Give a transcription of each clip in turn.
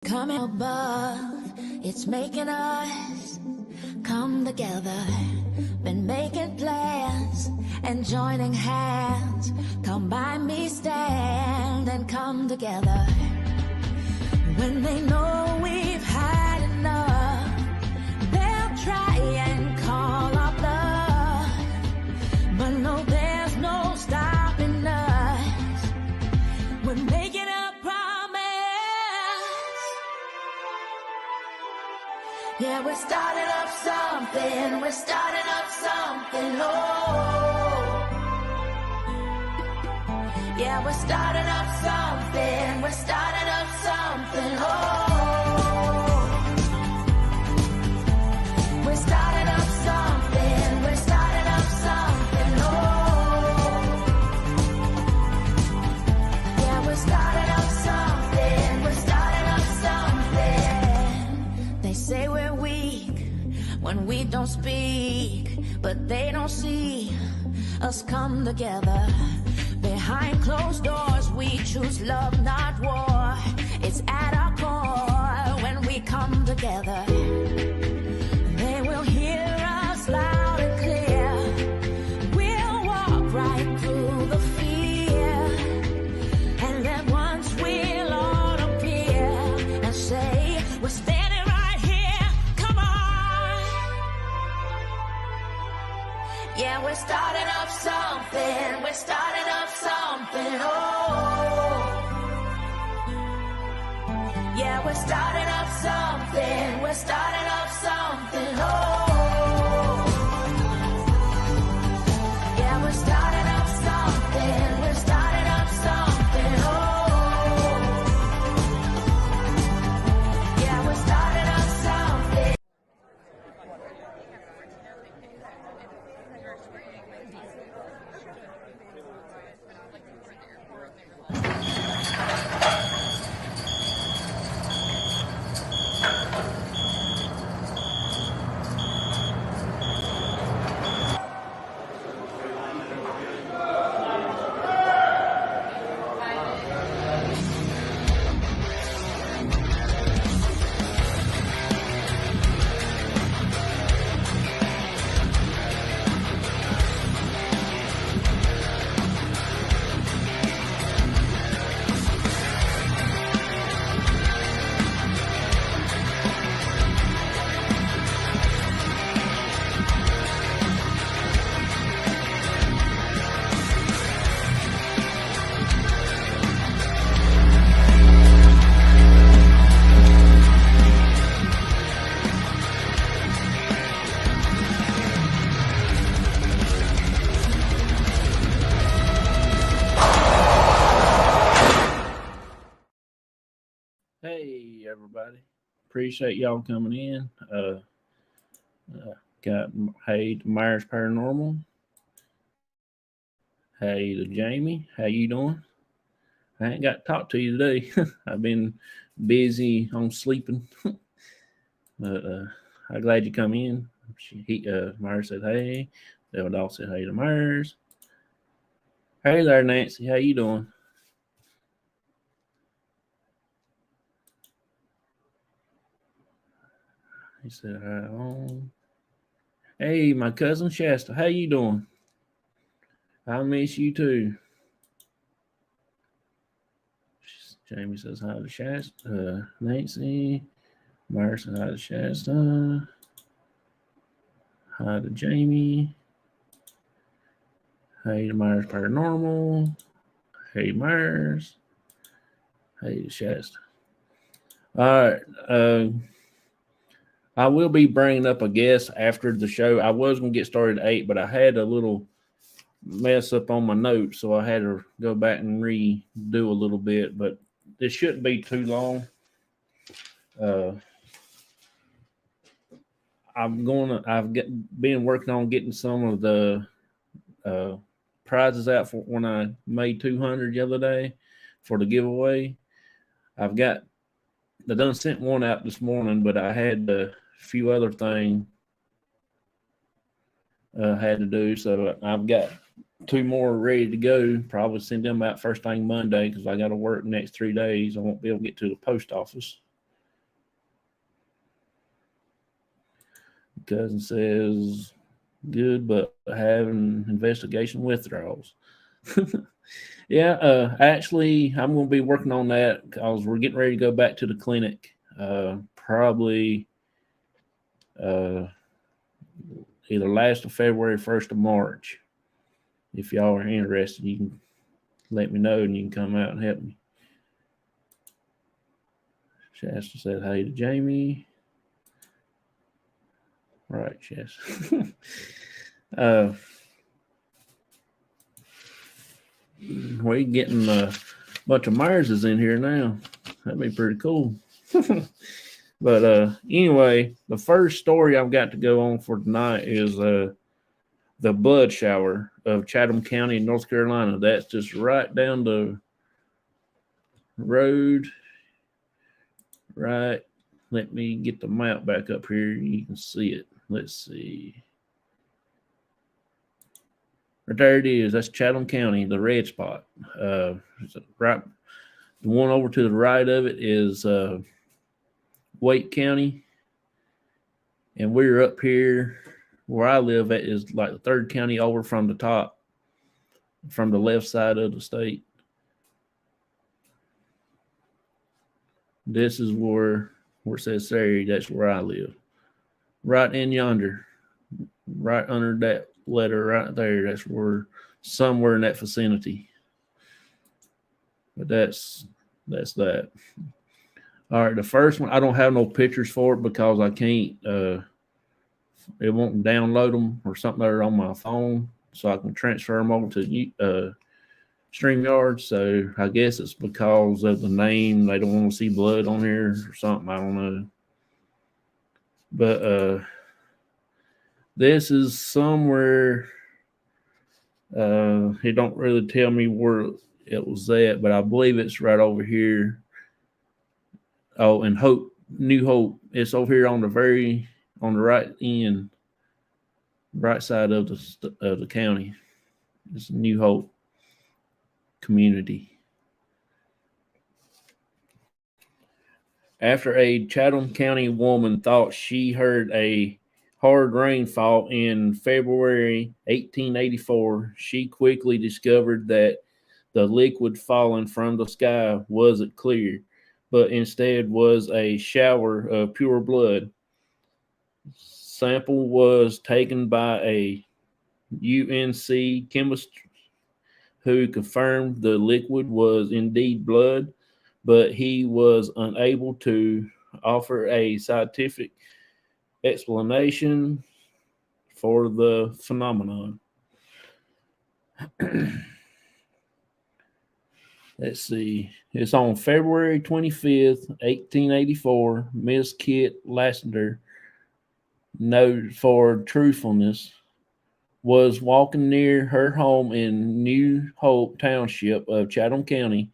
Coming above, it's making us come together. Been making plans and joining hands. Come by me, stand and come together. When they know we've had enough, they'll try and call our bluff. But no, there's no stopping us. We're making a promise. Yeah, we're starting up something. We're starting up something. Oh, yeah, we're starting up something. We're starting up something. Oh, we're starting up something. We're starting up something. Oh, yeah, we're starting up something. We're starting up something. They say we're weak when we don't speak, but they don't see us come together. Behind closed doors, we choose love, not war. It's at our core when we come together. They will hear us loud and clear. We'll walk right through the fear, and then once we'll all appear and say, we're standing right here. Come on. Yeah, we're starting up something. We're starting up something. Oh, yeah, we're starting up something. We're starting up something. Oh, yeah, we're starting up something. We're starting up something. Oh, yeah, we're starting up something. Hey everybody, appreciate y'all coming in. Got hey to Myers Paranormal. Hey to Jamie, how you doing? I ain't got to talk to you today. I've been busy on sleeping, but I'm glad you come in. Myers said hey. Devil said hey to Myers. Hey there, Nancy, how you doing? He said hi on. Hey, my cousin Shasta, how you doing? I miss you too. Jamie says hi to Shasta. Nancy. Myers says hi to Shasta. Hi to Jamie. Hey to Myers Paranormal. Hey Myers. Hey to Shasta. All right. I will be bringing up a guest after the show. I was going to get started at 8, but I had a little mess up on my notes, so I had to go back and redo a little bit, but this shouldn't be too long. I've been working on getting some of the prizes out for when I made 200 the other day for the giveaway. I done sent one out this morning, but I had a few other things I had to do, so I've got 2 more ready to go. Probably send them out first thing Monday because I got to work the next 3 days. I won't be able to get to the post office. Cousin says good, but having investigation withdrawals. Yeah, actually, I'm going to be working on that because we're getting ready to go back to the clinic. Probably uh, either last of February, 1st of March. If y'all are interested, you can let me know and you can come out and help me. Shasta said hey to Jamie. Right, Shasta. We're getting a bunch of Myerses in here now. That'd be pretty cool. But anyway, the first story I've got to go on for tonight is the blood shower of Chatham County, North Carolina. That's just right down the road. Right. Let me get the map back up here. You can see it. Let's see. Right there it is. That's Chatham County, the red spot. Right. The one over to the right of it is Wake County. And we're up here where I live at is like the third county over from the top, from the left side of the state. This is where it says Surrey. That's where I live. Right in yonder, right under that letter right there. That's where, somewhere in that vicinity. But that's that. All right, the first one, I don't have no pictures for it because I can't, it won't download them or something there on my phone, so I can transfer them over to StreamYard. So I guess it's because of the name. They don't want to see blood on here or something. I don't know. But this is somewhere. It don't really tell me where it was at, but I believe it's right over here. Oh, and New Hope. It's over here on the right end, right side of the county. It's New Hope community. After a Chatham County woman thought she heard a hard rainfall in February 1884, she quickly discovered that the liquid falling from the sky wasn't clear, but instead was a shower of pure blood. Sample was taken by a UNC chemist who confirmed the liquid was indeed blood, but he was unable to offer a scientific explanation for the phenomenon. Let's see. It's on February 25th, 1884. Miss Kit Lassiter, noted for truthfulness, was walking near her home in New Hope Township of Chatham County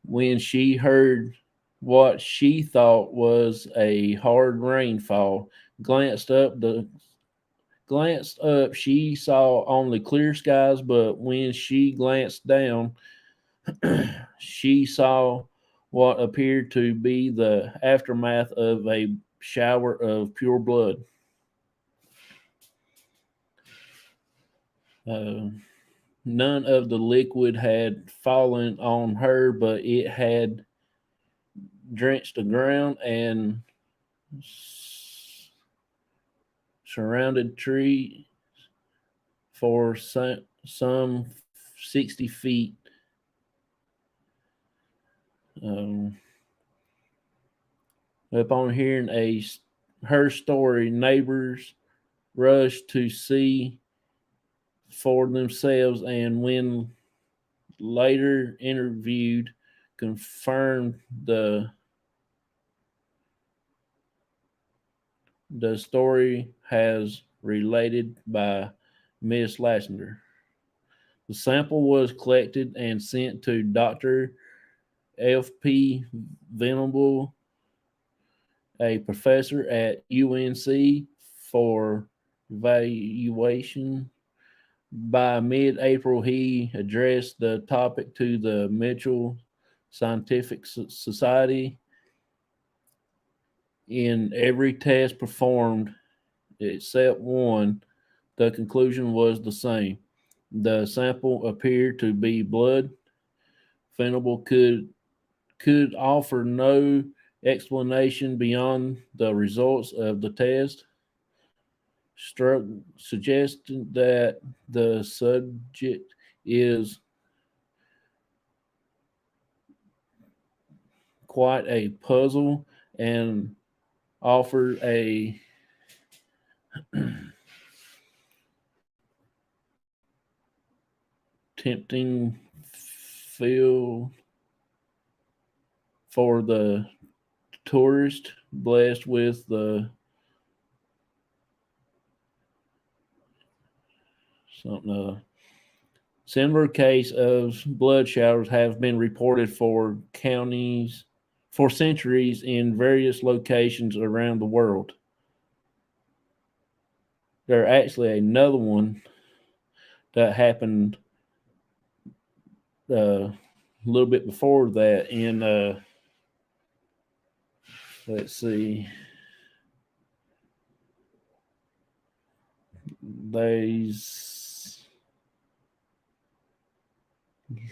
when she heard what she thought was a hard rainfall. Glanced up, she saw only clear skies, but when she glanced down, she saw what appeared to be the aftermath of a shower of pure blood. None of the liquid had fallen on her, but it had drenched the ground and surrounded tree for some 60 feet. Upon hearing her story, neighbors rushed to see for themselves, and when later interviewed, confirmed the story has related by Miss Lassiter. The sample was collected and sent to Dr. F.P. Venable, a professor at UNC, for evaluation. By mid-April, he addressed the topic to the Mitchell Scientific Society. In every test performed, except one. The conclusion was the same. The sample appeared to be blood. Venable could offer no explanation beyond the results of the test, struck suggesting that the subject is quite a puzzle and offered a tempting field for the tourist blessed with the something similar case of blood showers have been reported for centuries in various locations around the world. There actually another one that happened a little bit before that in let's see, they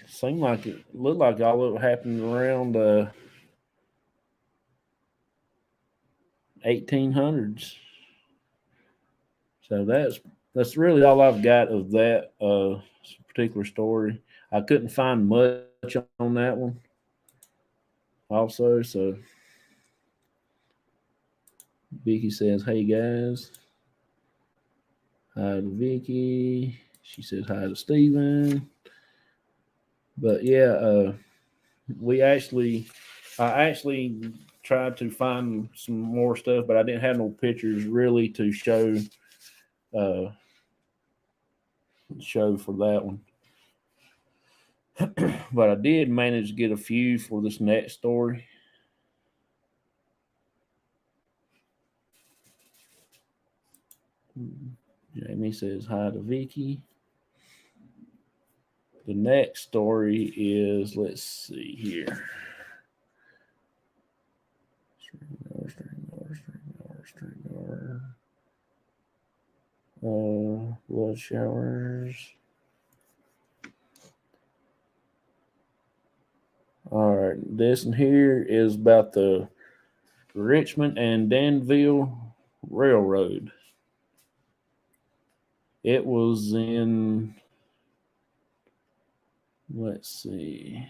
seem like it looked like all of it happened around 1800s. So that's really all I've got of that particular story. I couldn't find much on that one. Also, so Vicky says, "Hey guys, hi to Vicky." She says hi to Steven. But yeah, I actually tried to find some more stuff, but I didn't have no pictures really to uh, show for that one. But I did manage to get a few for this next story. Jamie says hi to Vicky. The next story is, let's see here. Blood showers. All right, this one here is about the Richmond and Danville Railroad. It was in, let's see.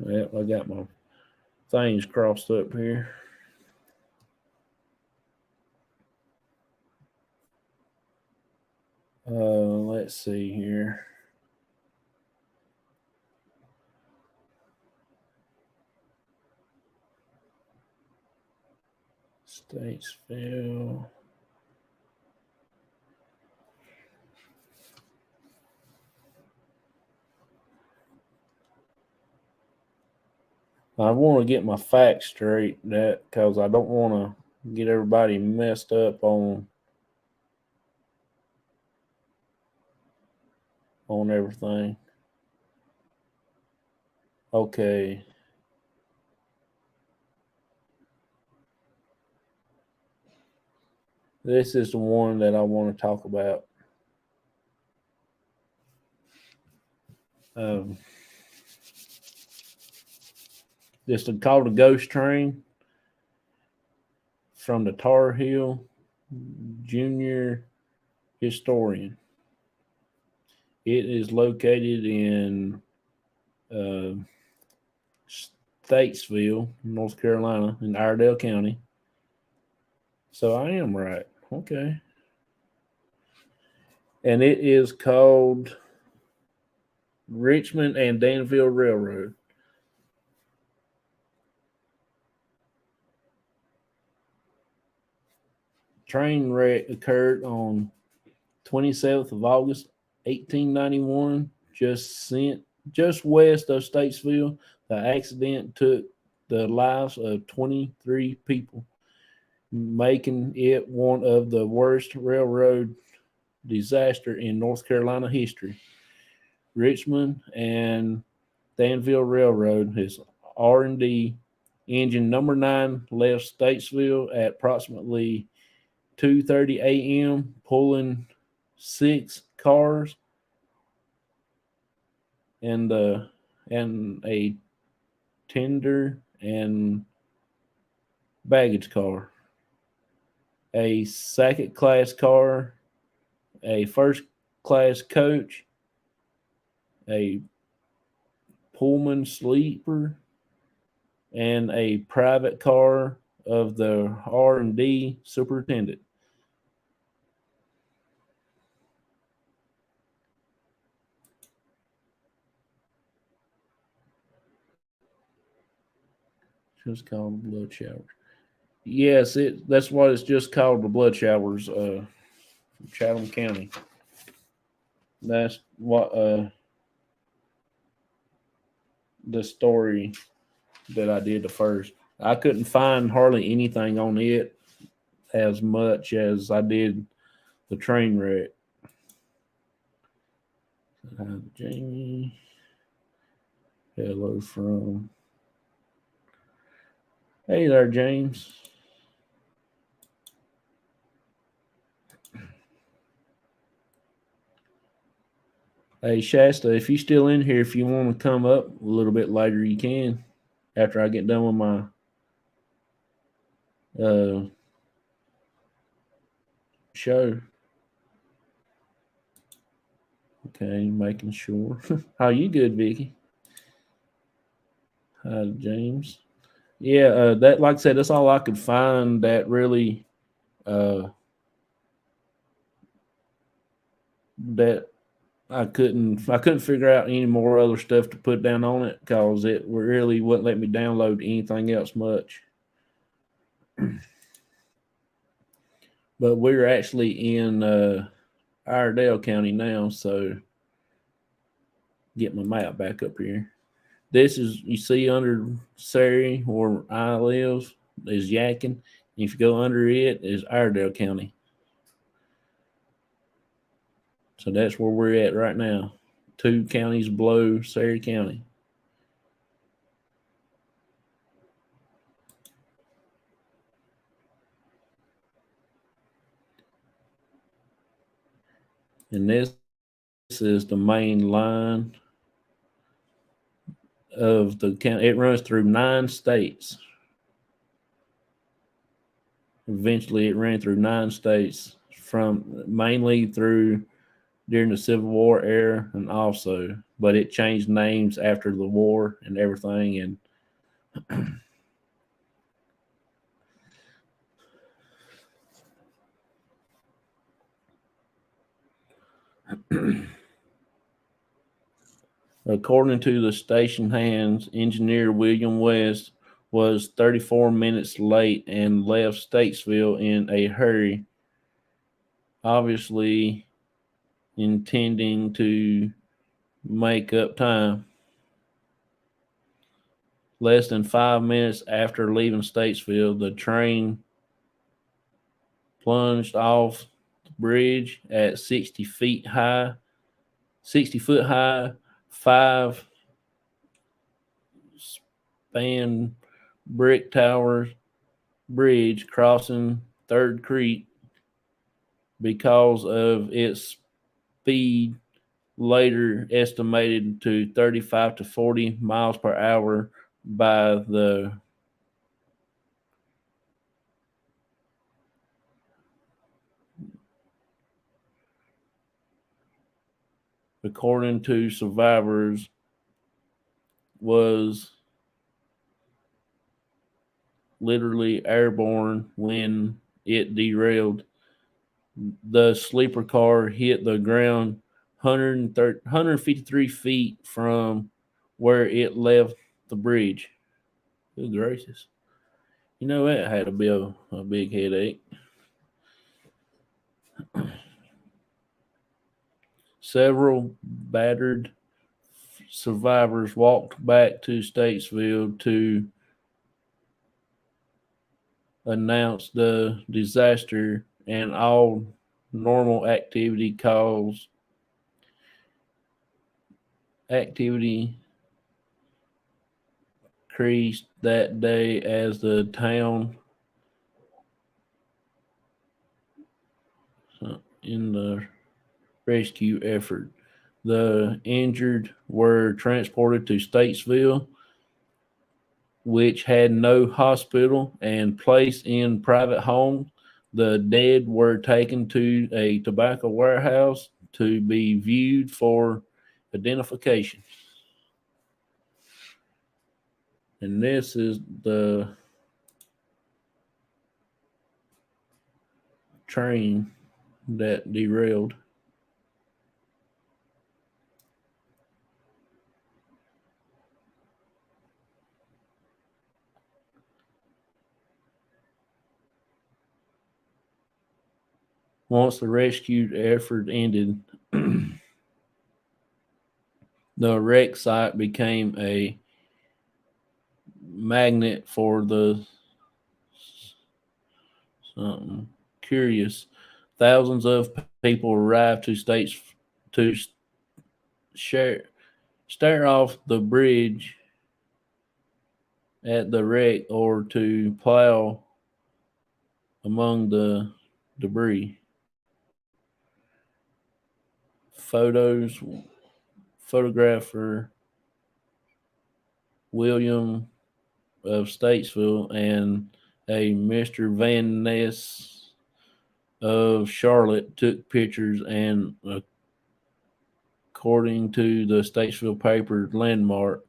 Yep, I got my things crossed up here. Let's see here. Statesville. I want to get my facts straight, that because I don't want to get everybody messed up on everything. Okay. This is the one that I want to talk about. This is called a ghost train from the Tar Heel Junior Historian. It is located in Statesville, North Carolina, in Iredell County. So I am right. Okay. And it is called Richmond and Danville Railroad. train wreck occurred on 27th of August, 1891, just west of Statesville. The accident took the lives of 23 people, making it one of the worst railroad disaster in North Carolina history. Richmond and Danville Railroad, his R&D engine number 9 left Statesville at approximately 2:30 a.m. pulling 6 cars and a tender and baggage car, a second class car, a first class coach, a Pullman sleeper, and a private car of the R&D superintendent. Just called the blood showers. Yes, that's what it's just called, the blood showers. Chatham County. That's what the story that I did the first. I couldn't find hardly anything on it as much as I did the train wreck. Jamie. Hello from. Hey there, James. Hey, Shasta, if you're still in here, if you want to come up a little bit later, you can. After I get done with my show. Okay, making sure. How you good, Vicky? Hi, James. Yeah, that, like I said, that's all I could find that really that I couldn't figure out any more other stuff to put down on it because it really wouldn't let me download anything else much. But we're actually in Iredell County now, so get my map back up here. This is, you see under Surrey where I live is Yadkin. If you go under it is Iredell County. So that's where we're at right now. 2 counties below Surrey County. And this is the main line of the county. It runs through 9 states. Eventually, it ran through 9 states, from mainly through during the Civil War era, and also, but it changed names after the war and everything. And according to the station hands, engineer William West was 34 minutes late and left Statesville in a hurry, obviously intending to make up time. Less than 5 minutes after leaving Statesville, the train plunged off the bridge at 60 foot high, 5 span brick towers bridge crossing Third Creek. Because of its speed, later estimated to 35 to 40 miles per hour by the according to survivors, was literally airborne when it derailed. The sleeper car hit the ground 153 feet from where it left the bridge. Good gracious. You know, it had to be a big headache. Several battered survivors walked back to Statesville to announce the disaster, and all normal activity increased that day as the town in the rescue effort. The injured were transported to Statesville, which had no hospital, and placed in private homes. The dead were taken to a tobacco warehouse to be viewed for identification. And this is the train that derailed. Once the rescue effort ended, the wreck site became a magnet for the curious. Thousands of people arrived to states to stare off the bridge at the wreck or to plow among the debris. Photographer William of Statesville and a Mr. Van Ness of Charlotte took pictures, and according to the Statesville paper Landmark,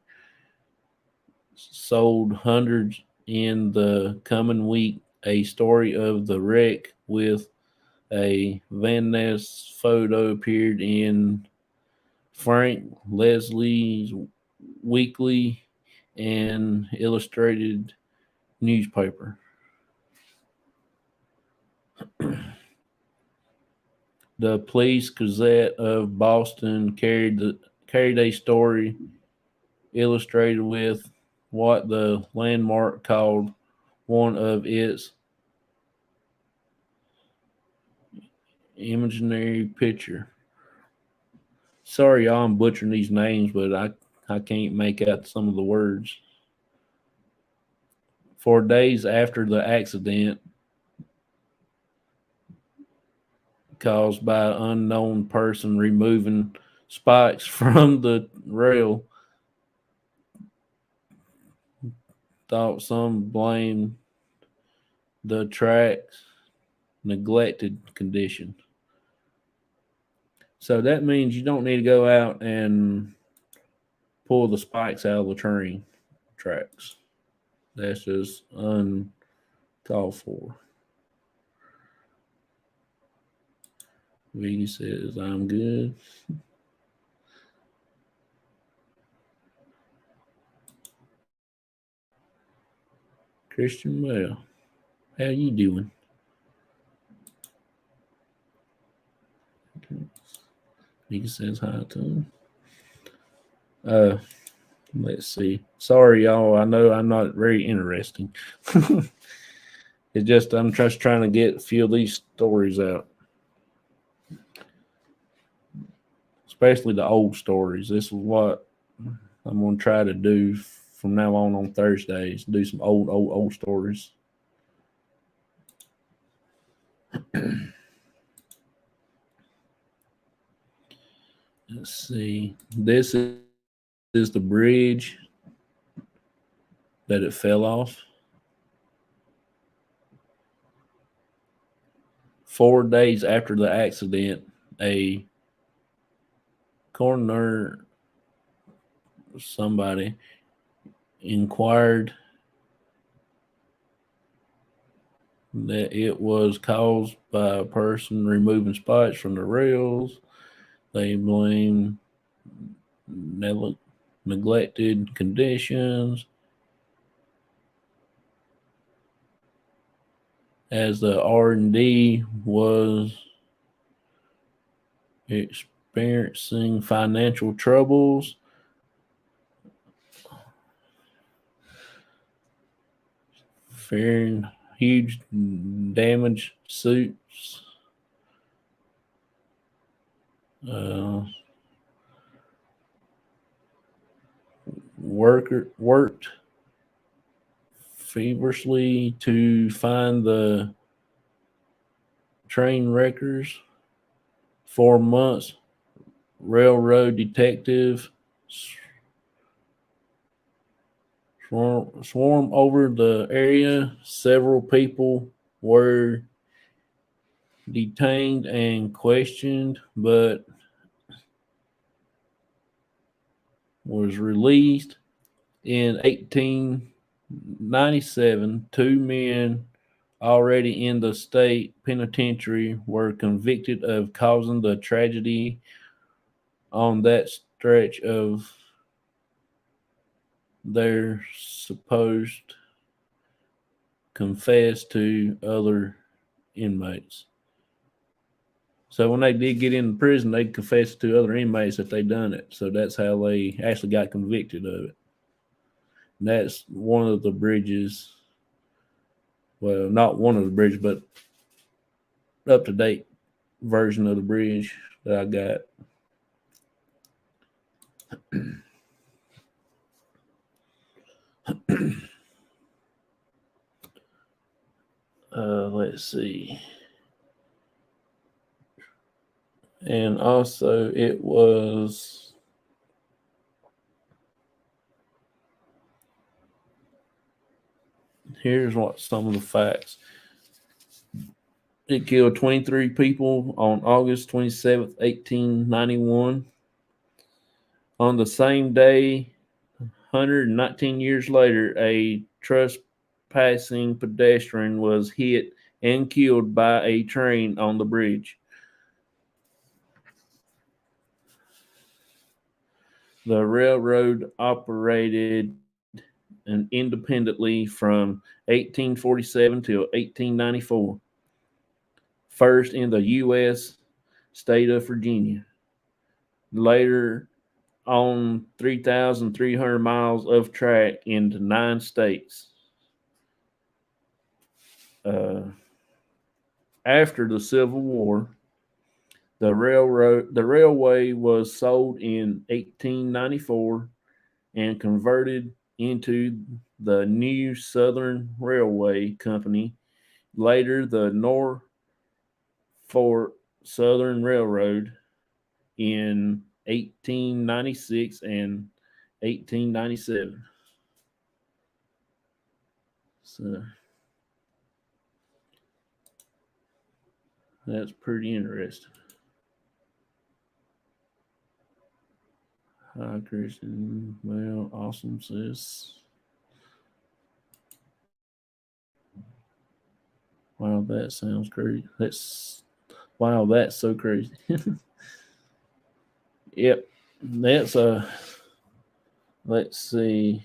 sold hundreds in the coming week. A story of the wreck with a Van Ness photo appeared in Frank Leslie's weekly and illustrated newspaper. The Police Gazette of Boston carried a story illustrated with what the Landmark called one of its imaginary picture. Sorry, y'all, I'm butchering these names, but I can't make out some of the words. For days after the accident caused by an unknown person removing spikes from the rail, thought some blamed the track's neglected condition. So that means you don't need to go out and pull the spikes out of the train tracks. That's just uncalled for. V says, I'm good. Christian Bell, how you doing? He says hi to him. Let's see. Sorry, y'all. I know I'm not very interesting. It's just I'm just trying to get a few of these stories out, especially the old stories. This is what I'm going to try to do from now on Thursdays. Do some old stories. Let's see. This is the bridge that it fell off. 4 days after the accident, a coroner, somebody, inquired that it was caused by a person removing spikes from the rails. They blame neglected conditions. As the R&D was experiencing financial troubles, fearing huge damage suits, worked feverishly to find the train wreckers. 4 months, railroad detective swarm over the area. Several people were detained and questioned, but was released. In 1897, two men already in the state penitentiary were convicted of causing the tragedy on that stretch of their supposed confess to other inmates. So when they did get into prison, they confessed to other inmates that they done it. So that's how they actually got convicted of it. And that's one of the bridges. Well, not one of the bridges, but up to date version of the bridge that I got. Let's see. And also, it was here's what some of the facts. It killed 23 people on August 27th, 1891. On the same day, 119 years later, a trespassing pedestrian was hit and killed by a train on the bridge. The railroad operated independently from 1847 to 1894, first in the U.S. state of Virginia, later on 3,300 miles of track into 9 states. After the Civil War, the railway was sold in 1894 and converted into the new Southern Railway Company, later the Norfolk Southern Railroad, in 1896 and 1897. So that's pretty interesting. Hi, Christian. Well, awesome, sis. Wow, that sounds crazy. That's so crazy. Yep, that's let's see.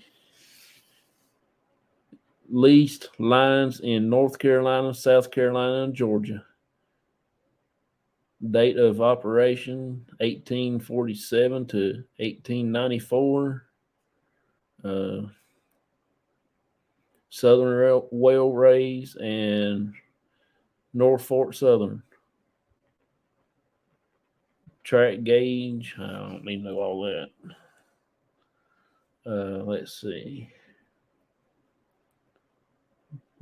Leased lines in North Carolina, South Carolina, and Georgia. Date of operation 1847 to 1894. Southern Railways and Norfolk Southern. Track gauge. I don't need to know all that. Let's see.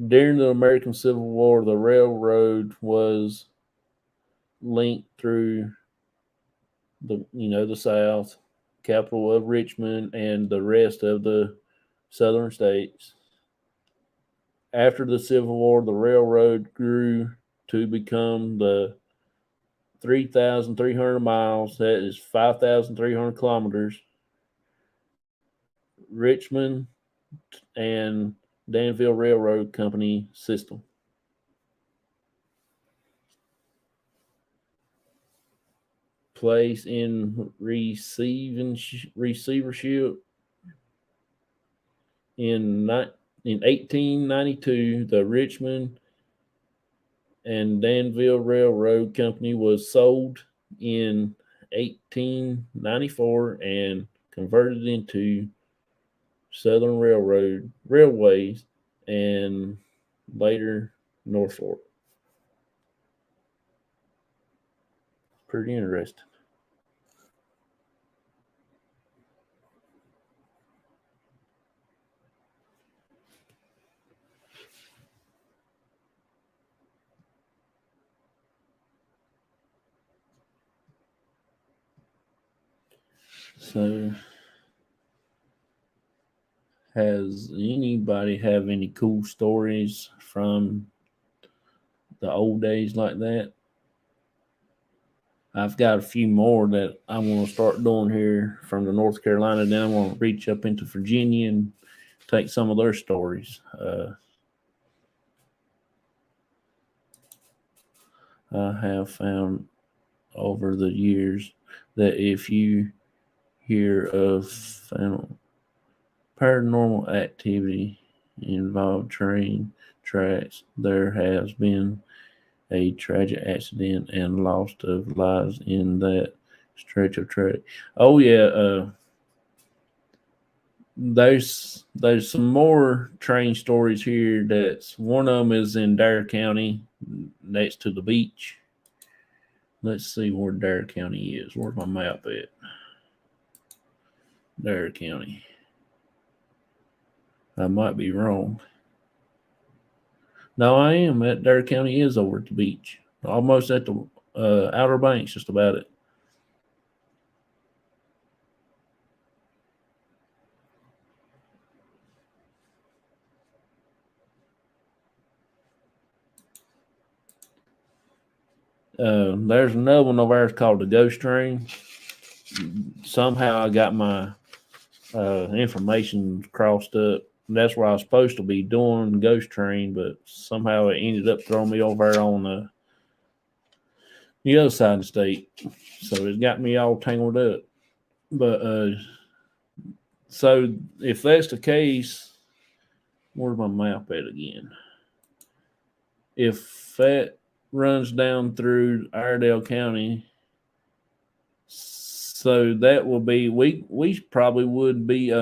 During the American Civil War, the railroad was linked through the South, capital of Richmond, and the rest of the southern states. After the Civil War, the railroad grew to become the 3,300 miles, that is 5,300 kilometers, Richmond and Danville Railroad Company system. Place in receivership in 1892, the Richmond and Danville Railroad Company was sold in 1894 and converted into Southern Railways and later Norfolk. Pretty interesting. So, has anybody have any cool stories from the old days like that? I've got a few more that I want to start doing here from the North Carolina. Then I want to reach up into Virginia and take some of their stories. I have found over the years that if you hear of paranormal activity involved train tracks, there has been a tragic accident and loss of lives in that stretch of track. Oh yeah, there's some more train stories here. That's one of them is in Dare County, next to the beach. Let's see where Dare County is. Where's my map at? Dare County. I might be wrong. No, I am at Dare County is over at the beach, almost at the Outer Banks, just about it. There's another one of ours called the Ghost Train. Somehow I got my information crossed up. That's where I was supposed to be doing Ghost Train, but somehow it ended up throwing me over on the other side of the state. So it got me all tangled up. But so if that's the case, where's my map at again? If that runs down through Iredell County, so that will be we probably would be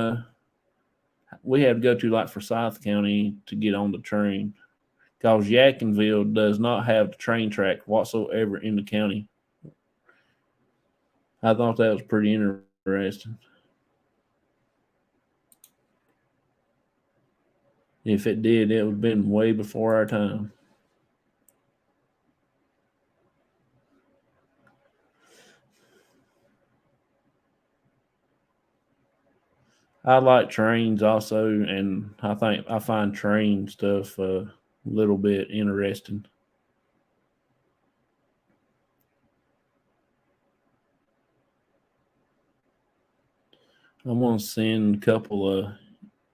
we had to go to like Forsyth County to get on the train because Yadkinville does not have the train track whatsoever in the county. I thought that was pretty interesting. If it did, it would have been way before our time. I like trains also, and I find train stuff a little bit interesting. I'm gonna send a couple of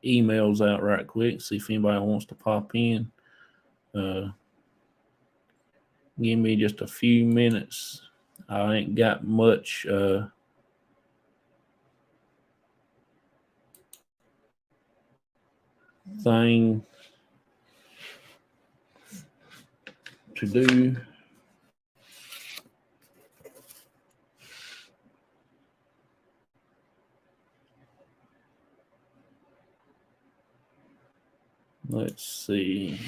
emails out right quick, see if anybody wants to pop in. Uh, Give me just a few minutes. I ain't got much thing to do. Let's see.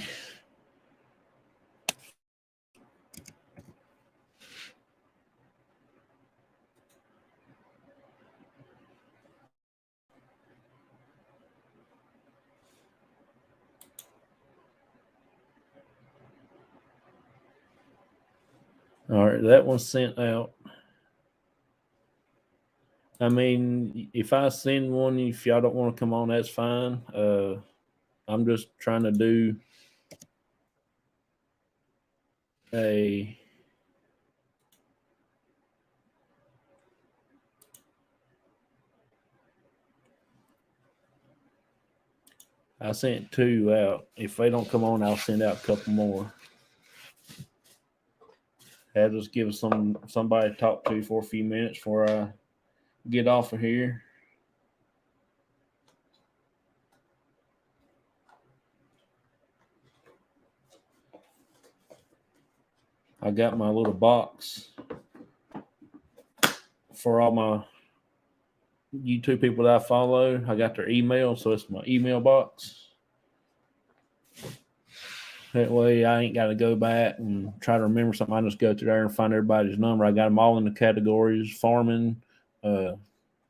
All right, that one's sent out. I mean, if I send one, if y'all don't want to come on, that's fine. I'm just trying to do a I sent two out. If they don't come on, I'll send out a couple more. I'll just give somebody to talk to for a few minutes before I get off of here. I got my little box for all my YouTube people that I follow, I got their email, so it's my email box. That way I ain't got to go back and try to remember something. I just go through there and find everybody's number. I got them all in the categories: farming,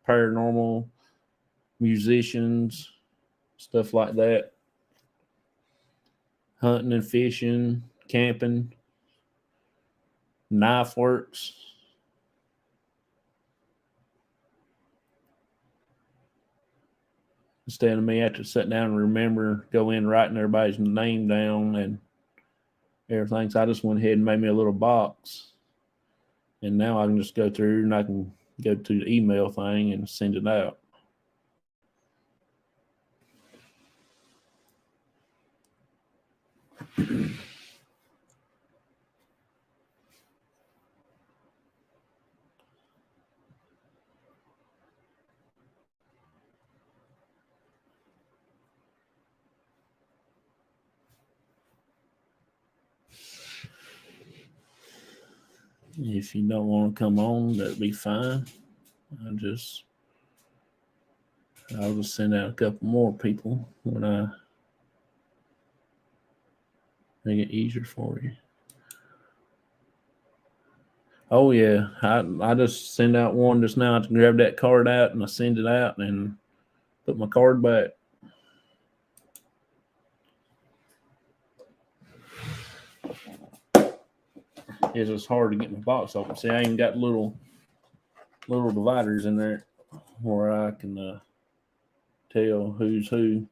paranormal, musicians, stuff like that, hunting and fishing, camping, knife works. Instead of me having to sit down and remember, go in writing everybody's name down and everything. So I just went ahead and made me a little box. And now I can just go through and I can go to the email thing and send it out. If you don't want to come on, that'd be fine. I'll just send out a couple more people when I make it easier for you. Oh yeah, I just send out one just now. I grab that card out and I send it out and put my card back. It's just hard to get my box open. See, I even got little dividers in there where I can tell who's who.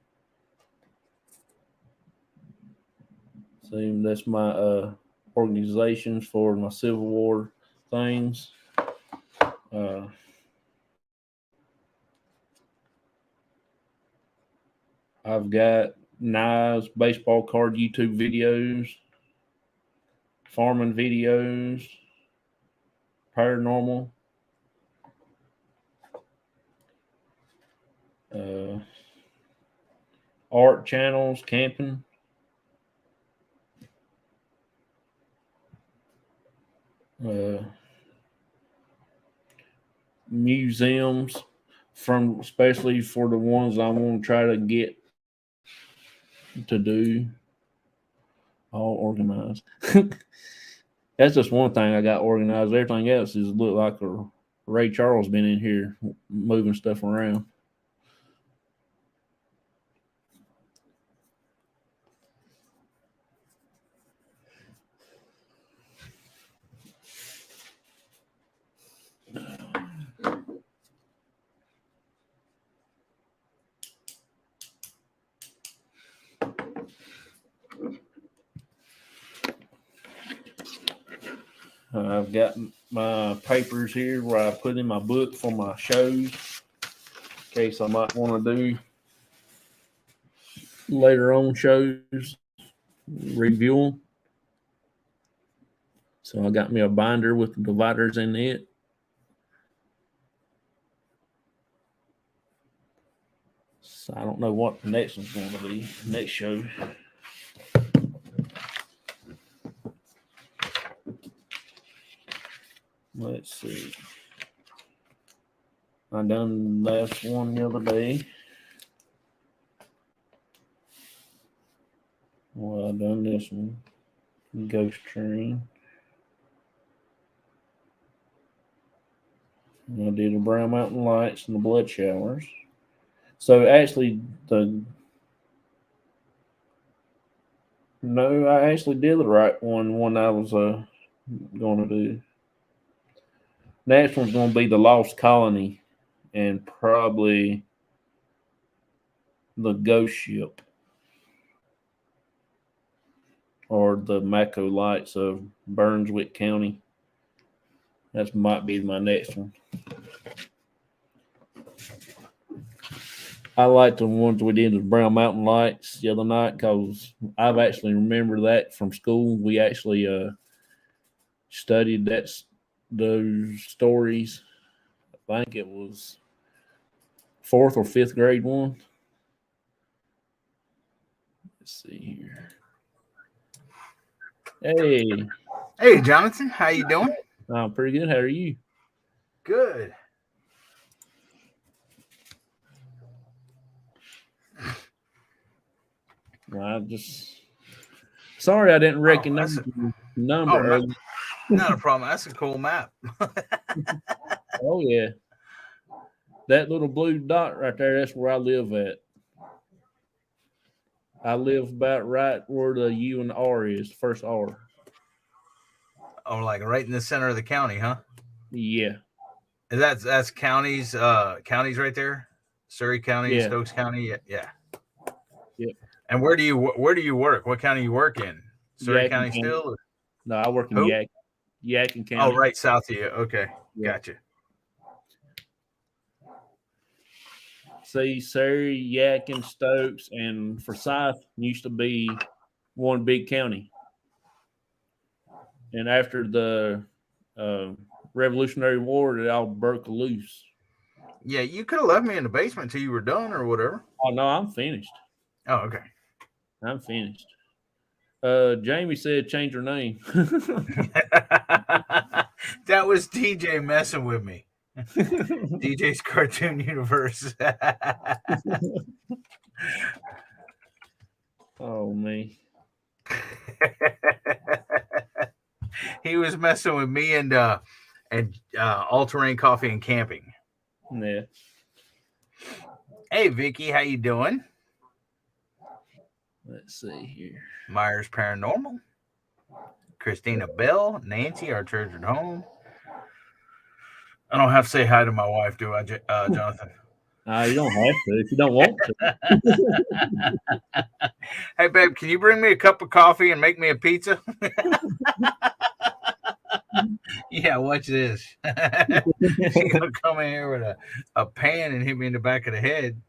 See, that's my organizations for my Civil War things. I've got knives, baseball card, YouTube videos, farming videos, paranormal, art channels, camping, museums, from especially for the ones I want to try to get to do, all organized. That's just one thing I got organized. Everything else is look like a Ray Charles been in here moving stuff around. I've got my papers here where I put in my book for my shows, in case I might want to do later on shows, review them. So I got me a binder with the dividers in it. So I don't know what the next one's going to be, next show. Let's see. I done the last one the other day. Well, I done this one. Ghost Train. And I did the Brown Mountain Lights and the Blood Showers. So actually, I actually did the right one I was going to do. Next one's going to be the Lost Colony and probably the Ghost Ship or the Mako Lights of Burnswick County. That might be my next one. I like the ones we did with Brown Mountain Lights the other night because I've actually remembered that from school. We actually studied those stories. I think it was 4th or 5th grade one. Let's see here. Hey. Hey, Jonathan. How you doing? I'm pretty good. How are you? Good. I just sorry I didn't recognize the number earlier. Not a problem. That's a cool map. Oh yeah. That little blue dot right there, that's where I live at. I live about right where the U and the R is, the first R. Oh, like right in the center of the county, huh? Yeah. That's counties, counties right there. Surrey County, Yeah. Stokes County. Yeah. Yep. And where do you work? What county you work in? Surrey County still? Or? No, I work in Who? Yadkin County. Oh, right south of you. Okay, Yeah. gotcha. See, Surrey, Yadkin, Stokes, and Forsyth used to be one big county. And after the Revolutionary War, it all broke loose. Yeah, you could have left me in the basement till you were done or whatever. Oh no, I'm finished. Oh, okay. I'm finished. Jamie said change her name. That was DJ messing with me. DJ's Cartoon Universe. Oh me. He was messing with me and All Terrain Coffee and Camping. Yeah. Hey Vicky, how you doing? Let's see here. Myers Paranormal. Christina Bell, Nancy, our treasured home. I don't have to say hi to my wife, do I, Jonathan? You don't have to if you don't want to. Hey, babe, can you bring me a cup of coffee and make me a pizza? Yeah, watch this. She's going to come in here with a pan and hit me in the back of the head.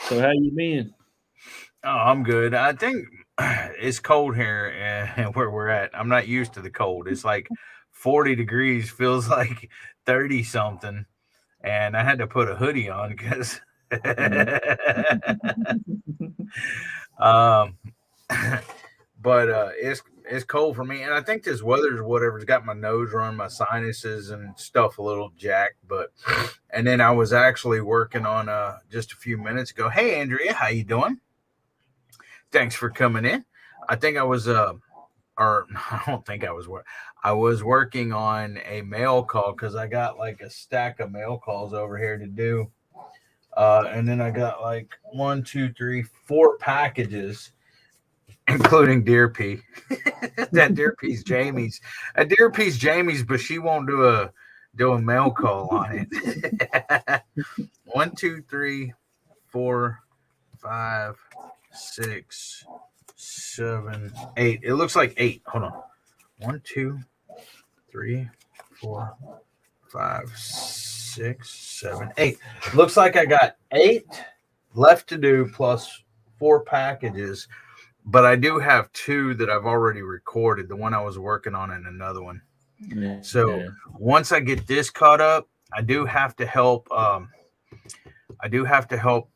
So how you been? Oh, I'm good. I think it's cold here where we're at. I'm not used to the cold. It's like 40 degrees, feels like 30 something. And I had to put a hoodie on because but it's cold for me. And I think this weather's whatever's got my nose running, my sinuses and stuff a little jacked. And then I was actually working on just a few minutes ago. Hey Andrea, how you doing? Thanks for coming in. I think I was I don't think I was working on a mail call because I got like a stack of mail calls over here to do. And then I got like 1, 2, 3, 4 packages, including Deer Pea. That Deer Pea's Jamie's. A Deer Pea's Jamie's, but she won't do a mail call on it. 1, 2, 3, 4, 5, 6, 7, 8. It looks like 8. Hold on. 1, 2, 3, 4, 5, 6, 7, 8. Looks like I got 8 left to do plus 4 packages, but I do have 2 that I've already recorded. The one I was working on and another one. Yeah. So once I get this caught up, I do have to help.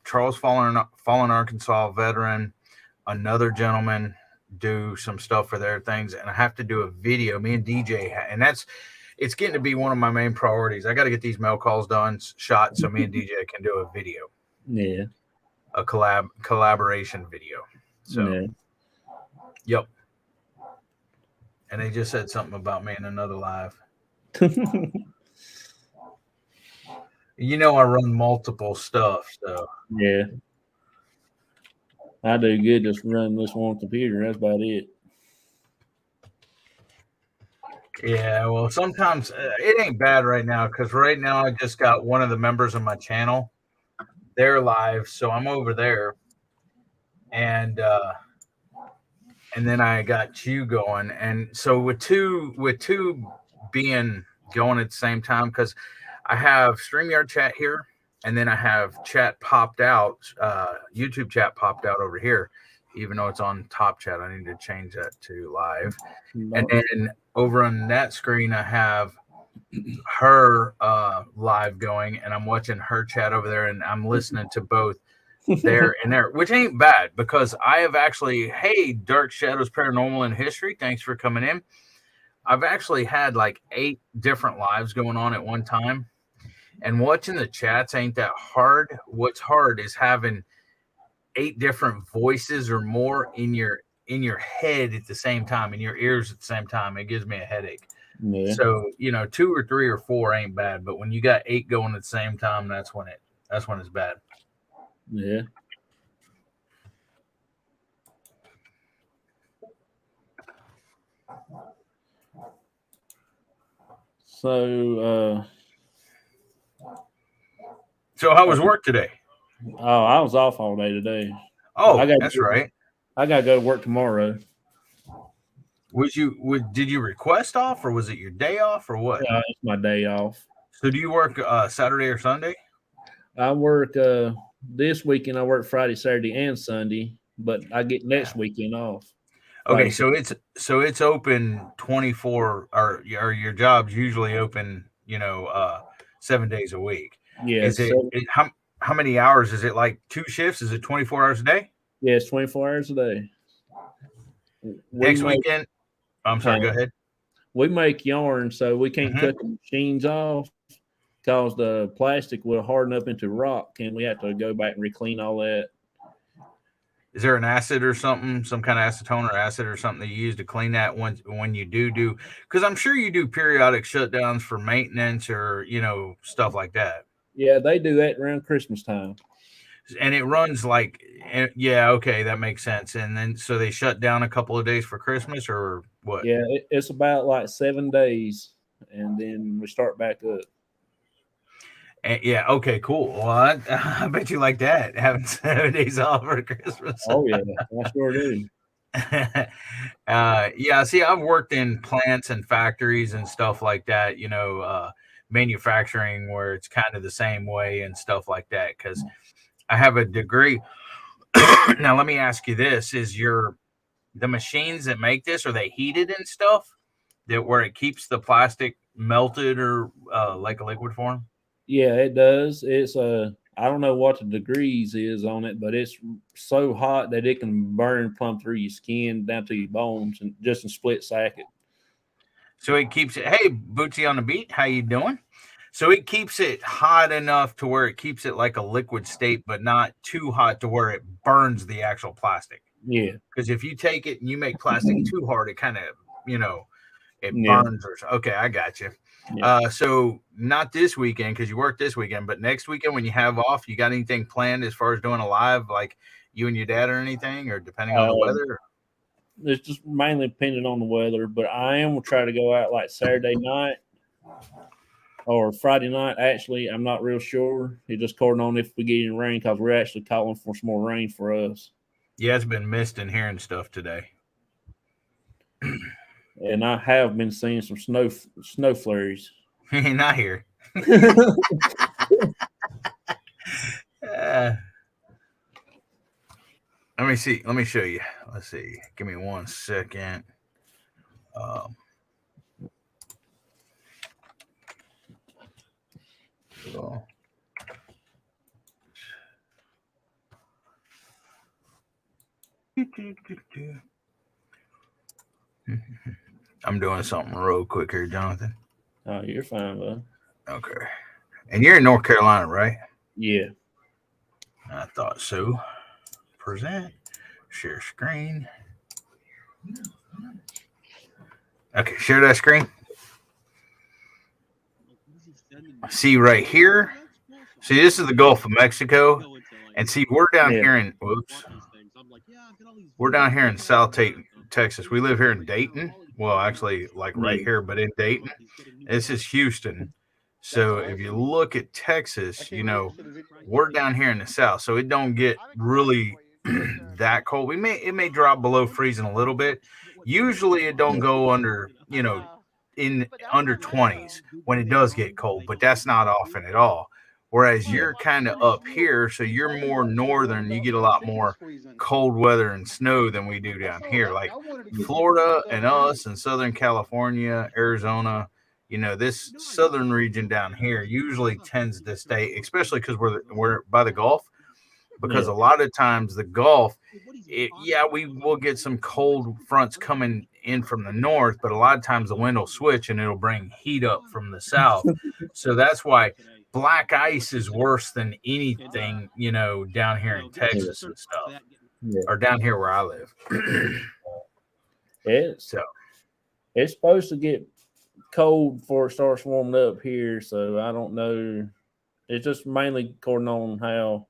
Charles Fallen, Arkansas veteran, another gentleman do some stuff for their things, and I have to do a video. Me and DJ, and it's getting to be one of my main priorities. I got to get these mail calls done, shot, so me and DJ can do a video. Yeah, a collaboration video. So, Yep. And they just said something about me in another live. You know, I run multiple stuff, so yeah. I do good just running this one computer. That's about it. Yeah, well, sometimes it ain't bad right now because right now I just got one of the members of my channel. They're live, so I'm over there, and then I got you going, and so with two being going at the same time, because I have StreamYard chat here, and then I have chat popped out, YouTube chat popped out over here, even though it's on top chat. I need to change that to live. And then over on that screen, I have her live going, and I'm watching her chat over there, and I'm listening to both there and there, which ain't bad because I have actually, hey, Dark Shadows Paranormal and History, thanks for coming in. I've actually had like 8 different lives going on at one time, and watching the chats ain't that hard. What's hard is having 8 different voices or more in your head at the same time, in your ears at the same time. It gives me a headache. Yeah. So 2 or 3 or 4 ain't bad, but when you got 8 going at the same time, that's when it's bad. Yeah. So how was work today? I was off all day today. Oh, that's right. I gotta go to work tomorrow. Did you request off, or was it your day off, or what? Yeah, it's my day off. So do you work Saturday or Sunday? I work this weekend. I work Friday, Saturday, and Sunday, but I get next weekend off. Okay, so it's open 24, or your job's usually open, 7 days a week. Yeah. Is it how many hours? Is it like 2 shifts? Is it 24 hours a day? Yeah, it's 24 hours a day. Next weekend. I'm sorry, go ahead. We make yarn, so we can't cut the machines off because the plastic will harden up into rock, and we have to go back and re-clean all that. Is there an acid or something, some kind of acetone or acid or something that you use to clean that when you do? Because I'm sure you do periodic shutdowns for maintenance or stuff like that. Yeah, they do that around Christmas time. And it runs like, yeah, okay, that makes sense. And then so they shut down a couple of days for Christmas, or what? Yeah, it's about like 7 days, and then we start back up. And, yeah, okay, cool. Well, I bet you like that, having 7 days off for Christmas. Oh yeah, I sure do. Yeah, see, I've worked in plants and factories and stuff like that, manufacturing, where it's kind of the same way and stuff like that, because I have a degree. Now, let me ask you this: the machines that make this, are they heated and stuff where it keeps the plastic melted or like a liquid form? Yeah, it does. It's I don't know what the degrees is on it, but it's so hot that it can burn plumb through your skin down to your bones, and just in split second. So it keeps it. Hey, Bootsy on the beat, how you doing? So it keeps it hot enough to where it keeps it like a liquid state, but not too hot to where it burns the actual plastic. Yeah. Because if you take it and you make plastic too hard, it kind of, it burns. Okay, I got you. Yeah. So not this weekend because you work this weekend, but next weekend when you have off, you got anything planned as far as doing a live, like you and your dad or anything, or depending on the weather? It's just mainly depending on the weather, but I am going to try to go out like Saturday night or Friday night. Actually, I'm not real sure. It's just according on if we get any rain, because we're actually calling for some more rain for us. Yeah, it's been misting here and stuff today. And I have been seeing some snow flurries. Not here. Let me see. Let me show you. Let's see. Give me 1 second. I'm doing something real quick here, Jonathan. Oh, you're fine, bud. Okay. And you're in North Carolina, right? Yeah. I thought so. Present. Share screen. Okay, share that screen. See right here. See, this is the Gulf of Mexico. And see, we're down here in, we're down here in South Texas. We live here in Dayton. Well, actually, like right here, but in Dayton. This is Houston. So if you look at Texas, we're down here in the South. So it don't get really that cold. It may drop below freezing a little bit. Usually it don't go under, in under 20s when it does get cold, but that's not often at all. Whereas you're kind of up here, so you're more northern. You get a lot more cold weather and snow than we do down here. Like Florida and us and Southern California, Arizona, this southern region down here usually tends to stay, especially because we're by the Gulf. because a lot of times the Gulf, we will get some cold fronts coming in from the north, but a lot of times the wind will switch and it'll bring heat up from the south. So that's why black ice is worse than anything, down here in Texas and stuff, or down here where I live. It's supposed to get cold before it starts warming up here, so I don't know. It's just mainly according on how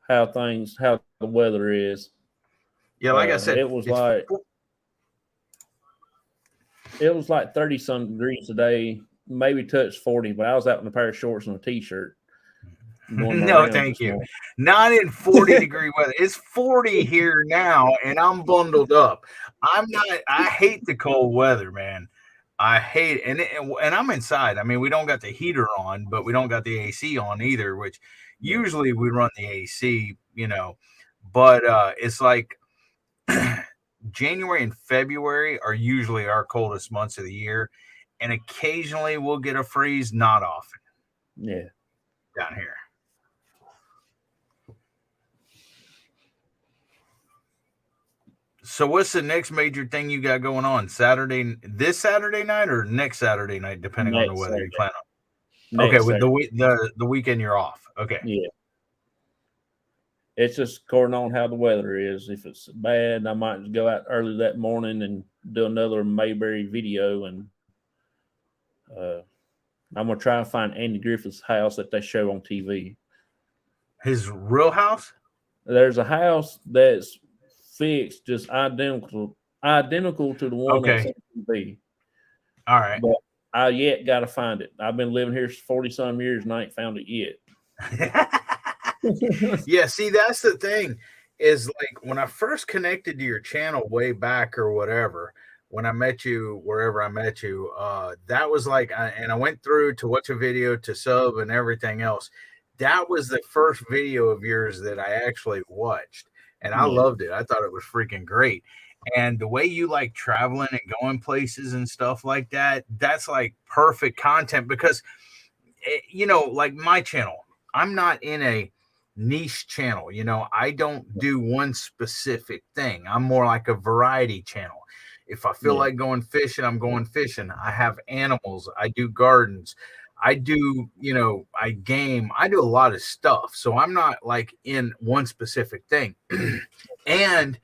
the weather is. Yeah, like I said, it was like 30 some degrees today, maybe touched 40, but I was out in a pair of shorts and a t-shirt. No, thank you. Not in 40 degree weather. It's 40 here now, and I'm bundled up. I hate the cold weather, man. I hate it. And I'm inside. I mean, we don't got the heater on, but we don't got the AC on either, which usually we run the AC, but it's like January and February are usually our coldest months of the year, and occasionally we'll get a freeze, not often. Yeah. Down here. So what's the next major thing you got going on? This Saturday night or next Saturday night, depending on the weather you plan on? Okay, with the weekend you're off. Okay. Yeah. It's just according on how the weather is. If it's bad, I might go out early that morning and do another Mayberry video, and I'm gonna try and find Andy Griffith's house that they show on TV. His real house? There's a house that's fixed just identical to the one that's on TV. All right. But I yet got to find it. I've been living here 40 some years and I ain't found it yet. Yeah, see, that's the thing is, like, when I first connected to your channel way back or whatever, when I met you, wherever I met you, that was like, and I went through to watch a video to sub and everything else. That was the first video of yours that I actually watched, and I loved it. I thought it was freaking great. And the way you like traveling and going places and stuff like that, that's like perfect content because, like my channel, I'm not in a niche channel. I don't do one specific thing. I'm more like a variety channel. If I feel like going fishing, I'm going fishing. I have animals. I do gardens. I do, I game. I do a lot of stuff. So I'm not like in one specific thing. And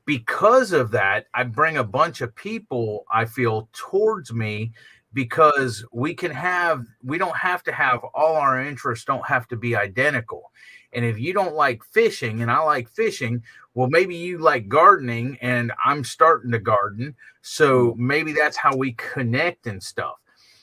because of that, I bring a bunch of people, I feel, towards me because we don't have to have all our interests don't have to be identical. And if you don't like fishing and I like fishing, well, maybe you like gardening and I'm starting to garden. So maybe that's how we connect and stuff.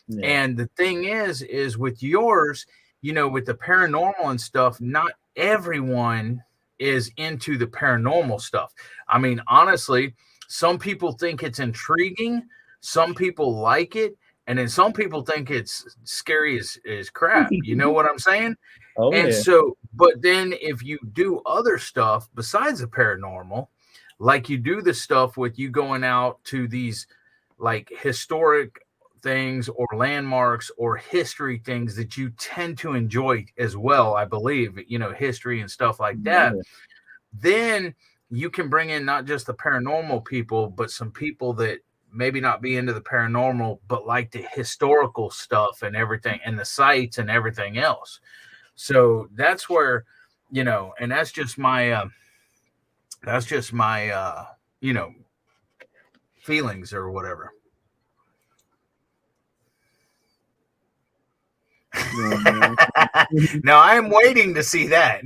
Yeah. And the thing is with yours, with the paranormal and stuff, not everyone is into the paranormal stuff. I mean, honestly, some people think it's intriguing. Some people like it. And then some people think it's scary as crap. You know what I'm saying? Oh, and yeah. So, but then if you do other stuff besides the paranormal, like you do the stuff with you going out to these like historic things or landmarks or history things that you tend to enjoy as well, I believe, history and stuff like that, then you can bring in not just the paranormal people, but some people that maybe not be into the paranormal, but like the historical stuff and everything and the sites and everything else. So that's where, and that's just my feelings or whatever. Now I'm waiting to see that.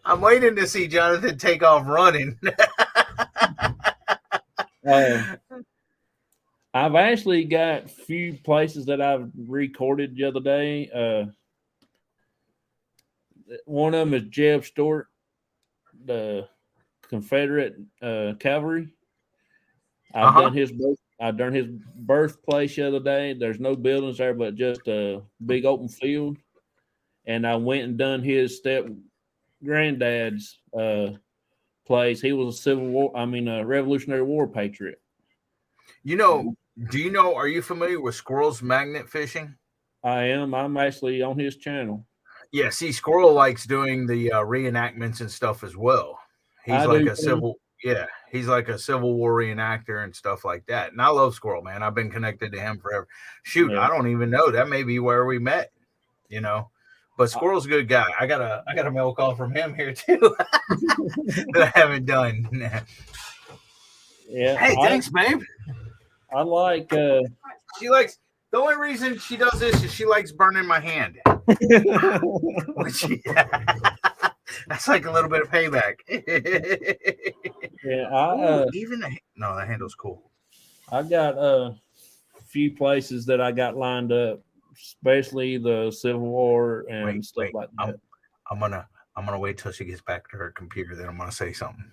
I'm waiting to see Jonathan take off running. I've actually got a few places that I've recorded the other day. One of them is Jeb Stuart, the Confederate cavalry. I've done his birthplace the other day. There's no buildings there, but just a big open field. And I went and done his step granddad's place. He was a Revolutionary War patriot. Are you familiar with squirrels magnet fishing? I am. I'm actually on his channel. Yeah, see, Squirrel likes doing the reenactments and stuff as well. He's I like do a too. he's like a Civil War reenactor and stuff like that. And I love Squirrel, man. I've been connected to him forever. Shoot, Yeah. I don't even know. That may be where we met, you know. But Squirrel's a good guy. I got a mail call from him here too that I haven't done. Yeah, Hey, thanks, babe. I like She likes the only reason she does this is she likes burning my hand. Which, that's like a little bit of payback. yeah, Ooh, even no, the handle's cool. I got a few places that I got lined up, especially the Civil War and stuff Wait. like that. I'm gonna wait till she gets back to her computer. Then I'm gonna say something.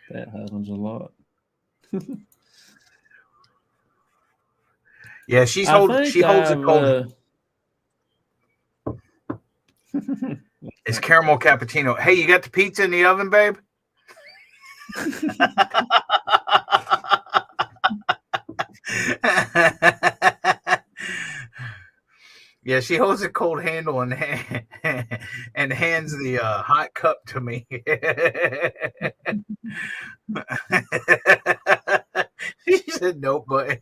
That happens a lot. Yeah, she holds it cold. It's caramel cappuccino. Hey, you got the pizza in the oven, babe? Yeah, she holds a cold handle and and hands the hot cup to me. She said, "Nope, but."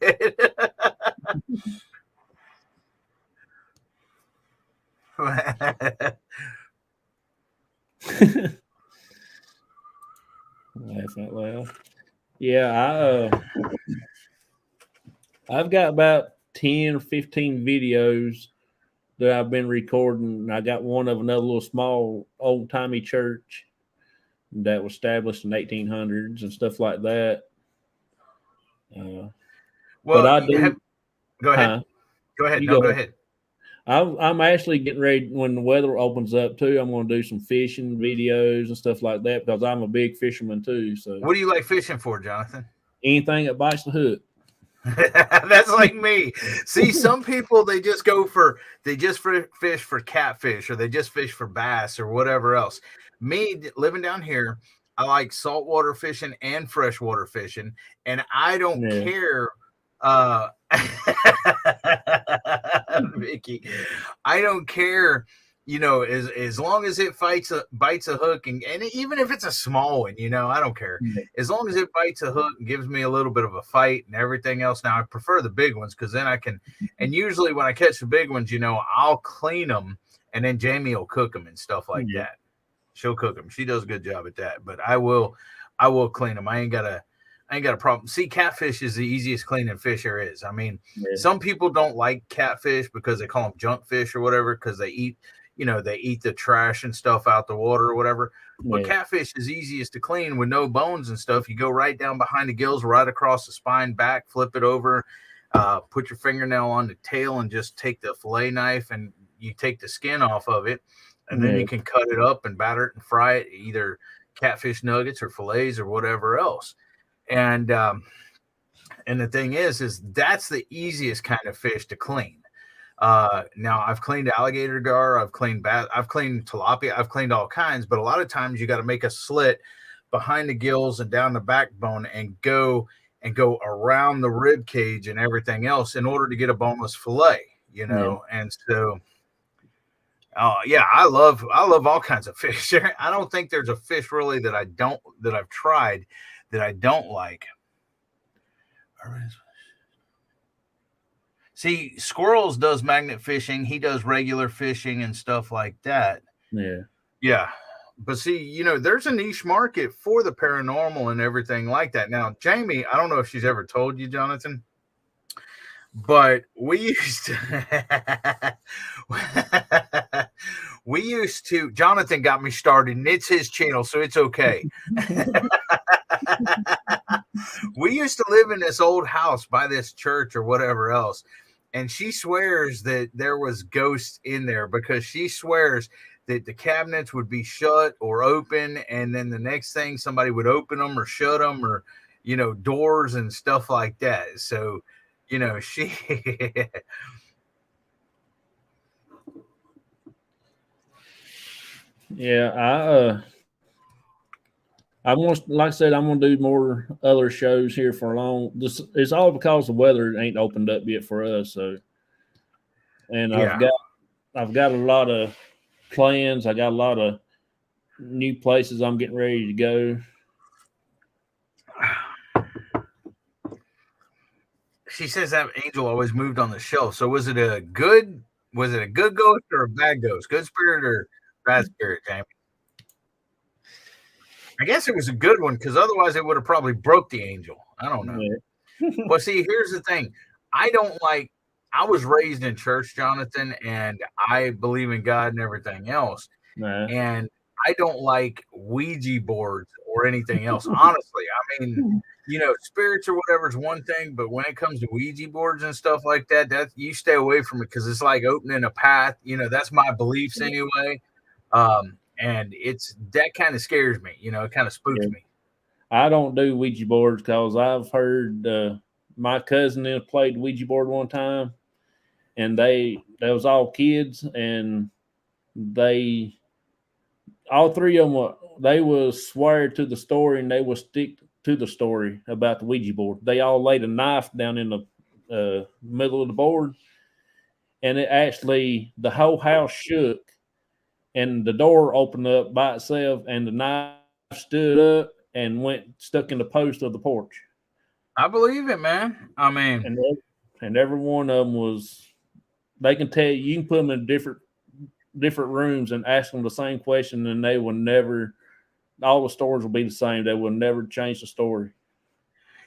Laugh out loud. Yeah, I've got about 10 or 15 videos that I've been recording. I got one of another little small old timey church that was established in 1800s and stuff like that. Well, But I do. Go ahead. Huh? Go ahead. You No, go go ahead. ahead. I'm actually getting ready when the weather opens up too. I'm going to do some fishing videos and stuff like that because I'm a big fisherman too. So What do you like fishing for, Jonathan? anything that bites the hook. That's like me. See, some people they just fish for catfish or they just fish for bass or whatever else. Me living down here, I like saltwater fishing and freshwater fishing, and I don't Yeah. care. Vicky, I don't care. As long as it bites a hook, and even if it's a small one, I don't care. As long as it bites a hook and gives me a little bit of a fight and everything else. Now I prefer the big ones because then I can. And usually when I catch the big ones, I'll clean them, and then Jamie will cook them and stuff like that. She'll cook them. She does a good job at that. But I will clean them. I ain't got a problem. See, catfish is the easiest cleaning fish there is. I mean, some people don't like catfish because they call them junk fish or whatever because they eat the trash and stuff out the water or whatever. But catfish is easiest to clean with no bones and stuff. You go right down behind the gills, right across the spine, back, flip it over, put your fingernail on the tail, and just take the fillet knife and you take the skin off of it, and then you can cut it up and batter it and fry it, either catfish nuggets or fillets or whatever else. And the thing is that's the easiest kind of fish to clean. Now I've cleaned alligator gar, I've cleaned tilapia, I've cleaned all kinds, but a lot of times you got to make a slit behind the gills and down the backbone and go around the rib cage and everything else in order to get a boneless fillet, And so I love all kinds of fish. I don't think there's a fish really that I've tried that I don't like. See, Squirrels does magnet fishing. He does regular fishing and stuff like that. Yeah. But see, there's a niche market for the paranormal and everything like that. Now, Jamie, I don't know if she's ever told you, Jonathan, but we used to, Jonathan got me started, and it's his channel, so it's okay. We used to live in this old house by this church or whatever else. And she swears that there was ghosts in there because she swears that the cabinets would be shut or open. And then the next thing somebody would open them or shut them or, doors and stuff like that. So, she. Yeah, like I said, I'm gonna do more other shows here for long. It's all because the weather ain't opened up yet for us. So, and Yeah. I've got a lot of plans. I got a lot of new places I'm getting ready to go. She says that angel always moved on the shelf. So was it a good ghost or a bad ghost? Good spirit or bad spirit, Jamie? I guess it was a good one because otherwise it would have probably broke the angel. I don't know. Yeah. But see, here's the thing. I don't like I was raised in church, Jonathan, and I believe in God and everything else. Nah. And I don't like Ouija boards or anything else. Honestly, I mean, spirits or whatever is one thing, but when it comes to Ouija boards and stuff like that you stay away from it because it's like opening a path. That's my beliefs anyway. And that kind of scares me. It kind of spooks me. I don't do Ouija boards because I've heard my cousin played Ouija board one time, and they was all kids, and they all three of them they was swear to the story, and they would stick to the story about the Ouija board. They all laid a knife down in the middle of the board, and it actually the whole house shook, and the door opened up by itself, and the knife stood up and went stuck in the post of the porch. I believe it, man. I mean, and every one of them was. They can tell you can put them in different rooms and ask them the same question, and they will never. All the stories will be the same. They will never change the story.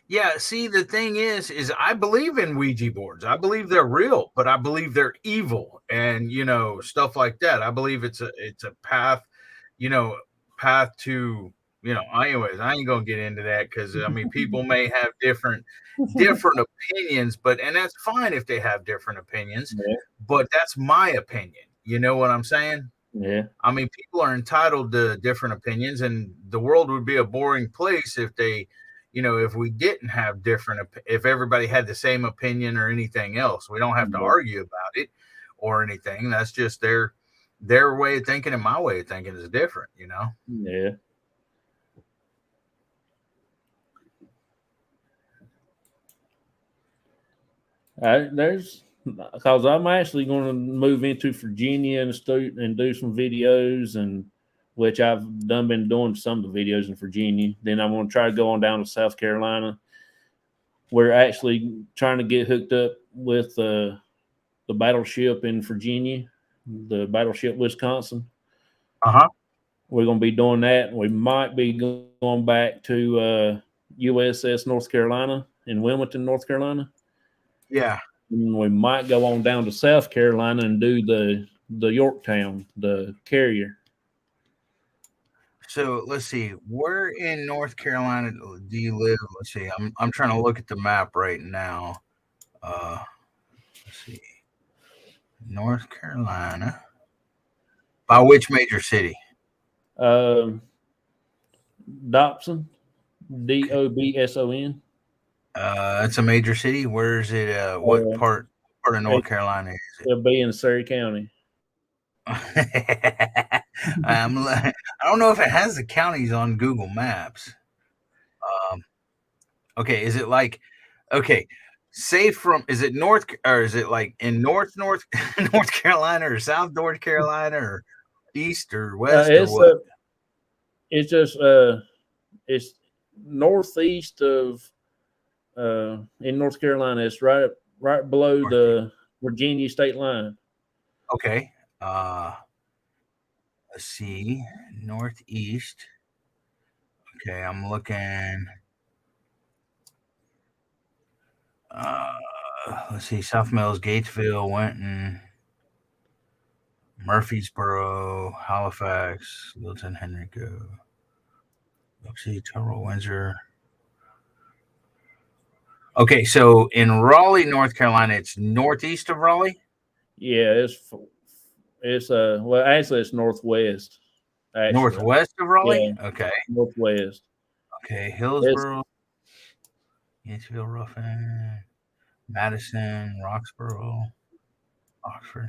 Yeah, see, the thing is I believe in Ouija boards. I believe they're real, but I believe they're evil and stuff like that. I believe it's a path, path to anyways, I ain't gonna get into that because I mean people may have different opinions, and that's fine if they have different opinions, but that's my opinion. You know what I'm saying? Yeah. I mean, people are entitled to different opinions, and the world would be a boring place if if we didn't have if everybody had the same opinion or anything else. We don't have to argue about it or anything. That's just their way of thinking, and my way of thinking is different, Yeah. Because I'm actually going to move into Virginia and do some videos, and which I've been doing some of the videos in Virginia. Then I'm going to try to go on down to South Carolina. We're actually trying to get hooked up with the battleship in Virginia, the battleship Wisconsin. We're going to be doing that. We might be going back to USS North Carolina in Wilmington, North Carolina. Yeah. And we might go on down to South Carolina and do the Yorktown, the carrier. So let's see. Where in North Carolina do you live? Let's see. I'm trying to look at the map right now. Let's see. North Carolina. By which major city? Dobson, Dobson. It's a major city. Where is it? What part of North Carolina is it? It'll be in Surrey County. I don't know if it has the counties on Google Maps. Okay, is it like say is it north, or is it like in north North Carolina or South North Carolina or east or west or what? It's just it's northeast of in North Carolina. It's right below the Virginia state line. Okay. Let's see. Northeast. Okay, I'm looking. Let's see. South Mills, Gatesville, Winton, Murfreesboro, Halifax, Littleton, Henrico. Let's see. Tyrrell, Windsor. Okay, so in Raleigh, North Carolina, it's northeast of Raleigh? Yeah, it's well, actually it's northwest. Actually. Northwest of Raleigh? Yeah, okay. Northwest. Okay, Hillsboro, Yanceville, Ruffin, Madison, Roxborough, Oxford.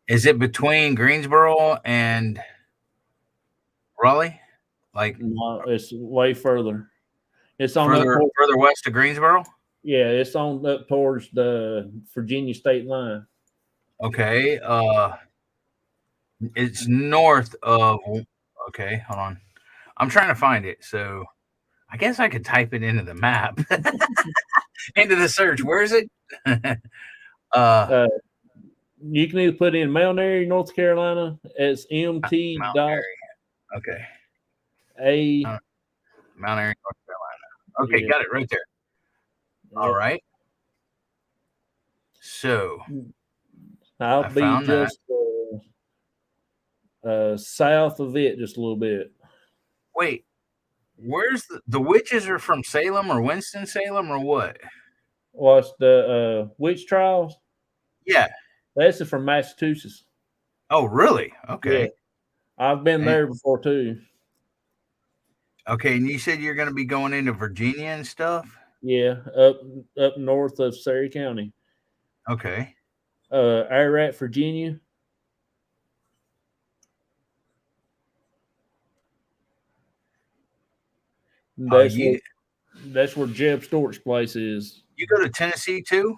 Is it between Greensboro and Raleigh? Like No, it's way further. It's on further west of Greensboro? Yeah, it's on up towards the Virginia state line. Okay. It's north of. Okay, hold on. I'm trying to find it. So I guess I could type it into the map, into the search. Where is it? You can either put in Mount Airy, North Carolina. It's MT Mount dot Airy. Okay. A. Mount Airy, North Carolina. Okay, Yeah. got it right there. Yep. All right. So I'll be just south of it, just a little bit. Wait, where's the witches are from Salem or Winston-Salem or what? What's the witch trials? Yeah. That's from Massachusetts. Oh, really? Okay. Yeah. I've been there before too. Okay, and you said you're going to be going into Virginia and stuff? Yeah, up north of Surrey County. Okay. Ararat, Virginia. That's where Jeb Stewart's place is. You go to Tennessee too?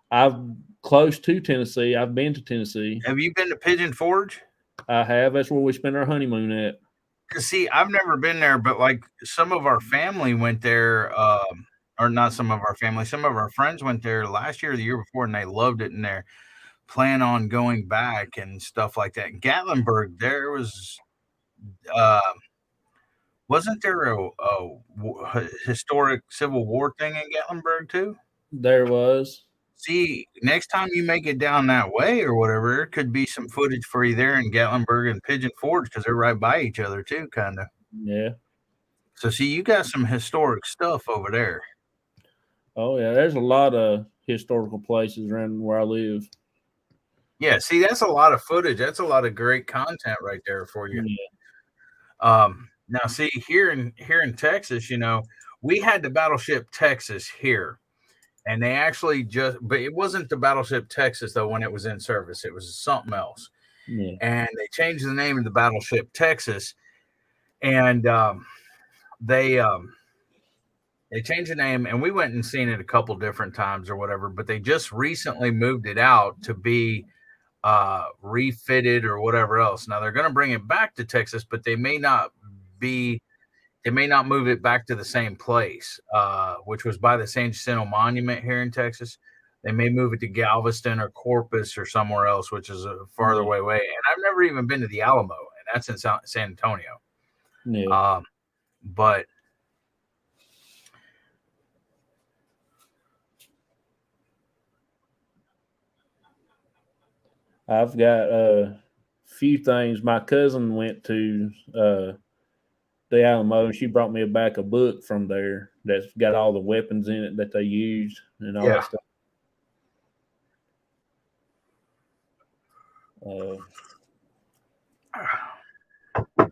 I'm close to Tennessee. I've been to Tennessee. Have you been to Pigeon Forge? I have. That's where we spent our honeymoon at. See, I've never been there, but like some of our family went there, or not some of our family, some of our friends went there last year or the year before, and they loved it, and they're planning on going back and stuff like that. In Gatlinburg, there was, wasn't there a historic Civil War thing in Gatlinburg too? There was. See, next time you make it down that way or whatever, there could be some footage for you there in Gatlinburg and Pigeon Forge because they're right by each other too, kind of. Yeah. So, see, you got some historic stuff over there. Oh, yeah. There's a lot of historical places around where I live. Yeah, see, that's a lot of footage. That's a lot of great content right there for you. Yeah. Now, see, here in Texas, we had the Battleship Texas here. And they actually but it wasn't the Battleship Texas, though, when it was in service. It was something else. Yeah. And they changed the name of the Battleship Texas. And they changed the name. And we went and seen it a couple different times or whatever. But they just recently moved it out to be refitted or whatever else. Now, they're going to bring it back to Texas, but they may not move it back to the same place, which was by the San Jacinto Monument here in Texas. They may move it to Galveston or Corpus or somewhere else, which is a farther away. And I've never even been to the Alamo, and that's in San Antonio. Yeah. But I've got a few things. My cousin went to the Alamo, and she brought me back a book from there that's got all the weapons in it that they used and all that stuff.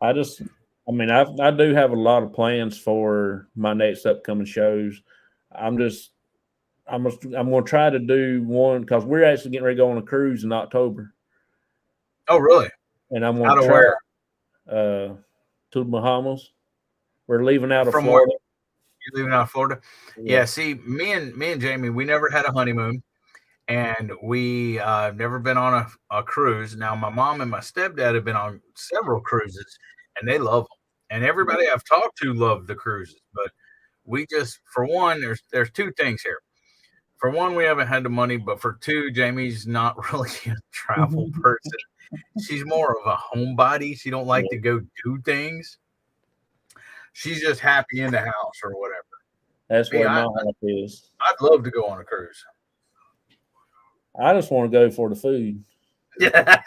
I do have a lot of plans for my next upcoming shows. I'm going to try to do one because we're actually getting ready to go on a cruise in October. Oh, really? And I'm going to try to the Bahamas. We're leaving out of Florida. You're leaving out of Florida? Yeah. See, me and Jamie, we never had a honeymoon, and we never been on a cruise. Now, my mom and my stepdad have been on several cruises, and they love them. And everybody I've talked to loved the cruises. But we just, for one, there's two things here. For one, we haven't had the money, but for two, Jamie's not really a travel person. She's more of a homebody. She don't like to go do things. She's just happy in the house or whatever. That's what my life is. I'd love to go on a cruise. I just want to go for the food. Yeah.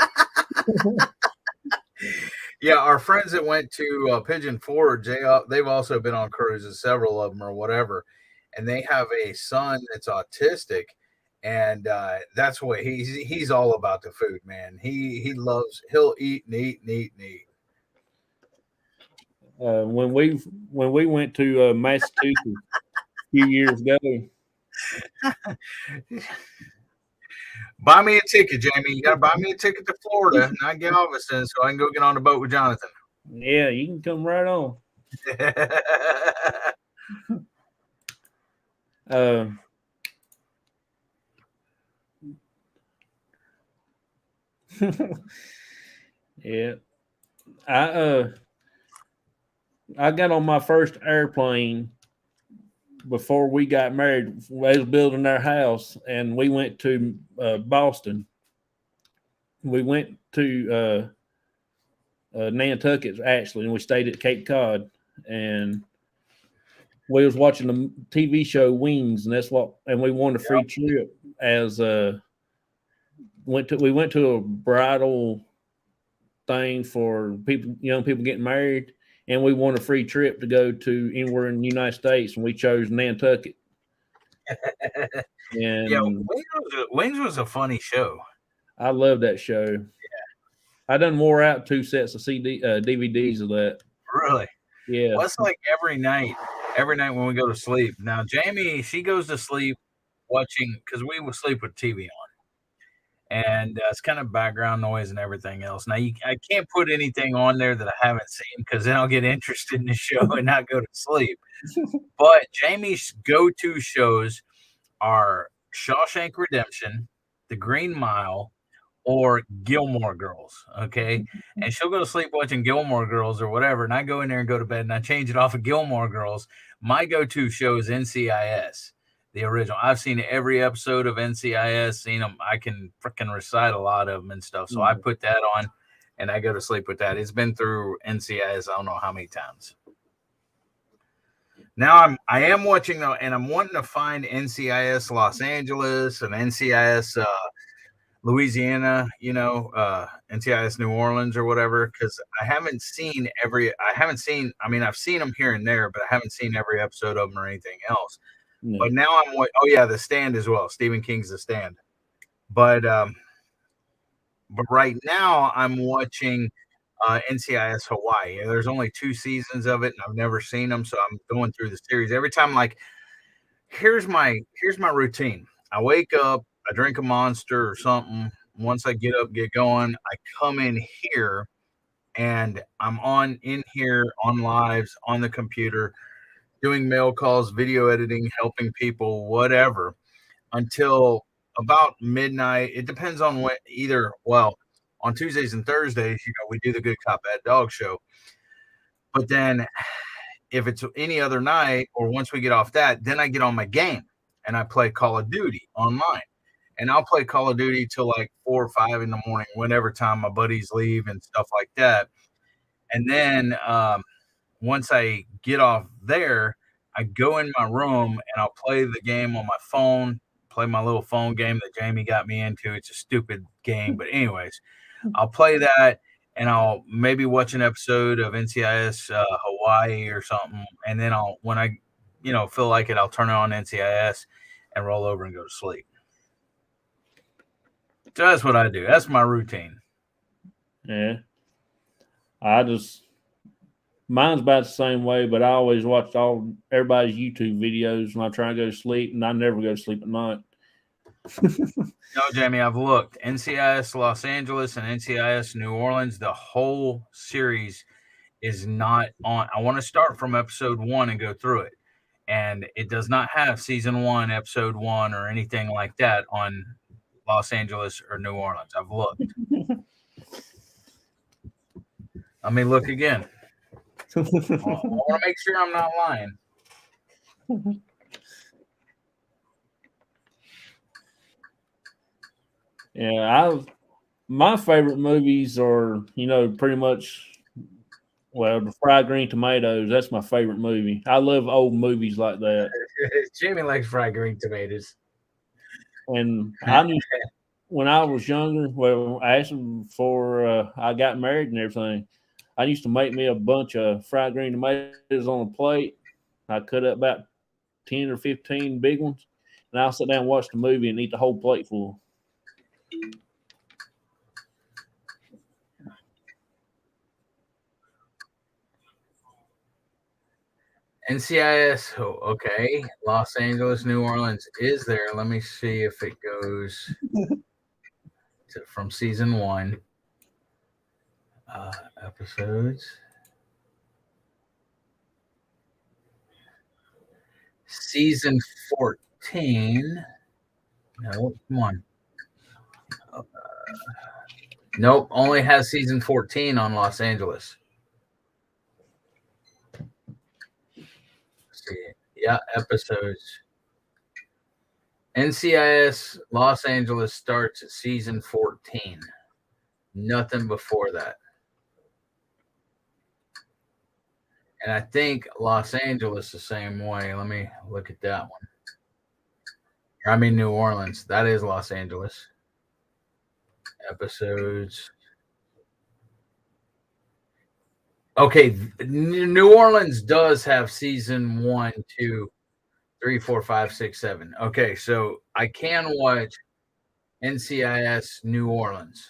Yeah, our friends that went to Pigeon Forge, they've also been on cruises, several of them or whatever, and they have a son that's autistic, and that's what he's all about the food, man. He'll eat and eat and eat and eat. When we went to Massachusetts a few years ago. Buy me a ticket, Jamie. You got to buy me a ticket to Florida, not Galveston, so I can go get on the boat with Jonathan. Yeah, you can come right on. Uh, yeah, I uh, I got on my first airplane before we got married. We was building our house, and we went to Boston. We went to Nantucket actually, and we stayed at Cape Cod, and we was watching the TV show Wings, and and we won a free trip as we went to a bridal thing for young people getting married, and we won a free trip to go to anywhere in the United States, and we chose Nantucket. Yeah, And Wings was a funny show. I love that show. I done wore out 2 sets of DVDs of that. Really. Yeah, Well, it's like every night when we go to sleep. Now, Jamie, she goes to sleep watching because we would sleep with TV on, and it's kind of background noise and everything else. Now, I can't put anything on there that I haven't seen because then I'll get interested in the show and not go to sleep. But Jamie's go-to shows are Shawshank Redemption, The Green Mile, or Gilmore Girls. Okay. And she'll go to sleep watching Gilmore Girls or whatever. And I go in there and go to bed and I change it off of Gilmore Girls. My go to show is NCIS, the original. I've seen every episode of NCIS, seen them. I can freaking recite a lot of them and stuff. So I put that on and I go to sleep with that. It's been through NCIS, I don't know how many times. Now I am watching though, and I'm wanting to find NCIS Los Angeles and NCIS Louisiana, NCIS New Orleans or whatever, because I haven't seen I mean, I've seen them here and there, but I haven't seen every episode of them or anything else. no. But now oh yeah, The Stand as well. Stephen King's The Stand. But right now I'm watching NCIS Hawaii. There's only 2 seasons of it, and I've never seen them, so I'm going through the series. Every time, like, here's my routine. I wake up, I drink a Monster or something. Once I get up, get going, I come in here and I'm in here on lives on the computer, doing mail calls, video editing, helping people, whatever, until about midnight. It depends on what on Tuesdays and Thursdays, we do the Good Cop Bad Dog show. But then if it's any other night or once we get off that, then I get on my game and I play Call of Duty online. And I'll play Call of Duty till like 4 or 5 in the morning, whenever time my buddies leave and stuff like that. And then once I get off there, I go in my room and I'll play the game on my phone, play my little phone game that Jamie got me into. It's a stupid game, but anyways, I'll play that and I'll maybe watch an episode of NCIS Hawaii or something. And then when I, feel like it, I'll turn it on NCIS and roll over and go to sleep. So that's what I do. That's my routine. Yeah. Mine's about the same way, but I always watch everybody's YouTube videos when I try to go to sleep, and I never go to sleep at night. No, Jamie, I've looked. NCIS Los Angeles and NCIS New Orleans, the whole series is not on. I want to start from episode 1 and go through it. And it does not have season 1, episode 1, or anything like that on Los Angeles or New Orleans. I've looked. Let me look again. I want to make sure I'm not lying. Yeah, my favorite movies are, pretty much, the Fried Green Tomatoes. That's my favorite movie. I love old movies like that. Jamie likes fried green tomatoes. And I knew when I was younger, actually before I got married and everything, I used to make me a bunch of fried green tomatoes on a plate. I cut up about 10 or 15 big ones, and I'll sit down and watch the movie and eat the whole plate full. NCIS, okay. Los Angeles, New Orleans is there. Let me see if it goes from season 1 episodes. Season 14. No, come on. Nope, only has season 14 on Los Angeles. Let's see. Yeah, episodes. NCIS Los Angeles starts at season 14. Nothing before that. And I think Los Angeles the same way. Let me look at that one. I mean, New Orleans. That is Los Angeles. Episodes. Okay, New Orleans does have season 1, 2, 3, 4, 5, 6, 7. Okay, so I can watch NCIS New Orleans.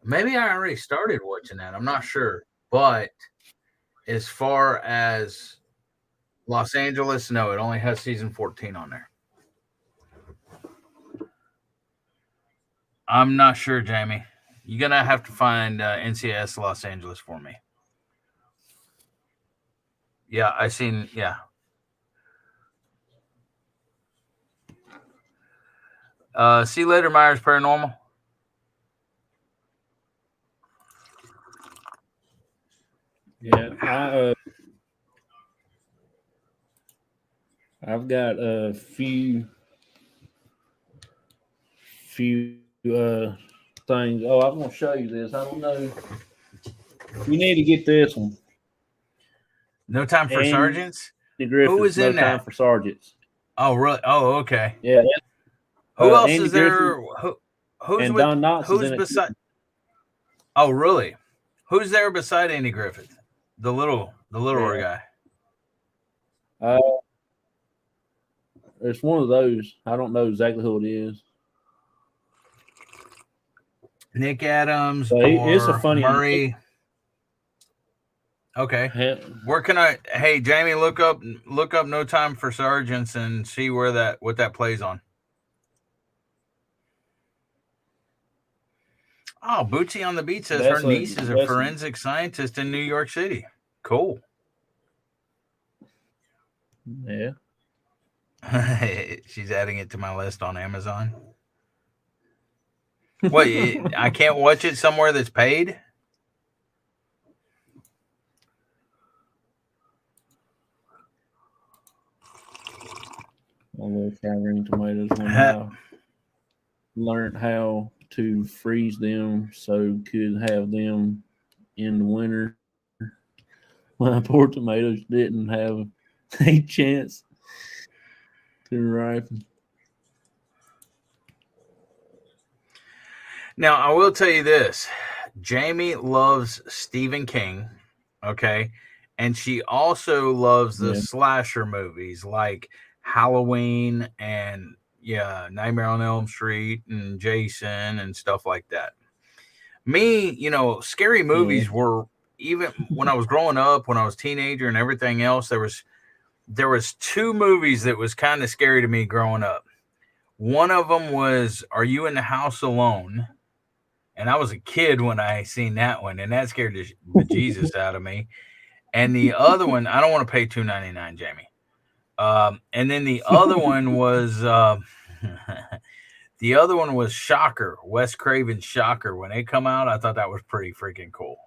Maybe I already started watching that. I'm not sure. But as far as Los Angeles, no, it only has season 14 on there. I'm not sure, Jamie. You're going to have to find NCIS Los Angeles for me. Yeah, I seen, yeah. See you later, Myers Paranormal. Yeah, I've got a few things. Oh, I'm gonna show you this. I don't know. You need to get this one. No Time for Andy Sergeants? Griffith, Who was in No Time that? for Sergeants. Oh, really? Oh, okay. Yeah. Who else Andy is there? Griffith Who's and with? Don Knotts Who's is in it. beside? Oh, really? Who's there beside Andy Griffith? The littler guy. It's one of those. I don't know exactly who it is. Nick Adams So it's a funny Murray. Okay. Where can I? Hey, Jamie, look up No Time for Sergeants and see what that plays on. Oh, Bootsy on the Beat says her niece is a forensic scientist in New York City. Cool. Yeah. She's adding it to my list on Amazon. What? I can't watch it somewhere that's paid? Although flowering tomatoes, when I learned how to freeze them so could have them in the winter. My poor tomatoes didn't have a chance to ripen. Now, I will tell you this. Jamie loves Stephen King, okay? And she also loves the slasher movies like Halloween and, Nightmare on Elm Street and Jason and stuff like that. Me, scary movies were, even when I was growing up, when I was a teenager and everything else, there was two movies that was kind of scary to me growing up. One of them was Are You in the House Alone? And I was a kid when I seen that one, and that scared the bejesus out of me. And the other one, I don't want to pay $2.99, Jamie. And then the other one was Shocker, Wes Craven's Shocker. When they come out, I thought that was pretty freaking cool.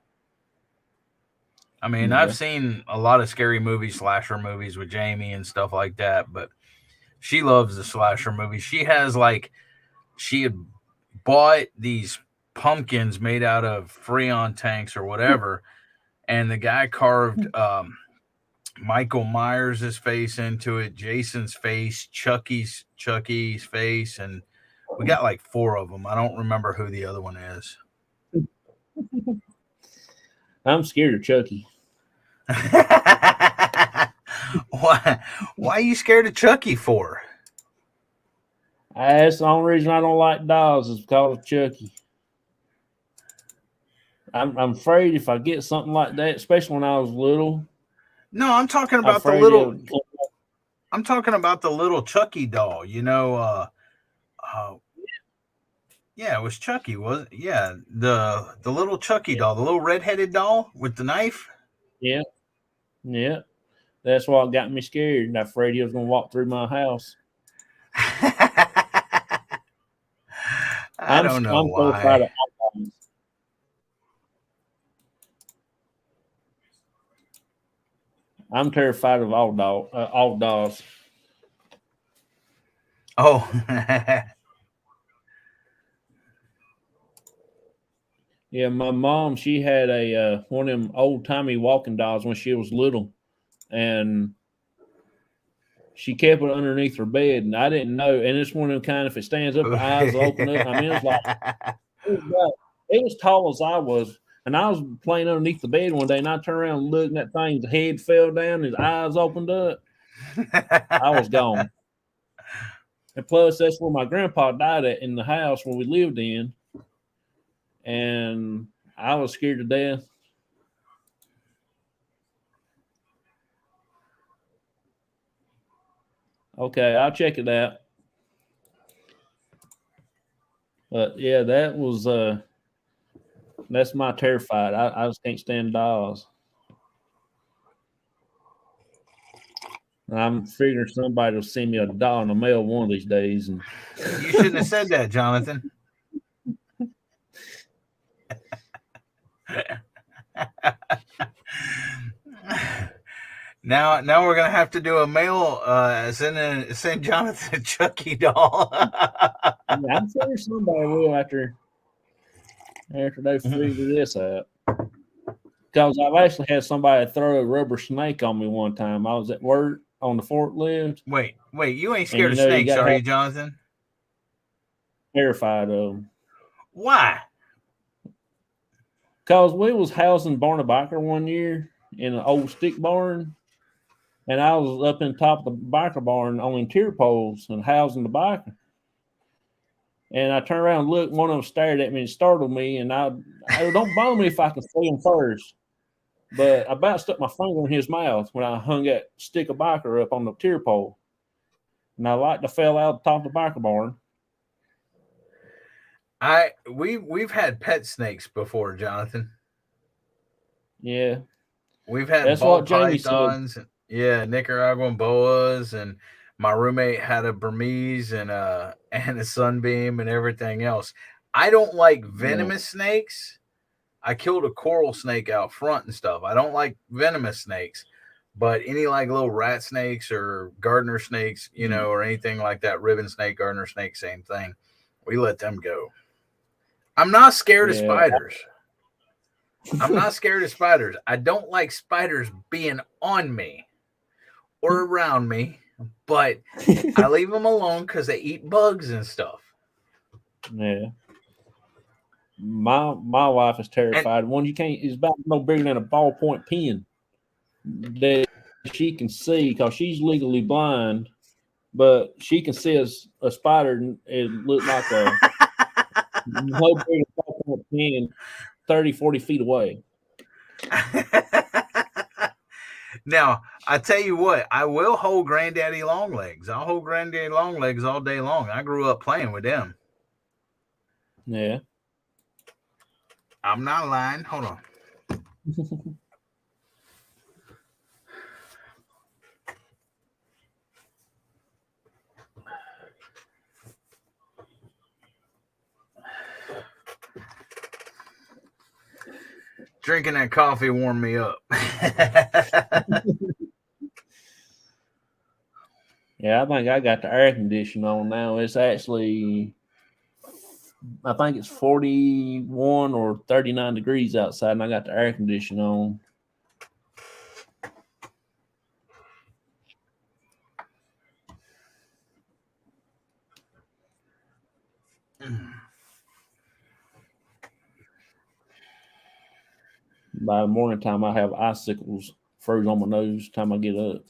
I mean, I've seen a lot of scary movies, slasher movies with Jamie and stuff like that, but she loves the slasher movies. She had bought these pumpkins made out of Freon tanks or whatever, and the guy carved Michael Myers' face into it, Jason's face, Chucky's face, and we got like 4 of them. I don't remember who the other one is. I'm scared of Chucky. Why are you scared of Chucky for? That's the only reason I don't like dolls is because of Chucky. I'm afraid if I get something like that, especially when I was little. No, I'm talking about the little. I'm talking about the little Chucky doll. Yeah, it was Chucky, wasn't it? Yeah, the little Chucky doll, the little red-headed doll with the knife. Yeah. That's what got me scared. I'm afraid he was going to walk through my house. I don't know I'm terrified why. of all dogs. I'm terrified of all dogs. Oh, Yeah, my mom, she had a one of them old timey walking dogs when she was little, and she kept it underneath her bed, and I didn't know. And it's one of them kind. If it stands up, the eyes will open up. I mean, it was like it was tall as I was, and I was playing underneath the bed one day, and I turned around and looked, and that thing's head fell down, his eyes opened up. I was gone. And plus, that's where my grandpa died at in the house where we lived in, and I was scared to death. Okay, I'll check it out. But yeah, that's my terrified. I just can't stand dogs. And I'm figuring somebody will send me a dog in the mail one of these days. And you shouldn't have said that, Jonathan. Now we're gonna have to do a mail send Jonathan a Chucky doll. I'm sure somebody will after they figure this out. Because I've actually had somebody throw a rubber snake on me one time. I was at work on the forklift. Wait, you ain't scared of you snakes, are you, have Jonathan? terrified of them. Why? Because we was housing Barnabacher one year in an old stick barn, and I was up in top of the biker barn on interior poles and housing the biker. And I turned around and looked, one of them stared at me and startled me, and I don't bother me if I can see him first. But I about stuck my finger in his mouth when I hung that stick of biker up on the tier pole. And I like to fell out the top of the biker barn. We've had pet snakes before, Jonathan. Yeah. We've had That's ball what Jamie pythons, said. yeah, Nicaraguan boas, and my roommate had a Burmese and a sunbeam and everything else. I don't like venomous snakes. I killed a coral snake out front and stuff. I don't like venomous snakes, but any like little rat snakes or gardener snakes, or anything like that, ribbon snake, gardener snake, same thing. We let them go. I'm not scared of spiders. I'm not scared of spiders. I don't like spiders being on me or around me, but I leave them alone because they eat bugs and stuff. Yeah. My wife is terrified. One you can't is about no bigger than a ballpoint pen that she can see because she's legally blind, but she can see a spider and it looked like a no bigger ballpoint pen 30, 40 feet away. Now, I tell you what, I will hold Granddaddy Longlegs. I'll hold Granddaddy Longlegs all day long. I grew up playing with them. Yeah. I'm not lying. Hold on. Drinking that coffee warmed me up. Yeah, I think I got the air conditioner on now. It's actually, I think it's 41 or 39 degrees outside, and I got the air conditioner on. By the morning time, I have icicles froze on my nose time I get up.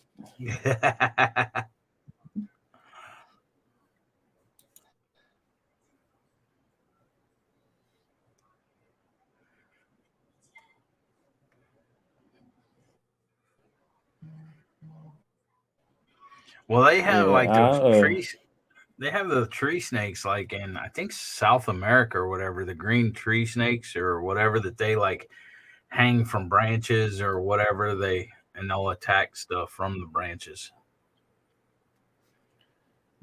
Well, they have like the trees. They have the tree snakes like in I think South America or whatever, the green tree snakes or whatever that they like hang from branches or whatever. and they'll attack stuff from the branches.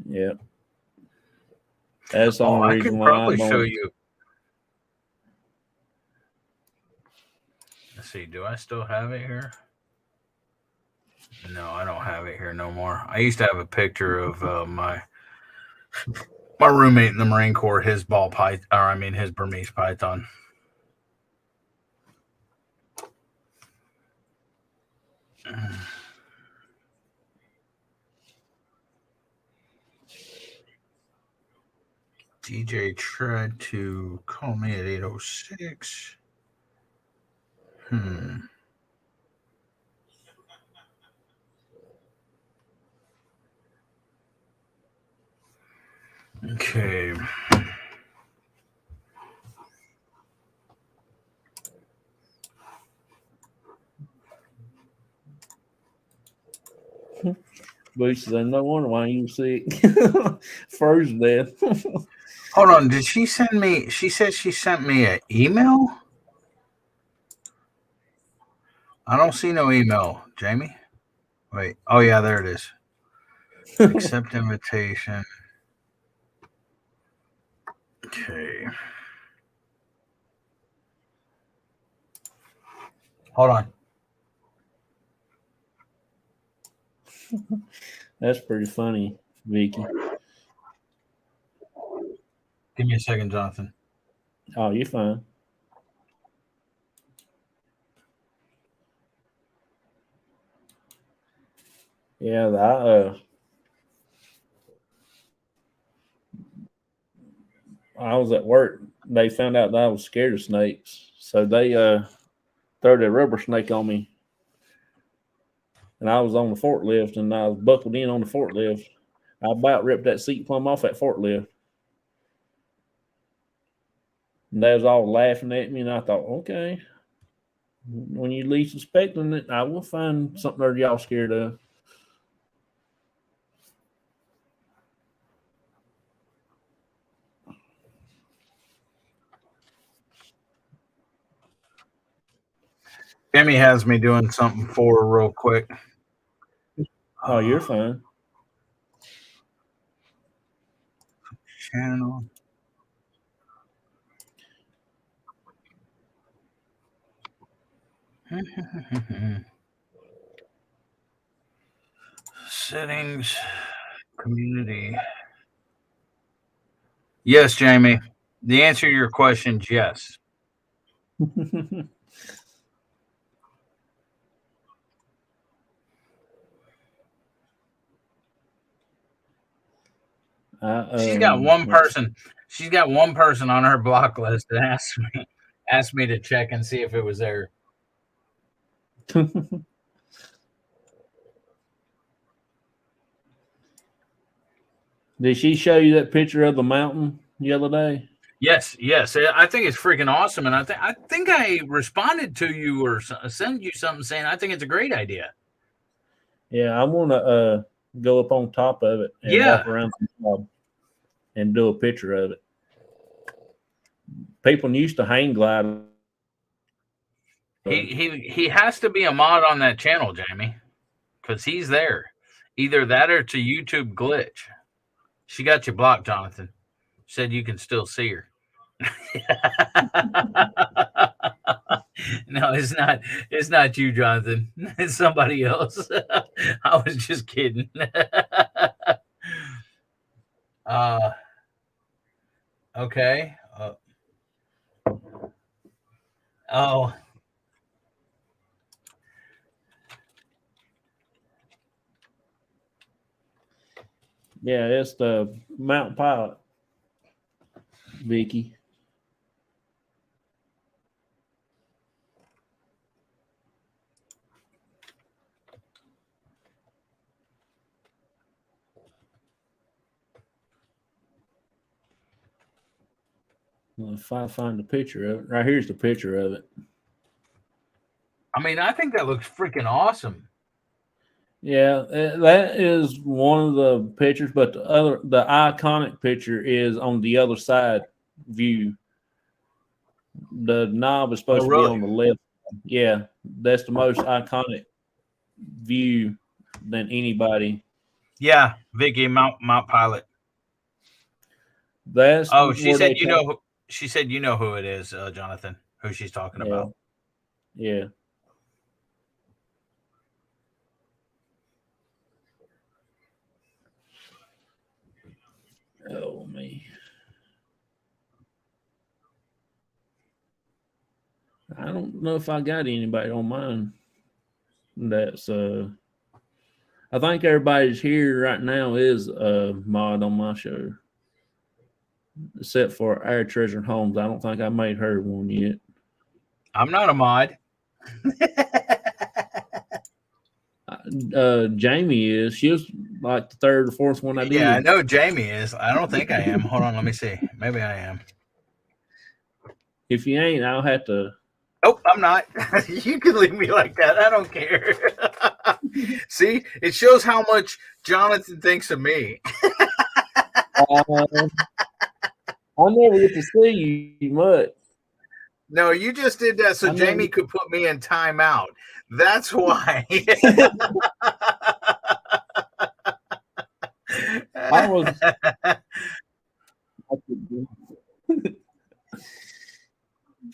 Yeah. That's the Oh, only I reason could why I probably show don't. you. Let's see. Do I still have it here? No, I don't have it here no more. I used to have a picture of my roommate in the Marine Corps, his ball python, or I mean his Burmese python. DJ tried to call me at 8:06. Okay. Boots said, no wonder why you sick. Frozen death. Hold on. Did she send me? She said she sent me an email. I don't see no email, Jamie. Wait. Oh yeah, there it is. Accept invitation. Okay. Hold on. That's pretty funny, Vicky. Give me a second, Jonathan. Oh, you're fine. Yeah, I was at work. They found out that I was scared of snakes, so they threw the rubber snake on me, and I was on the forklift, and I was buckled in on the forklift. I about ripped that seat plumb off that forklift, and they was all laughing at me, and I thought, okay, when you least expecting it, I will find something that y'all scared of. Jamie has me doing something for her real quick. Oh, you're fine. Channel. Settings. Community. Yes, Jamie. The answer to your question is yes. She's got one person. She's got one person on her block list that asked me to check and see if it was there. Did she show you that picture of the mountain the other day? Yes, yes. I think it's freaking awesome, and I think I responded to you or sent you something saying I think it's a great idea. Yeah, I want to go up on top of it and walk around the job and do a picture of it. People used to hang glide. He has to be a mod on that channel, Jamie, because he's there. Either that or it's a YouTube glitch. She got you blocked, Jonathan. Said you can still see her. No, it's not you, Jonathan. It's somebody else. I was just kidding. Okay. Oh. Yeah, it's the Mountain Pilot, Vicky. Well, if I find a picture of it, right here's the picture of it. I mean, I think that looks freaking awesome. Yeah, that is one of the pictures, but the iconic picture is on the other side view. The knob is supposed to be on the left. Yeah, that's the most iconic view than anybody. Yeah, Vicky Mount Pilot. That's Oh, she where said they you come. know. She said you know who it is, Jonathan. Who she's talking Yeah, about. yeah. Oh me. I don't know if I got anybody on mine. That's I think everybody's here right now is a mod on my show, except for our Treasure Homes. I don't think I made her one yet. I'm not a mod. Jamie is. She was like the third or fourth one I Yeah, I did. know Jamie is. I don't think I am. Hold on, let me see. Maybe I am. If you ain't, I'll have to. Nope, I'm not. You can leave me like that. I don't care. See, it shows how much Jonathan thinks of me. Uh, I never get to see you much. No, you just did that so I never. Jamie could put me in timeout. That's why. I was.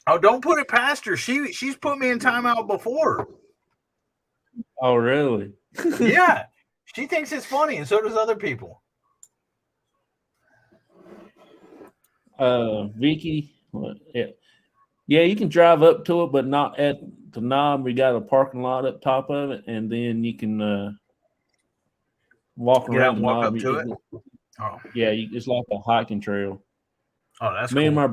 Oh, don't put it past her. She's put me in timeout before. Oh, really? Yeah. She thinks it's funny, and so does other people. Vicky. What? Yeah. Yeah, you can drive up to it, but not at the knob. We got a parking lot up top of it, and then you can walk Get out around the and walk knob. up to it. Oh, Yeah, it's like a hiking trail. oh, that's Me cool. and my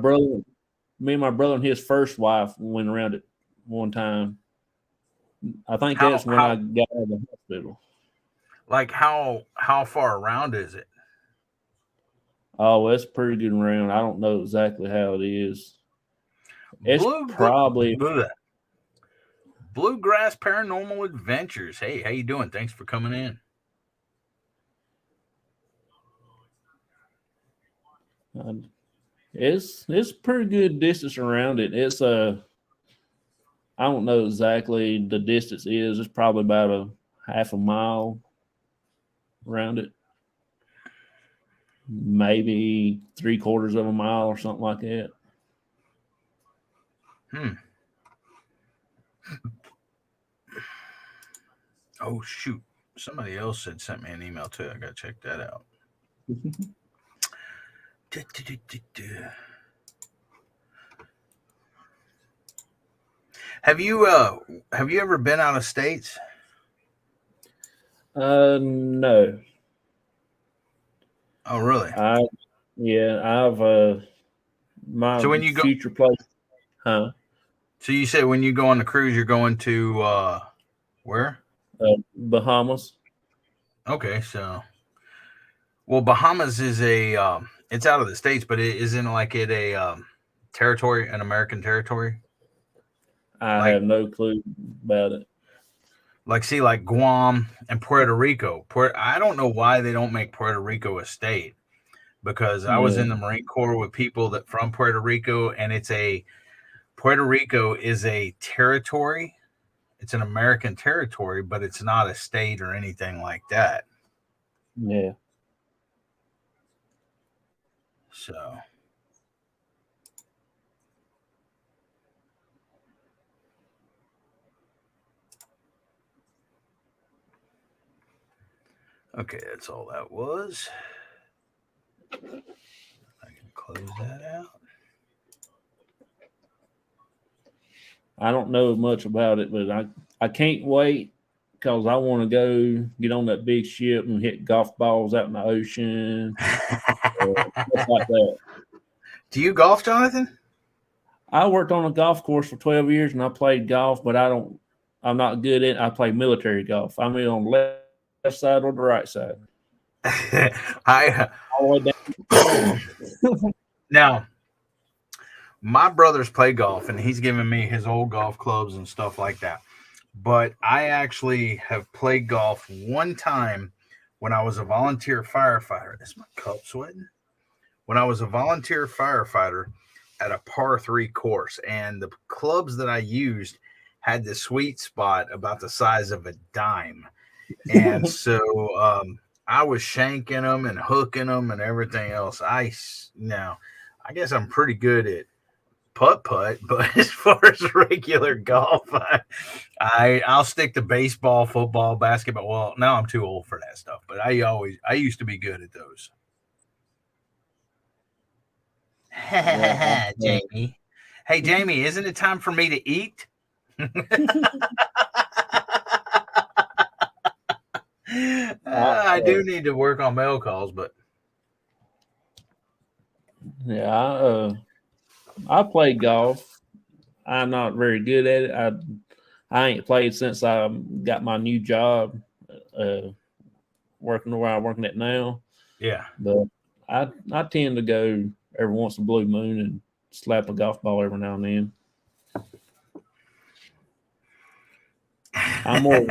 brother and his first wife went around it one time. I think that's when I got out of the hospital. Like how far around is it? Oh, it's pretty good around. I don't know exactly how it is. It's Blue, probably Bluegrass Paranormal Adventures. Hey, how you doing? Thanks for coming in. it's pretty good distance around it. It's I don't know exactly the distance is. It's probably about a half a mile around it, maybe 3/4 of a mile or something like that. Oh shoot! Somebody else sent me an email too. I gotta check that out. Have you ever been out of states? No. Oh really? I've So my when you go, future place, huh? so you say when you go on the cruise, you're going to where? Bahamas. Okay, so well, Bahamas is it's out of the states, but it isn't like it a territory, an American territory. I Like have no clue about it. see, like Guam and Puerto Rico. I don't know why they don't make Puerto Rico a state, because I was Yeah, in the Marine Corps with people that from Puerto Rico, and Puerto Rico is a territory. It's an American territory, but it's not a state or anything like that. yeah. So okay, that's all that was. I can close that out. I don't know much about it, but I can't wait because I want to go get on that big ship and hit golf balls out in the ocean, stuff like that. Do you golf, Jonathan? I worked on a golf course for 12 years and I played golf, but I'm not good at it. I play military golf. I'm either on the left side or the right side. I All the way down. Now, my brother's play golf, and he's given me his old golf clubs and stuff like that. But I actually have played golf one time when I was a volunteer firefighter. Is my cup sweating? When I was a volunteer firefighter at a par 3 course, and the clubs that I used had the sweet spot about the size of a dime. And so I was shanking them and hooking them and everything else. Now, I guess I'm pretty good at putt, but as far as regular golf, I'll stick to baseball, football, basketball. Well, now I'm too old for that stuff, but I used to be good at those. Jamie. Hey, Jamie, isn't it time for me to eat? I do need to work on mail calls, but yeah, I play golf. I'm not very good at it. I ain't played since I got my new job, working where I'm working at now. yeah. But I tend to go every once in a blue moon and slap a golf ball every now and then. I'm more.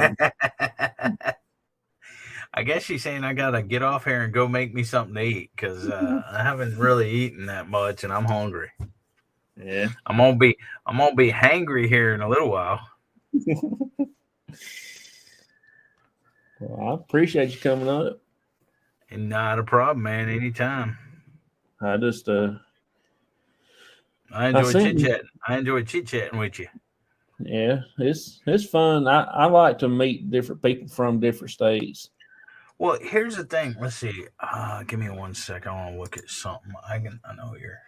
I guess she's saying I gotta get off here and go make me something to eat because I haven't really eaten that much and I'm hungry. Yeah, I'm gonna be hangry here in a little while. Well, I appreciate you coming up. And not a problem, man. Anytime. I just I enjoy chit chatting with you. Yeah, it's fun. I like to meet different people from different states. Well, here's the thing. Let's see. Give me 1 second. I want to look at something. I know here.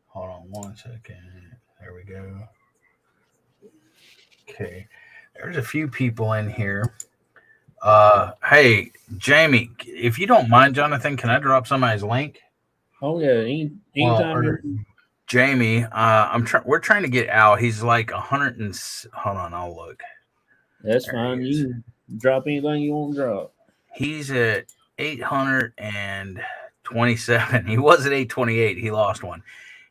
Hold on 1 second. There we go. Okay. There's a few people in here. Hey, Jamie, if you don't mind, Jonathan, can I drop somebody's link? Oh yeah, anytime. Jamie, we're trying to get Al. He's like 100 and hold on, I'll look. That's fine. You can drop anything you want to drop. He's at 827. He was at 828. He lost one.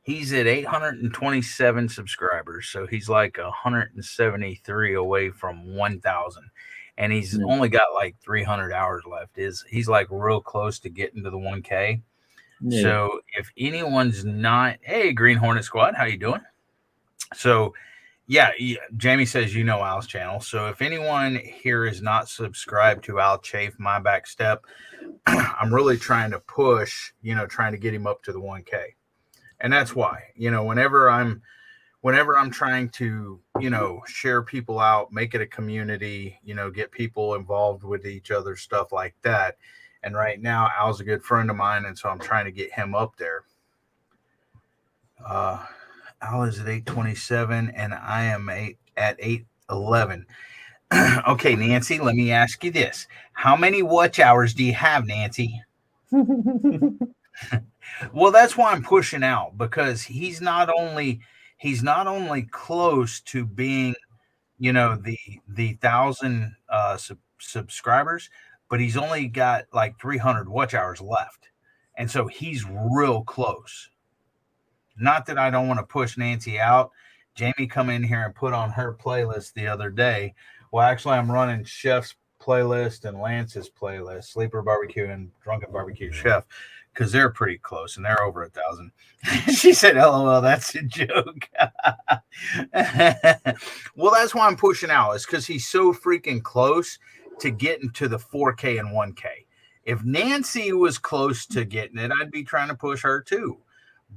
He's at 827 subscribers, so he's like 173 away from 1,000, and he's only got like 300 hours left. He's like real close to getting to the 1K. Yeah. So if anyone's not, hey, Green Hornet Squad, how you doing? So yeah, Jamie says you know Al's channel. So if anyone here is not subscribed to Al Chafe, My Back Step, I'm really trying to push, trying to get him up to the 1K. And that's why, whenever I'm trying to, share people out, make it a community, get people involved with each other, stuff like that. And right now, Al's a good friend of mine, and so I'm trying to get him up there. Al is at 827, and I am at 811. Okay, Nancy, let me ask you this. How many watch hours do you have, Nancy? Well, that's why I'm pushing out, because he's not only close to being, the 1,000 subscribers, but he's only got like 300 watch hours left, and so he's real close. Not that I don't want to push Nancy out. Jamie come in here and put on her playlist the other day. Well, actually, I'm running Chef's playlist and Lance's playlist, Sleeper Barbecue and Drunken Barbecue Chef, because they're pretty close and they're over 1,000. She said, LOL, that's a joke. Well, that's why I'm pushing out, is because he's so freaking close to getting to the 4K and 1K. If Nancy was close to getting it, I'd be trying to push her too.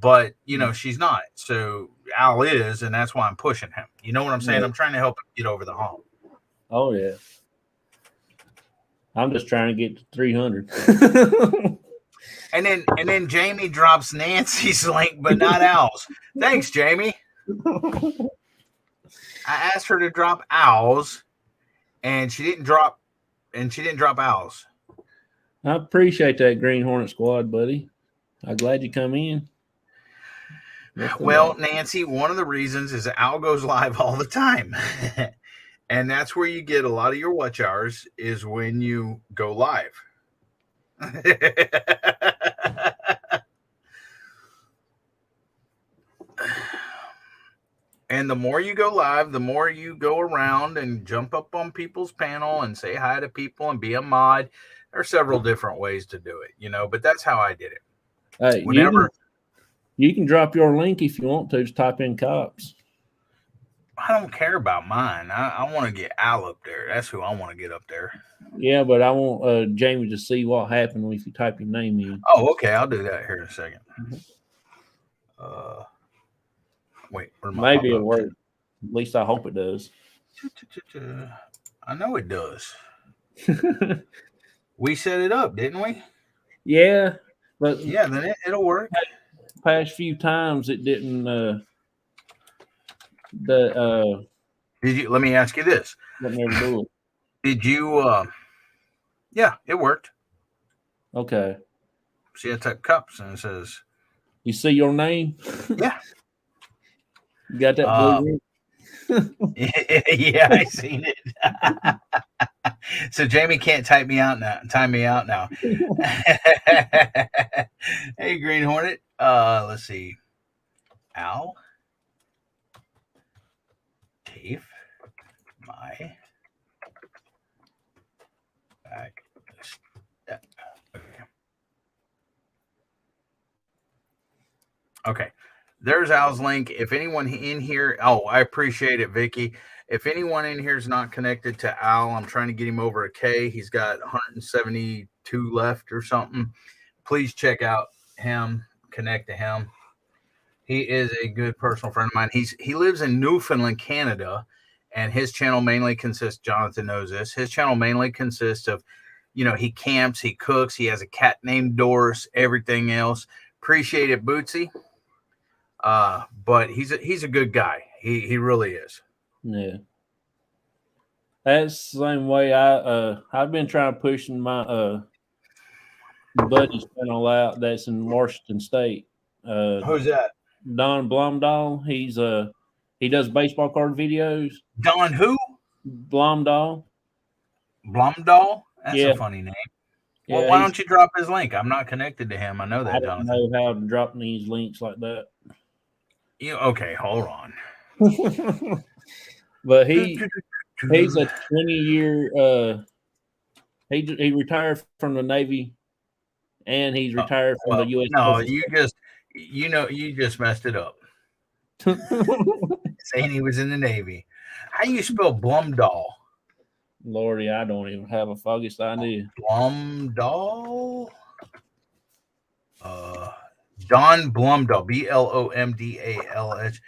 But, she's not. So Al is, and that's why I'm pushing him. You know what I'm saying? Yeah. I'm trying to help him get over the hump. Oh, yeah. I'm just trying to get to 300. And then Jamie drops Nancy's link, but not Al's. Thanks, Jamie. I asked her to drop Al's, and she didn't drop Al's. I appreciate that, Green Hornet Squad, buddy. I'm glad you come in. Well, Nancy, one of the reasons is Al goes live all the time. And that's where you get a lot of your watch hours, is when you go live. And the more you go live, the more you go around and jump up on people's panel and say hi to people and be a mod. There are several different ways to do it, but that's how I did it. Hey, you can drop your link if you want to. Just type in C.O.P.S. I don't care about mine. I want to get Al up there. That's who I want to get up there. Yeah, but I want Jamie to see what happened if you type your name in. Oh, okay. I'll do that here in a second. Wait, where's my Maybe it'll pop-up? work. At least I hope it does. I know it does. We set it up, didn't we? Yeah, but Yeah, then it'll work. past few times it didn't. Did you? Let me ask you this. Let me ever do it. Did you? Yeah, it worked. Okay. See, I type cups and it says, You see your name? yeah. You got that blue ring? Yeah, I seen it. So Jamie can't type me out now. Time me out now. Hey, Green Hornet. Let's see. Al, Dave, my back step. Okay. There's Al's link. If anyone in here, I appreciate it, Vicky. If anyone in here is not connected to Al, I'm trying to get him over a K. He's got 172 left or something. Please check out him, connect to him. He is a good personal friend of mine. He lives in Newfoundland, Canada, and his channel mainly consists, Jonathan knows this, his channel mainly consists of, he camps, he cooks, he has a cat named Doris, everything else. Appreciate it, Bootsy. But he's a good guy. He really is. Yeah. That's the same way I've been trying to push my buddy's channel out that's in Washington State. Who's that? Don Blomdahl. He does baseball card videos. Don who? Blomdahl. Blomdahl? That's Yeah. a funny name. Yeah, well, why don't you drop his link? I'm not connected to him. I know that, I don't Jonathan. know how to drop these links like that. Okay, hold on. But he's a 20-year. He retired from the Navy, and he's retired from the U.S. No, you just messed it up. Saying he was in the Navy. How do you spell Blumdahl? Lordy, I don't even have a foggiest idea. Blumdahl? Don Blumdahl, Blomdalh,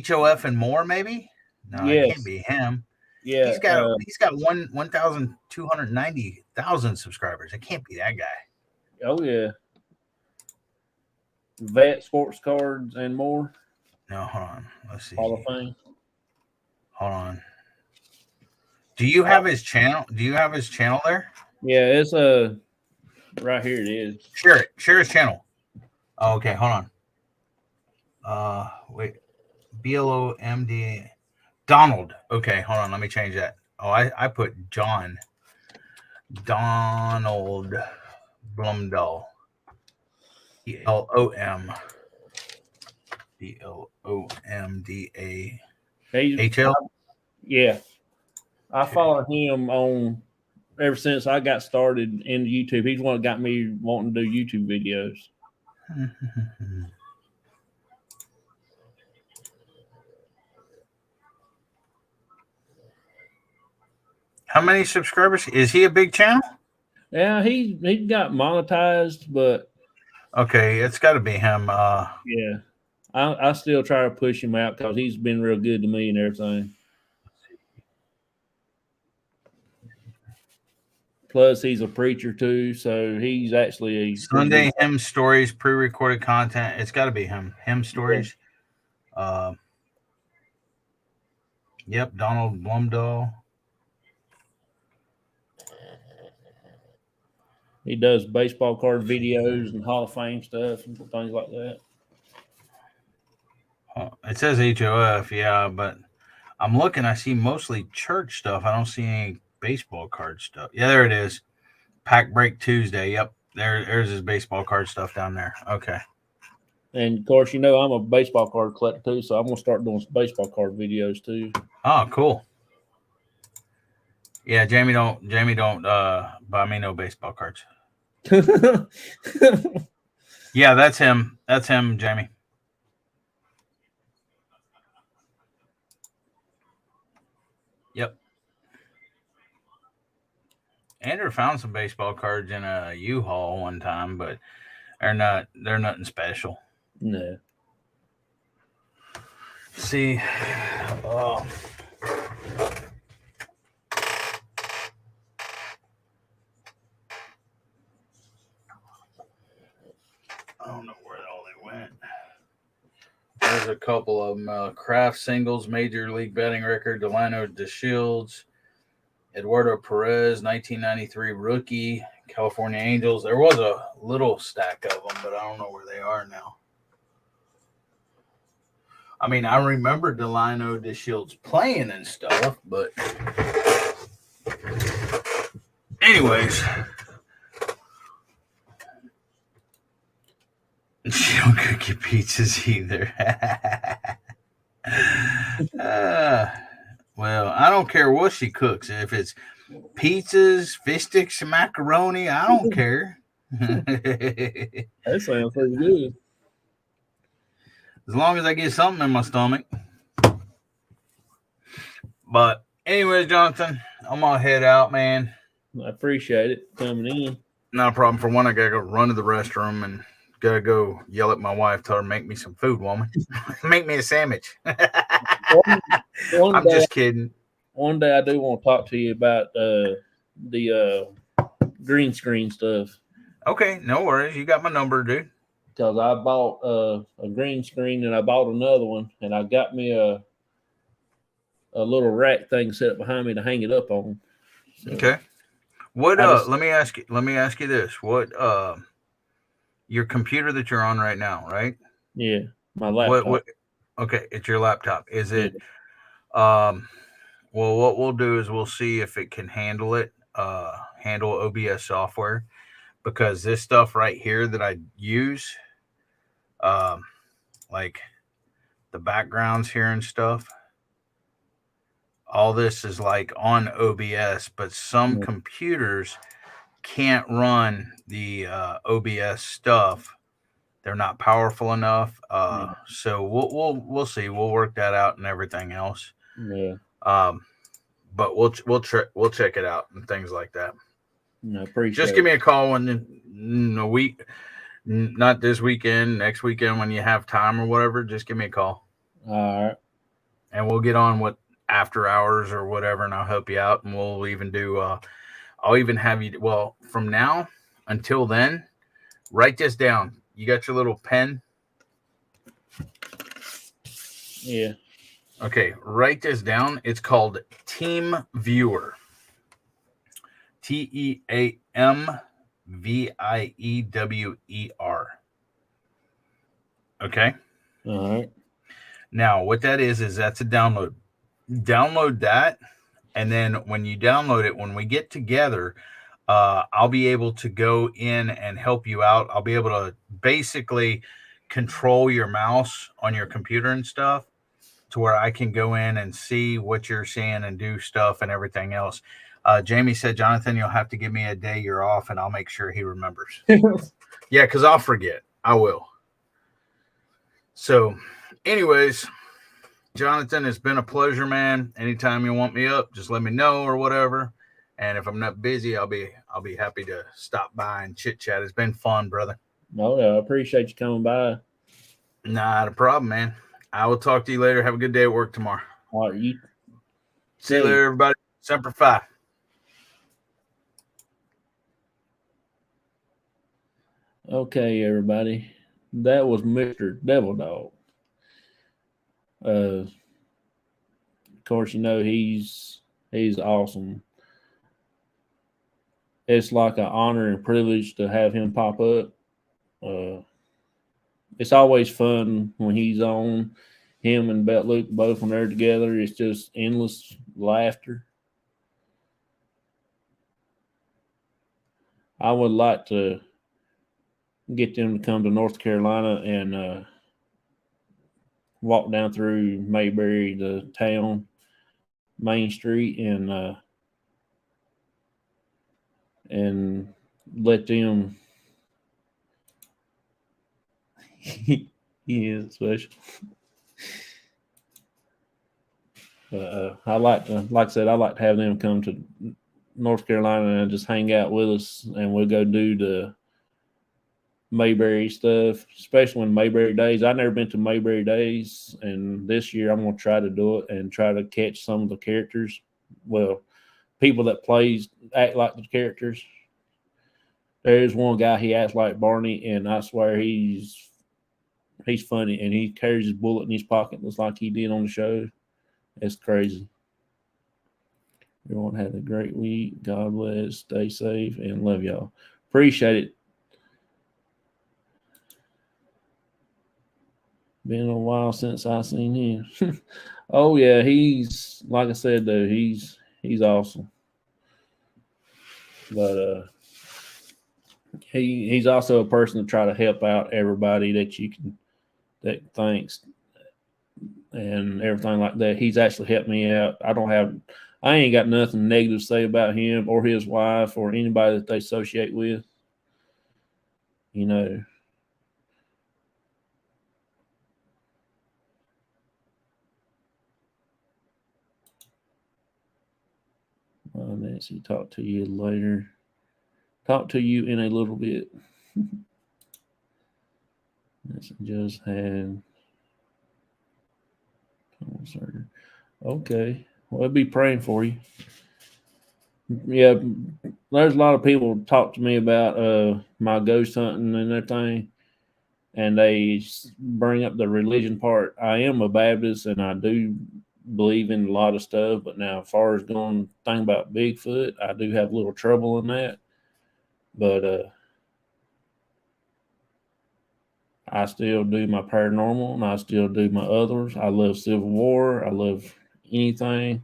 HOF and more, maybe? No, It can't be him. Yeah, he's got 1,290,000 subscribers. It can't be that guy. Oh yeah, Vet Sports Cards and more. No, hold on. Let's see. Hall of Fame. Hold on. Do you have his channel? Do you have his channel there? Yeah, it's right here. It is. Share it. Share his channel. Oh, okay, hold on. Wait. BLOMD. Donald. Okay, hold on. Let me change that. Oh, I put John. Donald Blumdahl. BLOM. BLOMDA. HL? Yeah. I follow him on ever since I got started in YouTube. He's one that got me wanting to do YouTube videos. How many subscribers? Is he a big channel? Yeah, he got monetized, but okay, it's got to be him. Yeah, I still try to push him out because he's been real good to me and everything. Plus, he's a preacher too, so he's actually a Sunday Hymn Stories pre-recorded content. It's got to be him. Hymn Stories. Yeah. Yep, Donald Blumdahl. He does baseball card videos and Hall of Fame stuff and things like that. It says HOF, yeah, but I'm looking. I see mostly church stuff. I don't see any baseball card stuff. Yeah, there it is. Pack Break Tuesday. Yep, there's his baseball card stuff down there. Okay. And of course, I'm a baseball card collector too, so I'm gonna start doing some baseball card videos too. Oh, cool. Yeah, Jamie don't buy me no baseball cards. Yeah, that's him. That's him, Jamie. Yep. Andrew found some baseball cards in a U-Haul one time, but they're nothing special. No. See, I don't know where all they went. There's a couple of them. Kraft singles, Major League Betting record, Delano DeShields, Eduardo Perez, 1993 rookie, California Angels. There was a little stack of them, but I don't know where they are now. I mean, I remember Delano DeShields playing and stuff, but anyways. She don't cook your pizzas either. Well, I don't care what she cooks. If it's pizzas, fish sticks, and macaroni, I don't care. That sounds pretty good. As long as I get something in my stomach. But anyways, Jonathan, I'm gonna head out, man. I appreciate it coming in. Not a problem. For one, I gotta go run to the restroom and gotta go yell at my wife, tell her make me some food, woman. Make me a sandwich. I'm just kidding. One day I do want to talk to you about the green screen stuff. Okay, no worries. You got my number, dude. Because I bought a green screen and I bought another one, and I got me a little rack thing set up behind me to hang it up on. So, okay. What let me ask you this. What your computer that you're on right now, right? Yeah, my laptop. Okay, it's your laptop. Is it well, what we'll do is we'll see if it can handle OBS software, because this stuff right here that I use, like the backgrounds here and stuff, all this is like on OBS, but some computers can't run the OBS stuff. They're not powerful enough. So we'll see. We'll work that out and everything else. Yeah. But we'll check it out and things like that. No, appreciate Just give me a call in a week, not this weekend, next weekend when you have time or whatever. Just give me a call. All right. And we'll get on with after hours or whatever, and I'll help you out. And we'll even do. I'll even have you. Well, from now until then, write this down. You got your little pen? Yeah. Okay, write this down. It's called Team Viewer. TEAMVIEWER. Okay? All right. Now, what that is that's a download. Download that, and then when you download it, when we get together, I'll be able to go in and help you out. I'll be able to basically control your mouse on your computer and stuff, to where I can go in and see what you're seeing and do stuff and everything else. Jamie said, Jonathan, you'll have to give me a day you're off, and I'll make sure he remembers. Yeah, because I'll forget. I will. So, anyways, Jonathan, it's been a pleasure, man. Anytime you want me up, just let me know or whatever. And if I'm not busy, I'll be happy to stop by and chit chat. It's been fun, brother. No, I appreciate you coming by. Not a problem, man. I will talk to you later. Have a good day at work tomorrow. All right, See you later, everybody. Semper Fi. Okay, everybody. That was Mr. Devil Dog. Of course, you know he's awesome. It's like an honor and privilege to have him pop up. It's always fun when he's on. Him and Bet Luke both when they're together, it's just endless laughter. I would like to get them to come to North Carolina and walk down through Mayberry, the town, Main Street, and let them. He is special. I like to, like I said, I like to have them come to North Carolina and just hang out with us, and we'll go do the Mayberry stuff, especially when Mayberry Days. I've never been to Mayberry Days, and this year I'm gonna try to do it and try to catch some of the characters. Well, people that plays act like the characters. There is one guy, he acts like Barney, and I swear he's funny, and he carries his bullet in his pocket just like he did on the show. It's crazy. Everyone had a great week. God bless. Stay safe and love y'all. Appreciate it. Been a while since I seen him. Oh yeah, he's like I said though, he's awesome. But he's also a person to try to help out everybody that thinks and everything like that. He's actually helped me out. I ain't got nothing negative to say about him or his wife or anybody that they associate with. You know. Nancy, talk to you later. Talk to you in a little bit. Just had. Okay. Well, I'll be praying for you. Yeah, there's a lot of people talk to me about my ghost hunting and everything, and they bring up the religion part. I am a Baptist, and I do believe in a lot of stuff. But now, as far as going thing about Bigfoot, I do have a little trouble in that. But I still do my paranormal, and I still do my others. I love Civil War. I love anything.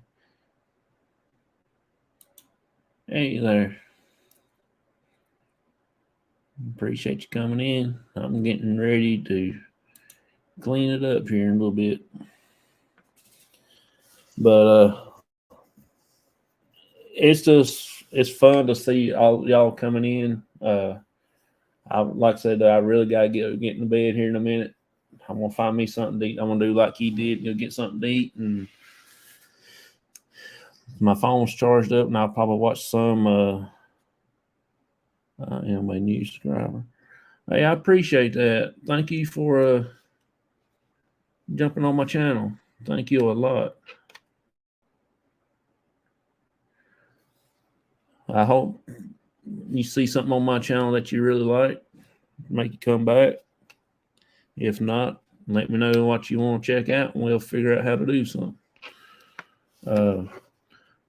Hey there. Appreciate you coming in. I'm getting ready to clean it up here in a little bit. But it's fun to see all y'all coming in. Like I said, I really gotta get in the bed here in a minute. I'm gonna find me something to eat. I'm gonna do like he did, go get something to eat, and my phone's charged up, and I'll probably watch some. I am a new subscriber. Hey, I appreciate that. Thank you for jumping on my channel. Thank you a lot. I hope you see something on my channel that you really like. Make you come back. If not, let me know what you want to check out, and we'll figure out how to do something.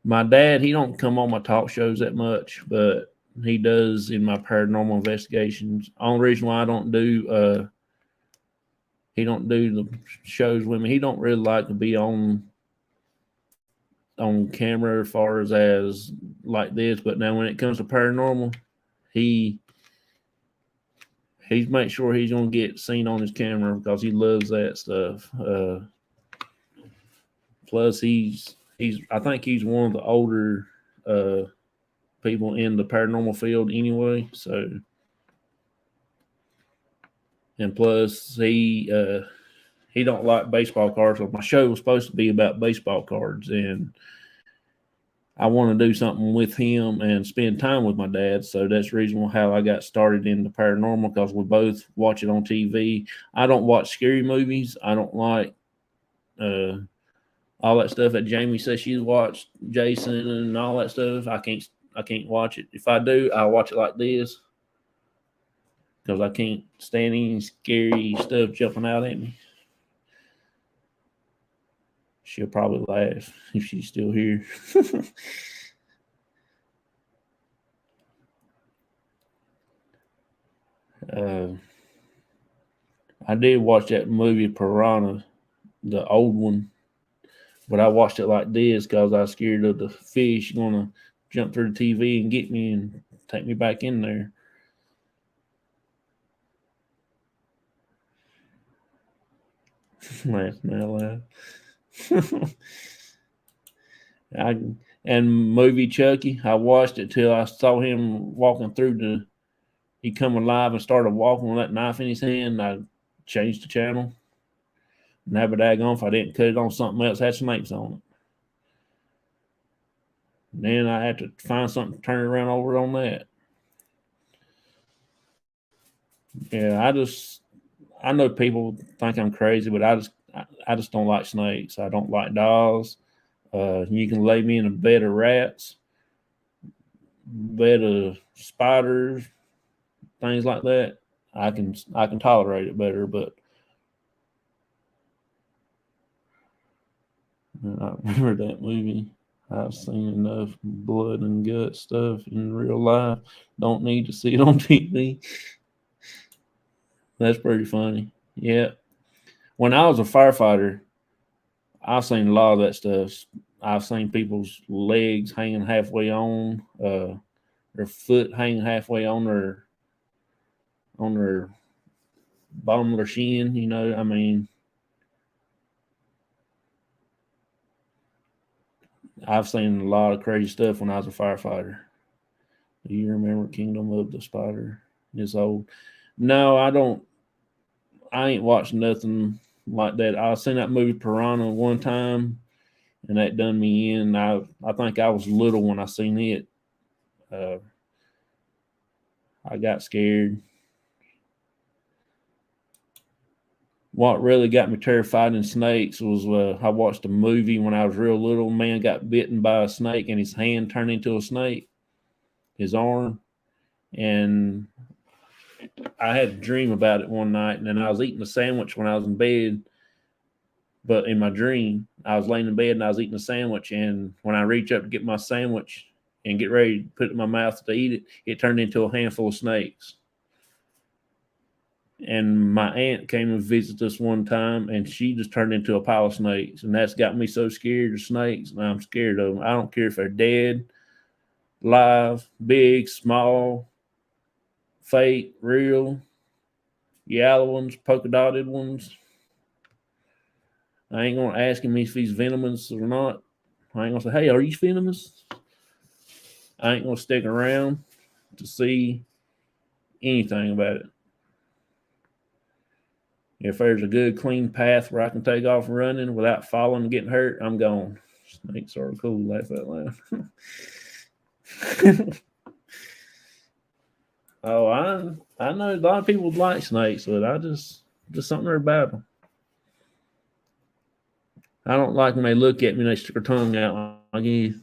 My dad, he don't come on my talk shows that much, but he does in my paranormal investigations. Only reason why I don't do he don't do the shows with me. He don't really like to be on camera as far as like this. But now when it comes to paranormal, he's make sure he's gonna get seen on his camera because he loves that stuff. Plus I think he's one of the older people in the paranormal field anyway. So, and plus he don't like baseball cards. So my show was supposed to be about baseball cards, and I want to do something with him and spend time with my dad. So that's the reason how I got started in the paranormal, because we both watch it on TV. I don't watch scary movies. I don't like all that stuff that Jamie says she's watched, Jason and all that stuff. I can't watch it. If I do, I'll watch it like this because I can't stand any scary stuff jumping out at me. She'll probably laugh if she's still here. I did watch that movie Piranha, the old one, but I watched it like this because I was scared of the fish going to jump through the TV and get me and take me back in there. Laughing out loud. And movie Chucky, I watched it till I saw him walking through he come alive and started walking with that knife in his hand. I changed the channel. Never daggone if I didn't cut it on something else, had snakes on it. Then I had to find something to turn around over on that. Yeah, I know people think I'm crazy, but I just don't like snakes. I don't like dogs. You can lay me in a bed of rats, bed of spiders, things like that. I can tolerate it better, but I remember that movie. I've seen enough blood and gut stuff in real life. Don't need to see it on TV. That's pretty funny. Yeah. When I was a firefighter, I've seen a lot of that stuff. I've seen people's legs hanging halfway on, their foot hanging halfway on their bottom of their shin. You know, I mean, I've seen a lot of crazy stuff when I was a firefighter. Do you remember Kingdom of the Spider? It's old. No, I don't. I ain't watched nothing like that. I seen that movie Piranha one time, and that done me in. I think I was little when I seen it. Uh, I got scared. What really got me terrified in snakes was I watched a movie when I was real little. Man got bitten by a snake, and his hand turned into a snake, his arm, and I had a dream about it one night. And then I was eating a sandwich when I was in bed, but in my dream, I was laying in bed and I was eating a sandwich. And when I reached up to get my sandwich and get ready to put it in my mouth to eat it, it turned into a handful of snakes. And my aunt came and visited us one time, and she just turned into a pile of snakes. And that's got me so scared of snakes. And I'm scared of them. I don't care if they're dead, live, big, small, fake, real, yellow ones, polka dotted ones. I ain't gonna ask him if he's venomous or not. I ain't gonna say, "Hey, are you venomous?" I ain't gonna stick around to see anything about it. If there's a good, clean path where I can take off running without falling and getting hurt, I'm gone. Snakes are cool. Laugh out loud. Oh, I know a lot of people like snakes, but I just something about them. I don't like when they look at me and they stick their tongue out like you.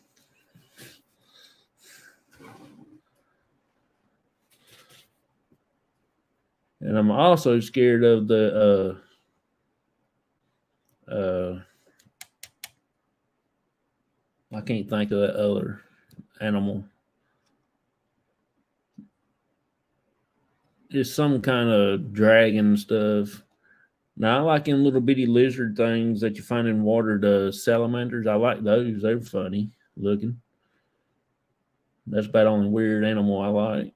And I'm also scared of the I can't think of that other animal. It's some kind of dragon stuff. Now I like them little bitty lizard things that you find in water, the salamanders. I like those. They're funny looking. That's about the only weird animal I like.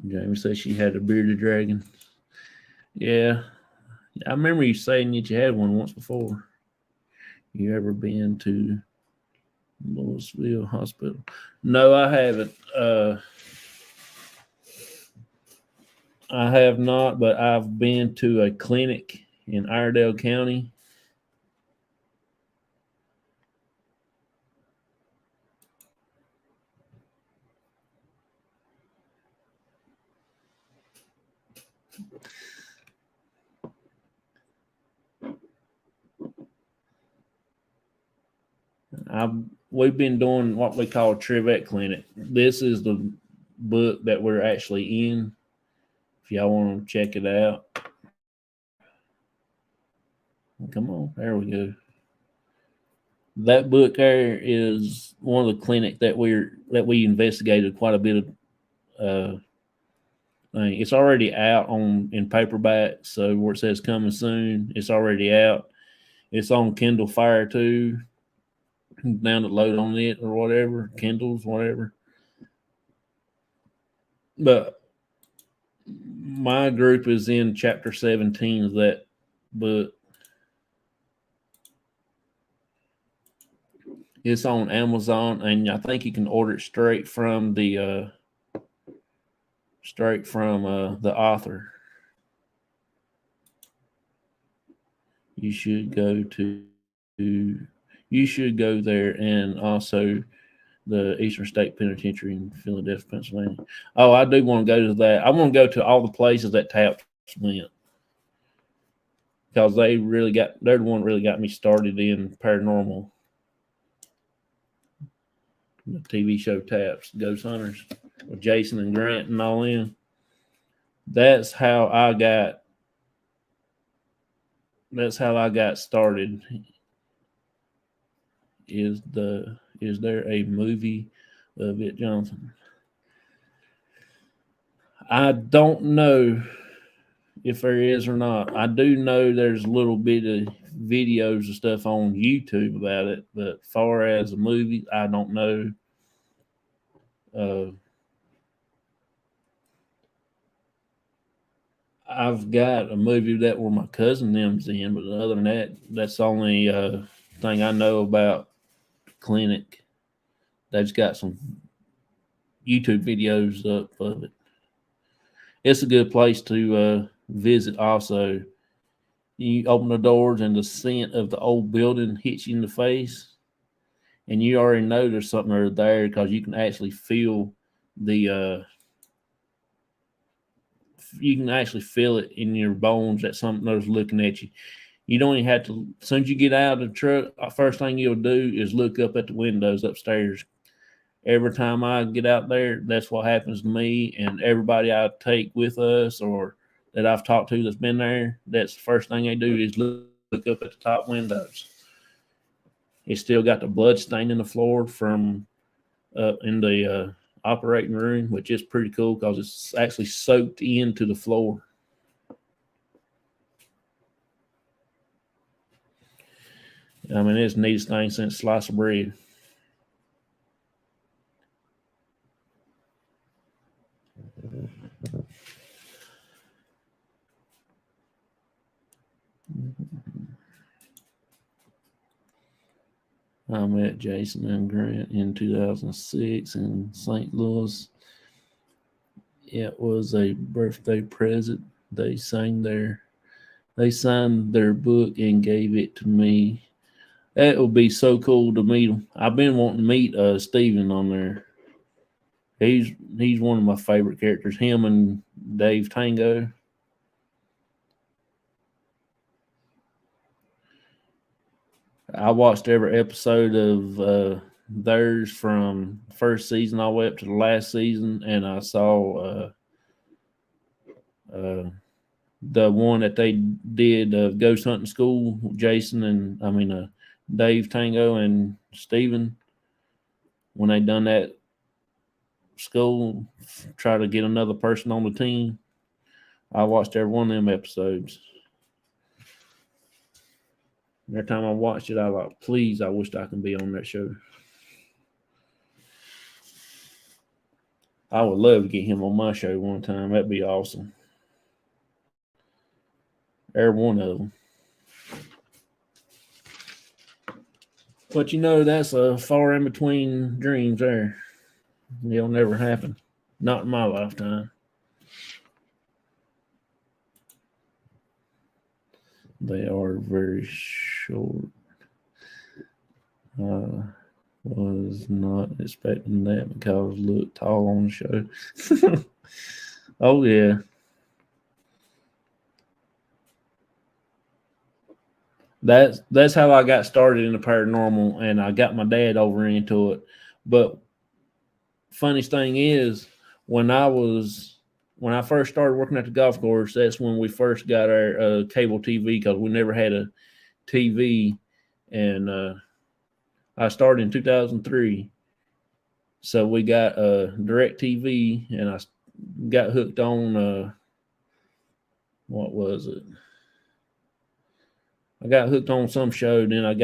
Jamie says she had a bearded dragon. Yeah. I remember you saying that you had one once before. You ever been to Louisville Hospital? No, I haven't. I have not, but I've been to a clinic in Iredell County. We've been doing what we call Trivet Clinic. This is the book that we're actually in. If y'all want to check it out, come on, there we go. That book there is one of the clinic that we investigated quite a bit of. It's already out in paperback, so where it says coming soon, it's already out. It's on Kindle Fire too. Download on it or whatever, Kindles, whatever. But my group is in chapter 17 of that book. It's on Amazon, and I think you can order it straight from the straight from the author. You should go there, and also the Eastern State Penitentiary in Philadelphia, Pennsylvania. Oh, I do want to go to that. I want to go to all the places that Taps went, because they're the one that really got me started in paranormal. The TV show Taps, Ghost Hunters, with Jason and Grant and all in. That's how I got started. Is there a movie of it, Jonathan? I don't know if there is or not. I do know there's a little bit of videos and stuff on YouTube about it, but far as a movie, I don't know. I've got a movie that where my cousin them's in, but other than that, that's the only thing I know about the clinic. They've got some YouTube videos up of it. It's a good place to visit also. You open the doors and the scent of the old building hits you in the face, and you already know there's something there because you can actually feel it in your bones that something there's looking at you. You don't even have to. As soon as you get out of the truck, first thing you'll do is look up at the windows upstairs. Every time I get out there, that's what happens to me and everybody I take with us or that I've talked to that's been there. That's the first thing they do is look up at the top windows. It's still got the blood stain in the floor from in the operating room, which is pretty cool because it's actually soaked into the floor. I mean, it's the neatest thing since slice of bread. I met Jason and Grant in 2006 in St. Louis. It was a birthday present. They signed their book and gave it to me. That would be so cool to meet him. I've been wanting to meet Steven on there. He's one of my favorite characters. Him and Dave Tango. I watched every episode of theirs from first season all the way up to the last season, and I saw the one that they did Ghost Hunting School, Jason and Dave Tango and Steven. When they done that school, try to get another person on the team. I watched every one of them episodes. Every time I watched it, I was like, please, I wished I could be on that show. I would love to get him on my show one time. That'd be awesome. Every one of them. But that's a far in between dreams there. It'll never happen. Not in my lifetime. They are very short. Was not expecting that because I looked tall on the show. Oh, yeah. That's how I got started in the paranormal, and I got my dad over into it. But funniest thing is, when I first started working at the golf course, that's when we first got our cable TV because we never had a TV, and I started in 2003. So we got direct TV, and I got hooked on what was it? I got hooked on some show, then I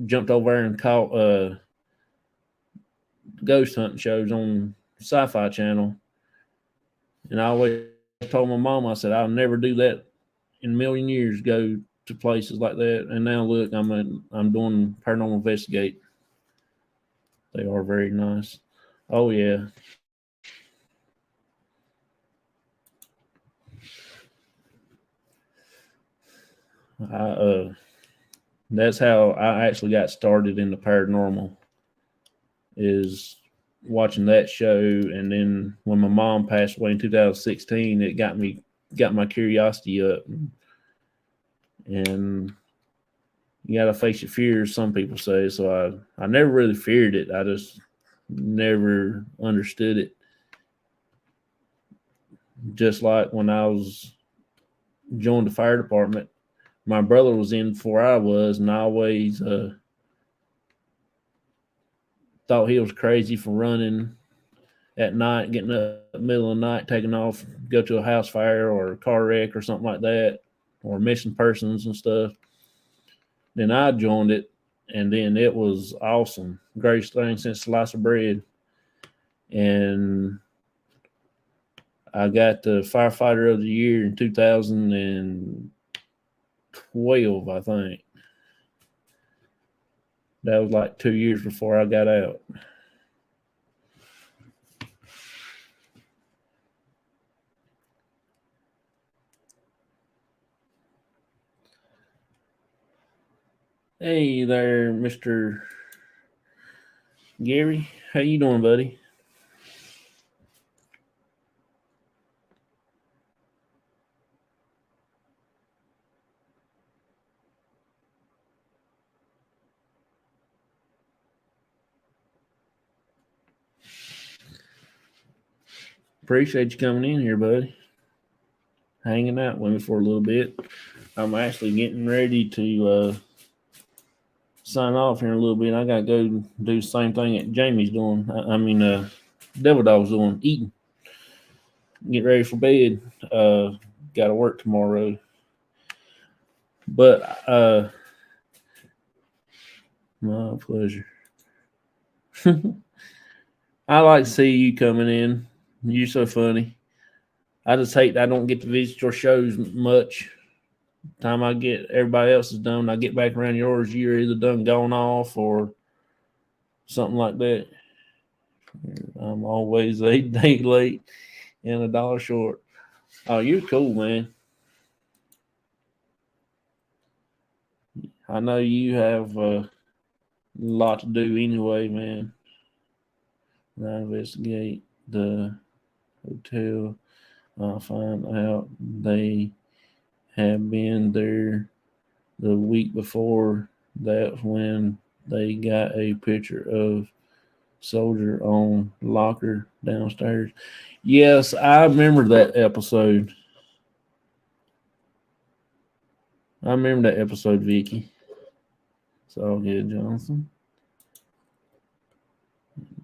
jumped over there and caught ghost hunting shows on Sci-Fi Channel. And I always told my mom, I said, I'll never do that in a million years, go to places like that. And now look, I'm doing Paranormal Investigate. They are very nice. Oh, yeah. That's how I actually got started in the paranormal, is watching that show. And then when my mom passed away in 2016, it got my curiosity up. And you got to face your fears, some people say. So I never really feared it. I just never understood it. Just like when I was joined the fire department, my brother was in before I was, and I always thought he was crazy for running at night, getting up in the middle of the night, taking off, go to a house fire or a car wreck or something like that, or missing persons and stuff. Then I joined it, and then it was awesome. Greatest thing since sliced bread. And I got the firefighter of the year in 2012, I think. That was like 2 years before I got out. Hey there, Mr. Gary. How you doing, buddy? Appreciate you coming in here, buddy. Hanging out with me for a little bit. I'm actually getting ready to sign off here in a little bit. I gotta go do the same thing that Jamie's doing. Devil Dog's doing, eating. Get ready for bed. Got to work tomorrow. But my pleasure. I like to see you coming in. You're so funny. I just hate I don't get to visit your shows much. Time I get everybody else is done, I get back around yours, you're either done gone off or something like that. I'm always a day late and $1 short. Oh, you're cool, man. I know you have a lot to do anyway, man. I investigate the hotel. I'll find out they have been there the week before. That's when they got a picture of soldier on locker downstairs. Yes, I remember that episode. I remember that episode, Vicky. It's all good, Johnson.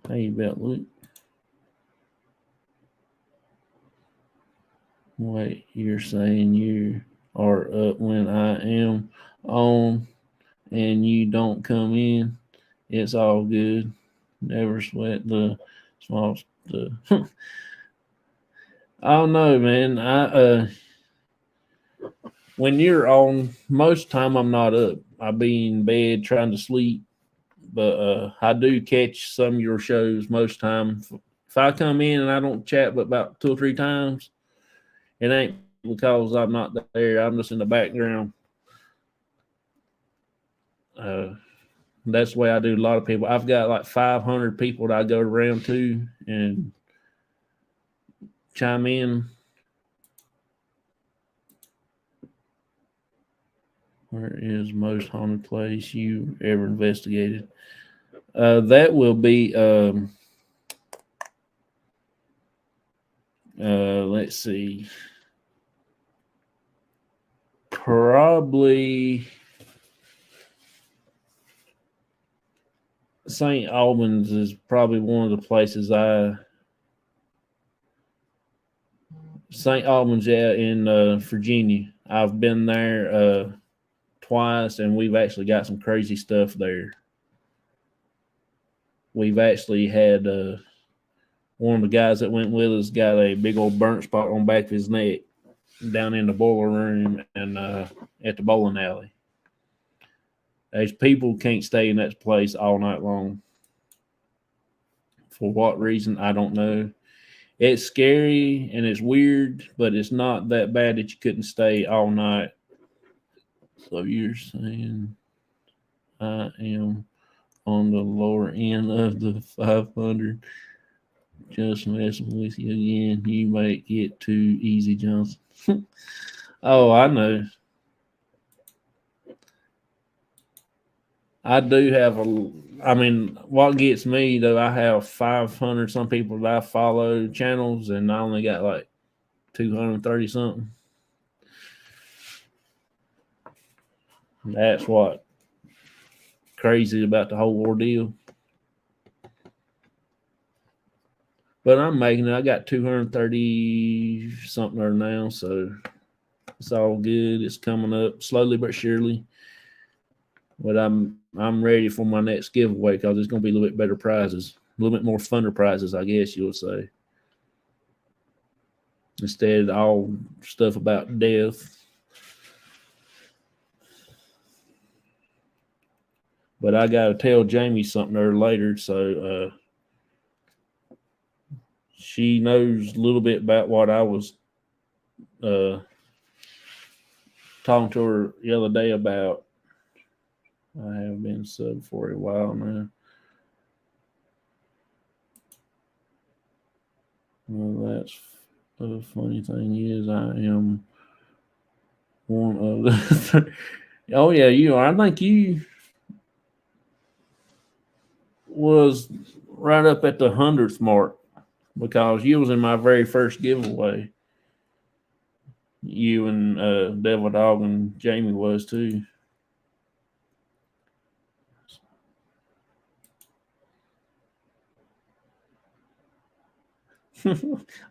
How you about, Luke? Wait, you're saying you are up when I am on and you don't come in? It's all good. Never sweat the small stuff. I don't know, man. When you're on, most time I'm not up. I be in bed trying to sleep, but I do catch some of your shows most time. If I come in and I don't chat but about 2 or 3 times, it ain't because I'm not there. I'm just in the background. That's the way I do a lot of people. I've got like 500 people that I go around to and chime in. Where is most haunted place you ever investigated? That will be, let's see, probably St. Albans is probably one of the places St. Albans, yeah, in Virginia. I've been there twice, and we've actually got some crazy stuff there. We've actually had one of the guys that went with us got a big old burnt spot on the back of his neck down in the boiler room and at the bowling alley. These people can't stay in that place all night long. For what reason, I don't know. It's scary and it's weird, but it's not that bad that you couldn't stay all night. So you're saying I am on the lower end of the 500. Just messing with you again. You make it too easy, Johnson. Oh, I know. I do have I mean, what gets me though, I have 500 some people that I follow channels, and I only got like 230 something. That's what crazy about the whole ordeal. But I'm making it. I got 230 something there now, so it's all good. It's coming up slowly but surely. But I'm ready for my next giveaway because it's going to be a little bit better prizes, a little bit more funner prizes, I guess you'll say. Instead of all stuff about death. But I got to tell Jamie something there later, so she knows a little bit about what I was talking to her the other day about. I have been sub for a while now. Well, that's the funny thing is I am one of the. Oh yeah, you are. I think you was right up at the 100th mark because you was in my very first giveaway. You and Devil Dog and Jamie was too.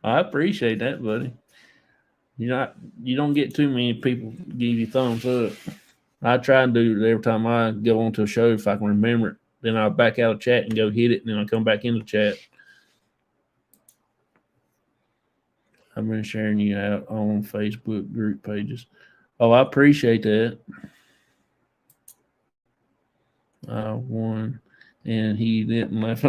I appreciate that, buddy. You don't get too many people give you thumbs up. I try and do it every time I go onto a show if I can remember it. Then I'll back out of chat and go hit it, and then I'll come back into chat. I've been sharing you out on Facebook group pages. Oh, I appreciate that. I won, and he didn't laugh.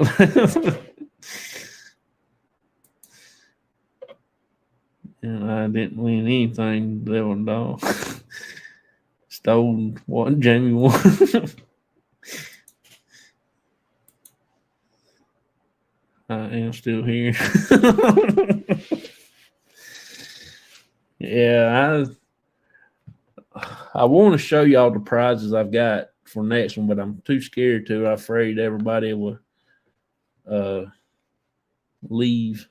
And I didn't win anything. Devil Dog stole what Jamie won. I am still here. Yeah, I want to show y'all the prizes I've got for next one, but I'm too scared to. I'm afraid everybody will leave.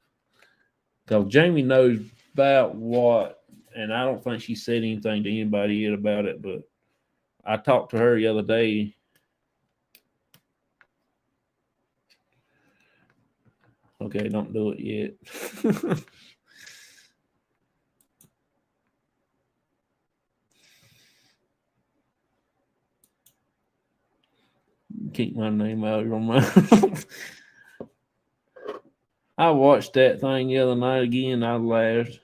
Because Jamie knows about what, and I don't think she said anything to anybody yet about it, but I talked to her the other day. Okay, don't do it yet. Keep my name out of your mouth. I watched that thing the other night again. I laughed.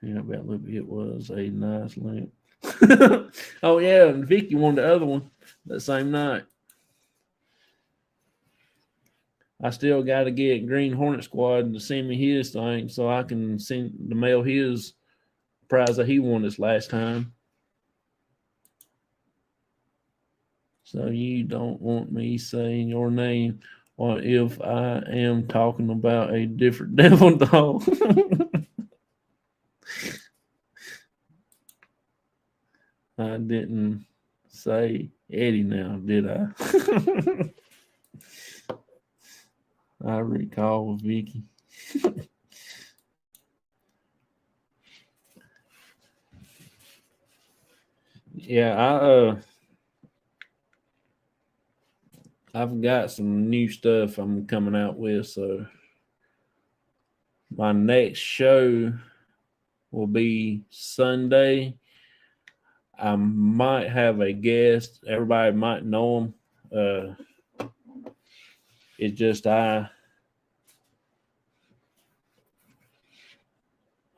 Yeah, about it was a nice lamp. Oh yeah, and Vicky won the other one that same night. I still got to get Green Hornet Squad to send me his thing so I can send the mail his prize that he won this last time. So you don't want me saying your name? What if I am talking about a different Devil Dog? I didn't say Eddie now, did I? I recall Vicky. Yeah, I've got some new stuff I'm coming out with, so my next show will be Sunday. I might have a guest. Everybody might know him. It's just I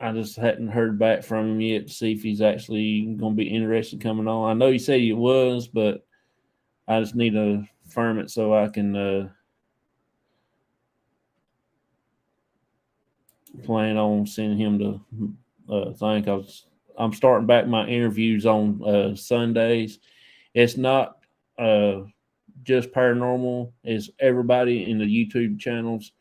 just hadn't heard back from him yet to see if he's actually going to be interested in coming on. I know he said he was, but I just need to firm it so I can plan on sending him thing. I'm starting back my interviews on Sundays. It's not just paranormal. It's everybody in the YouTube channels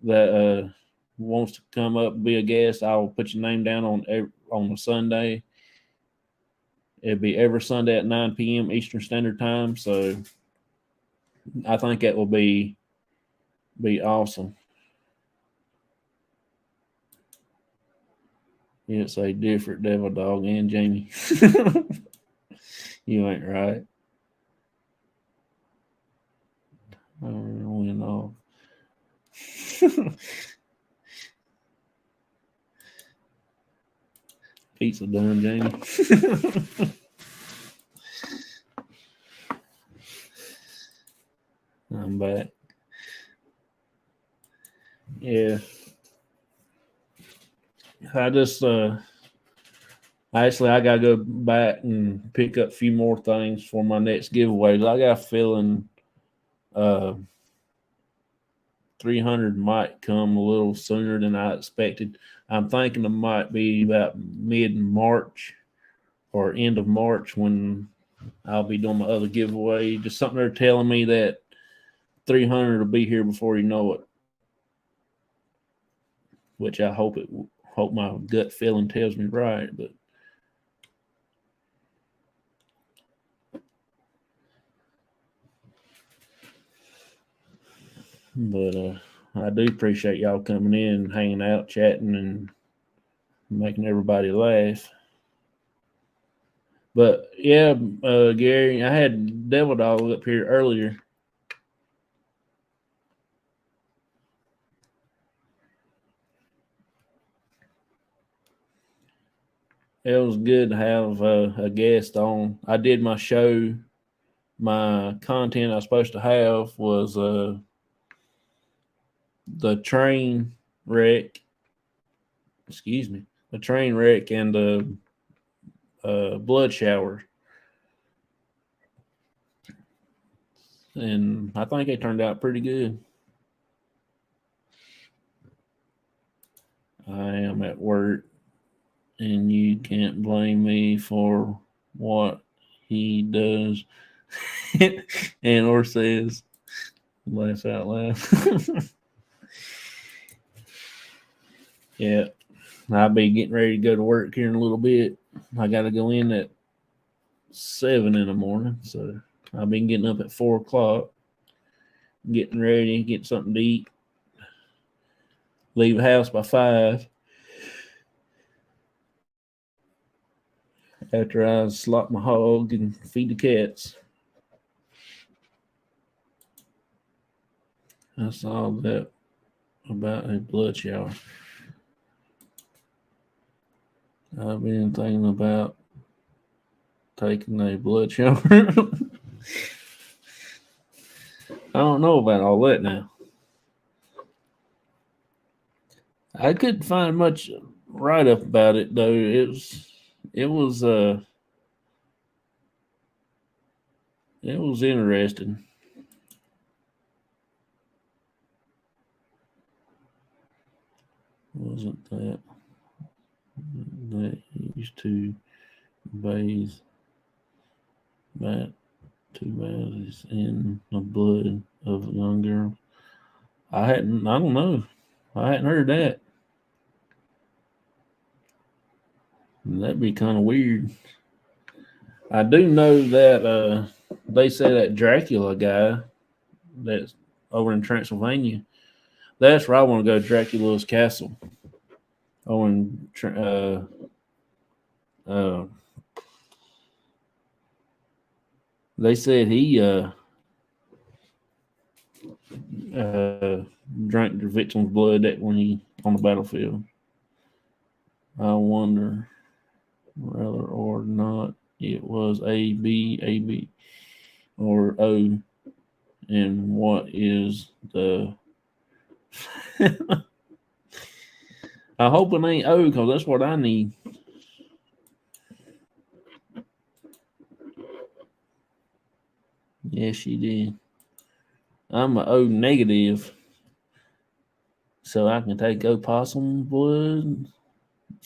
that wants to come up and be a guest. I'll put your name down on a Sunday. It'll be every Sunday at 9 p.m. Eastern Standard Time. So I think that will be awesome. It's a different devil dog and Jamie. You ain't right. I went off. Pizza done, Jamie. I'm back. Yeah. I just actually I gotta go back and pick up a few more things for my next giveaways. I got a feeling 300 might come a little sooner than I expected. I'm thinking it might be about mid-March or end of March when I'll be doing my other giveaway. Just something they're telling me that 300 will be here before you know it, which I hope my gut feeling tells me right. But I do appreciate y'all coming in, hanging out, chatting, and making everybody laugh. But yeah, Gary, I had Devil Dog up here earlier. It was good to have a guest on. I did my show. My content I was supposed to have was the train wreck. Excuse me, the train wreck and the blood shower. And I think it turned out pretty good. I am at work, and you can't blame me for what he does and or says. Laugh out loud. Yeah, I'll be getting ready to go to work here in a little bit. I got to go in at 7 in the morning, so I've been getting up at 4 o'clock, getting ready, get something to eat, leave the house by 5. After I slop my hog and feed the cats. That's all that about a blood shower. I've been thinking about taking a blood shower. I don't know about all that now. I couldn't find much write up about it though. It was interesting. Wasn't that used to bathe that 2 baths in the blood of a young girl? I don't know. I hadn't heard that. That'd be kind of weird. I do know that they say that Dracula guy that's over in Transylvania, that's where I want to go, Dracula's castle. Oh, and they said he drank the victim's blood when he on the battlefield. I wonder whether or not it was A, B, or O, and what is the I hope it ain't O, because that's what I need. Yes, she did. I'm a O negative, so I can take opossum blood.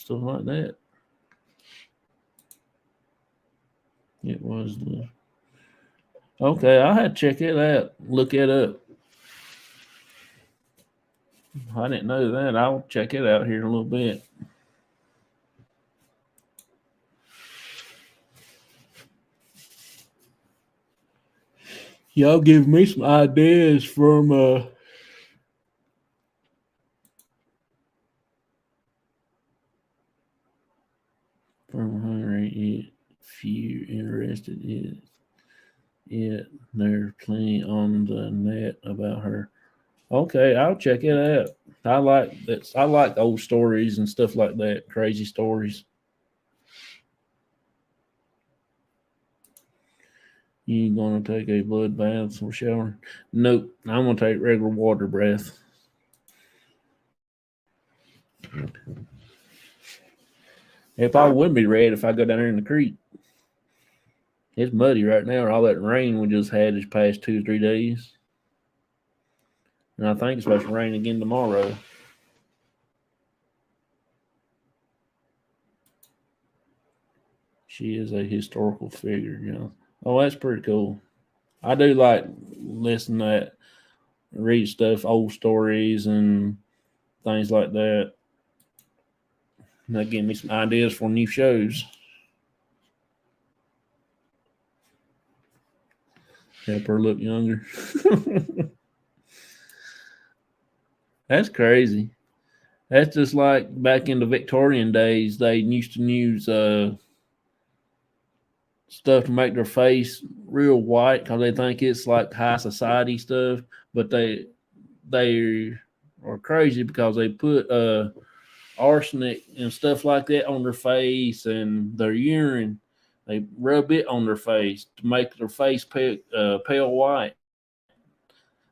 stuff like that. It was the okay. I had to check it out, look it up. I didn't know that. I'll check it out here in a little bit. Y'all give me some ideas from 100 if you're interested in it. There's plenty on the net about her. Okay, I'll check it out. I like that. I like old stories and stuff like that. Crazy stories. You gonna take a blood bath or shower? Nope. I'm gonna take regular water bath. If I would be red if I go down there in the creek. It's muddy right now. All that rain we just had this past 2 or 3 days. And I think it's supposed to rain again tomorrow. She is a historical figure, you know. Oh, that's pretty cool. I do like listening to that, read stuff, old stories and things like that. And that give me some ideas for new shows. Help her look younger. That's crazy. That's just like back in the Victorian days, they used to use stuff to make their face real white because they think it's like high society stuff. But they are crazy because they put arsenic and stuff like that on their face and their urine. They rub it on their face to make their face pale white.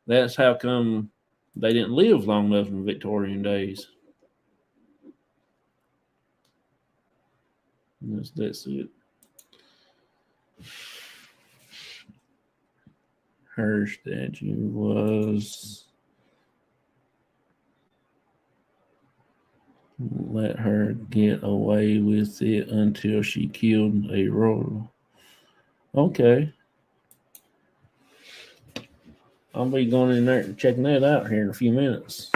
That's how come they didn't live long enough in Victorian days. That's it. Her statue was let her get away with it until she killed a royal. Okay. I'll be going in there and checking that out here in a few minutes.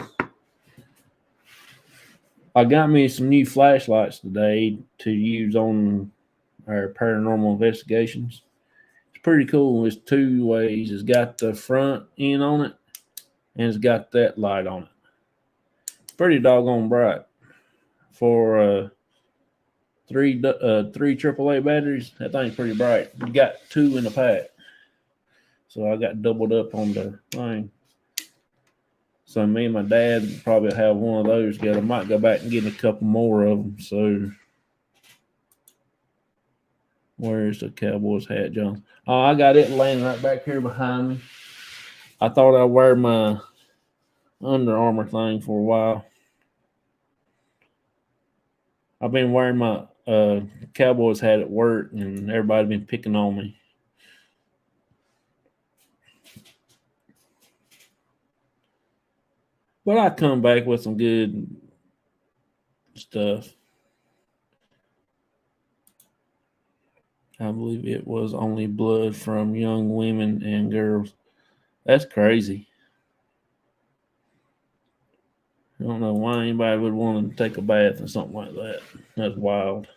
I got me some new flashlights today to use on our paranormal investigations. It's pretty cool. It's 2 ways. It's got the front end on it, and it's got that light on it. Pretty doggone bright. For 3 AAA batteries, that thing's pretty bright. We got 2 in the pack. So I got doubled up on the thing. So me and my dad probably have one of those together. I might go back and get a couple more of them. So where's the Cowboys hat, John? Oh, I got it laying right back here behind me. I thought I'd wear my Under Armour thing for a while. I've been wearing my Cowboys hat at work, and everybody's been picking on me. But I come back with some good stuff. I believe it was only blood from young women and girls. That's crazy. I don't know why anybody would want to take a bath or something like that. That's wild.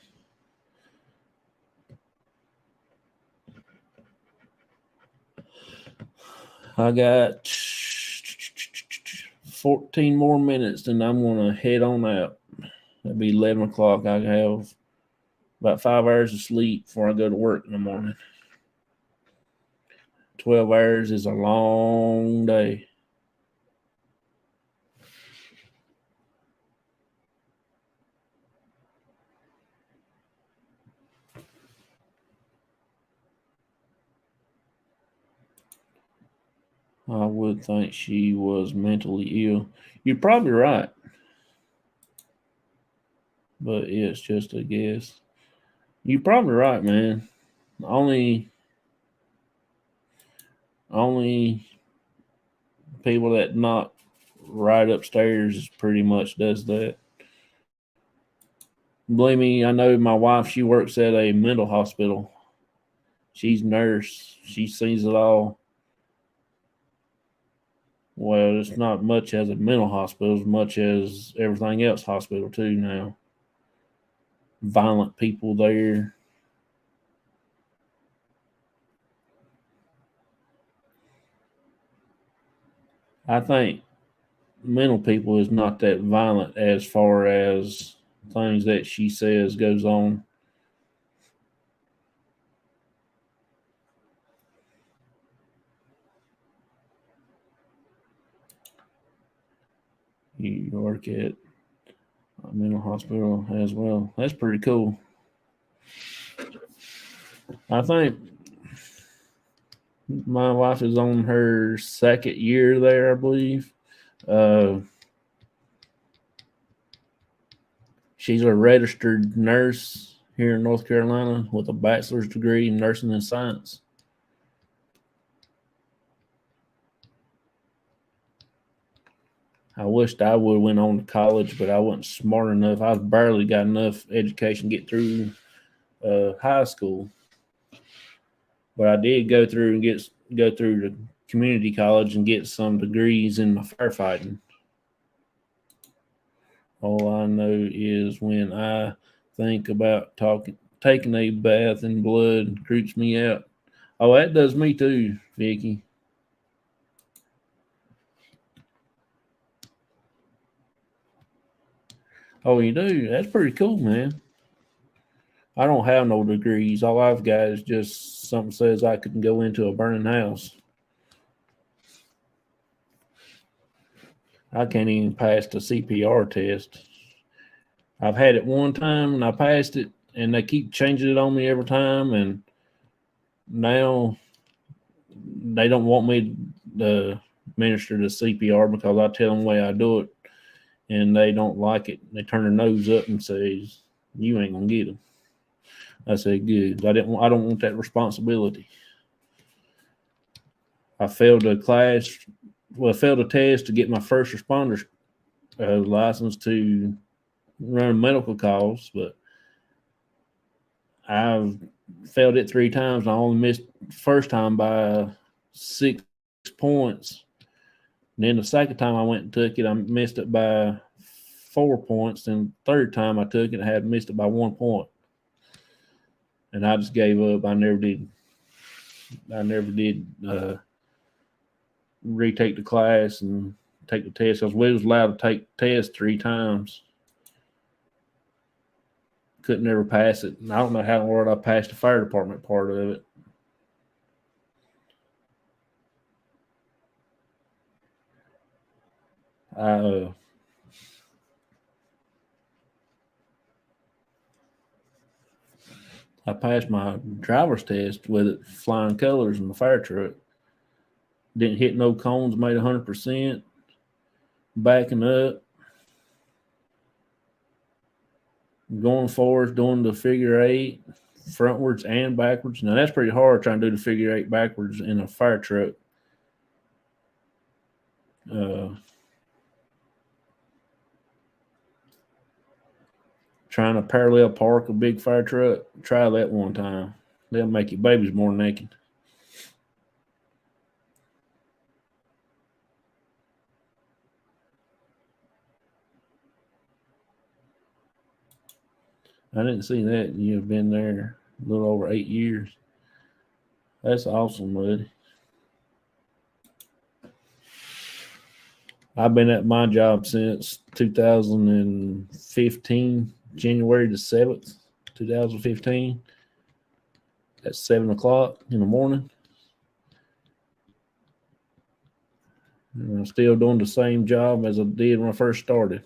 I got 14 more minutes, and I'm going to head on out. It'll be 11 o'clock. I have about 5 hours of sleep before I go to work in the morning. 12 hours is a long day. I would think she was mentally ill. You're probably right. But it's just a guess. You're probably right, man. Only people that knock right upstairs pretty much does that. Believe me, I know my wife, she works at a mental hospital. She's a nurse. She sees it all. Well, it's not much as a mental hospital as much as everything else hospital too now. Violent people there. I think mental people is not that violent as far as things that she says goes on. You work at a mental hospital as well. That's pretty cool. I think my wife is on her second year there, I believe. She's a registered nurse here in North Carolina with a bachelor's degree in nursing and science. I wished I would have went on to college, but I wasn't smart enough. I barely got enough education to get through high school. But I did go through and go through the community college and get some degrees in my firefighting. All I know is when I think about taking a bath in blood creeps me out. Oh, that does me too, Vicky. Oh, you do? That's pretty cool, man. I don't have no degrees. All I've got is just something says I can go into a burning house. I can't even pass the CPR test. I've had it one time and I passed it, and they keep changing it on me every time. And now they don't want me to administer the CPR because I tell them the way I do it, and they don't like it. They turn their nose up and say, "You ain't gonna get them." I said, "Good. I don't want that responsibility." I failed a class. Well, I failed a test to get my first responder license to run medical calls, but I've failed it 3 times. I only missed the first time by 6 points. And then the second time I went and took it, I missed it by 4 points. And the third time I took it, I had missed it by 1 point. And I just gave up. I never did retake the class and take the test because we was allowed to take tests 3 times. Couldn't never pass it. And I don't know how in the world I passed the fire department part of it. I passed my driver's test with it flying colors in the fire truck. Didn't hit no cones, made 100%. Backing up. Going forward, doing the figure 8, frontwards and backwards. Now, that's pretty hard trying to do the figure 8 backwards in a fire truck. Trying to parallel park a big fire truck, try that one time. They'll make your babies more naked. I didn't see that. You've been there a little over 8 years. That's awesome, buddy. I've been at my job since 2015, January the 7th, 2015, at 7 o'clock in the morning. And I'm still doing the same job as I did when I first started.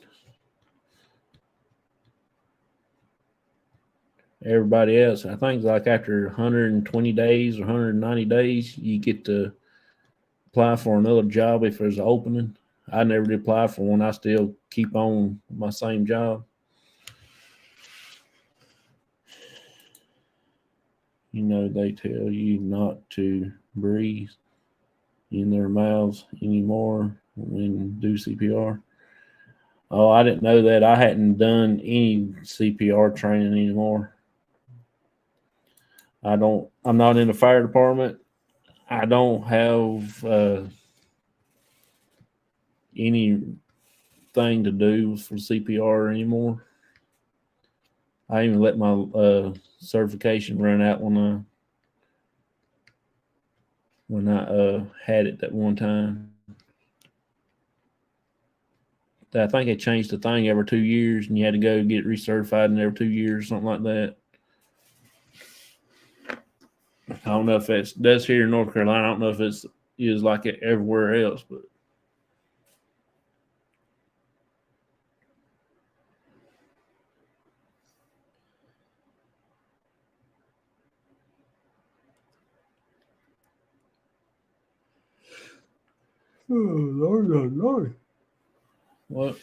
Everybody else, I think, like after 120 days or 190 days, you get to apply for another job if there's an opening. I never did apply for one. I still keep on my same job. You know, they tell you not to breathe in their mouths anymore when you do CPR. Oh, I didn't know that. I hadn't done any CPR training anymore. I'm not in the fire department. I don't have anything to do for CPR anymore. I even let my certification run out when I had it that one time. I think they changed the thing every 2 years, and you had to go get recertified in every 2 years, something like that. I don't know if that's here in North Carolina. I don't know if it's is like it everywhere else, but oh, Lord. Well,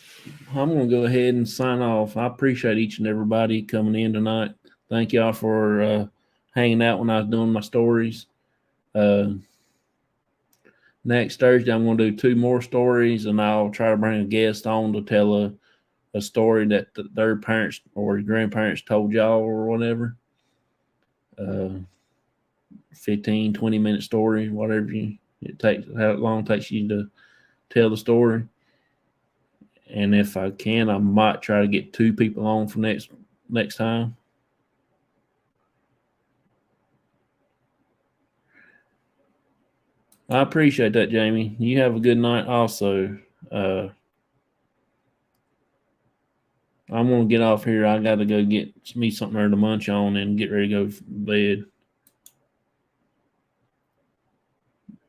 I'm going to go ahead and sign off. I appreciate each and everybody coming in tonight. Thank y'all for hanging out when I was doing my stories. Next Thursday, I'm going to do 2 more stories, and I'll try to bring a guest on to tell a story that their parents or grandparents told y'all or whatever. 15, 20-minute story, whatever how long it takes you to tell the story. And if I can, I might try to get 2 people on for next time. I appreciate that, Jamie. You have a good night also. I'm going to get off here. I got to go get me something there to munch on and get ready to go to bed.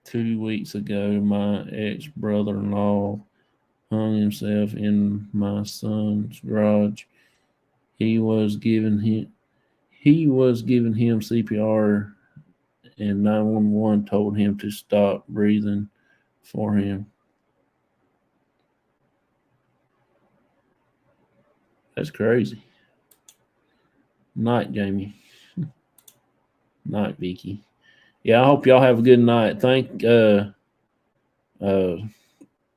2 weeks ago, my ex-brother-in-law hung himself in my son's garage. He was giving him CPR, and 911 told him to stop breathing for him. That's crazy. Night, Jamie. Night, Vicky. Yeah, I hope y'all have a good night.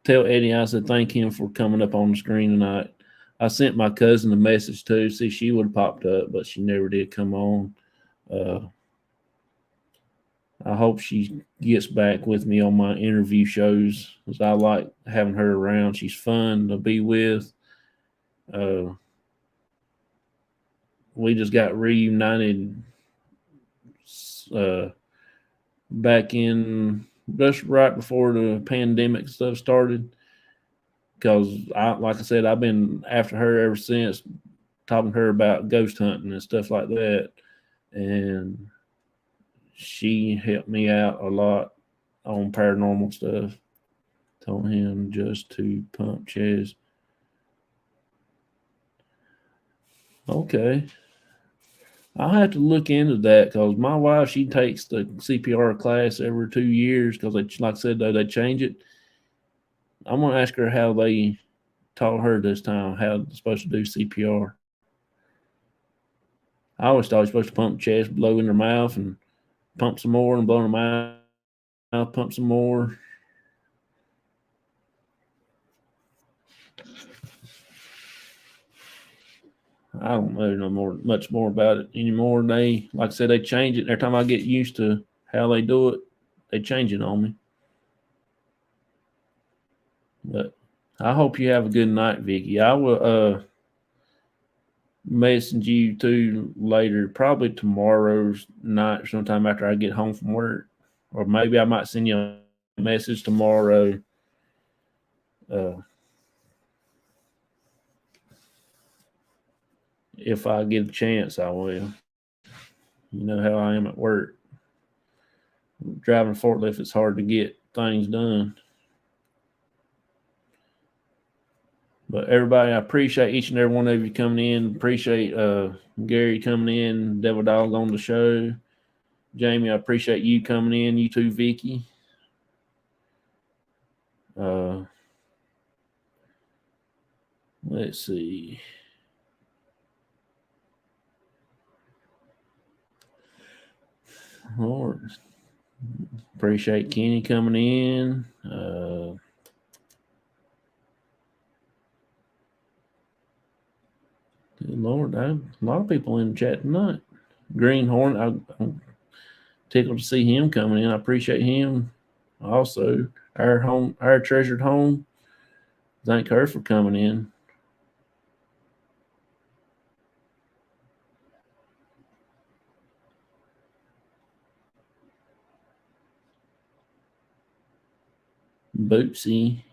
Tell Eddie I said thank him for coming up on the screen tonight. I sent my cousin a message too. See, she would have popped up, but she never did come on. I hope she gets back with me on my interview shows, because I like having her around. She's fun to be with. We just got reunited back in just right before the pandemic stuff started, because like I said, I've been after her ever since, talking to her about ghost hunting and stuff like that, and she helped me out a lot on paranormal stuff. Told him just to pump chest. Okay. I'll have to look into that, because my wife, she takes the CPR class every 2 years, because like I said, they change it. I'm going to ask her how they taught her this time, how they're supposed to do CPR. I always thought you're supposed to pump chest, blow in their mouth, and pump some more, and blow in their mouth, pump some more. I don't know much more about it anymore. They, like I said, they change it every time I get used to how they do it. They change it on me. But I hope you have a good night, Vicky. I will message you too later, probably tomorrow's night, sometime after I get home from work, or maybe I might send you a message tomorrow. If I get a chance, I will. You know how I am at work. Driving a forklift, it's hard to get things done. But everybody, I appreciate each and every one of you coming in. Appreciate Gary coming in, Devil Dog on the show. Jamie, I appreciate you coming in. You too, Vicky. Let's see. Lord. Appreciate Kenny coming in. Good Lord, a lot of people in the chat tonight. Greenhorn, I'm tickled to see him coming in. I appreciate him. Also, our treasured home. Thank her for coming in. Bootsy.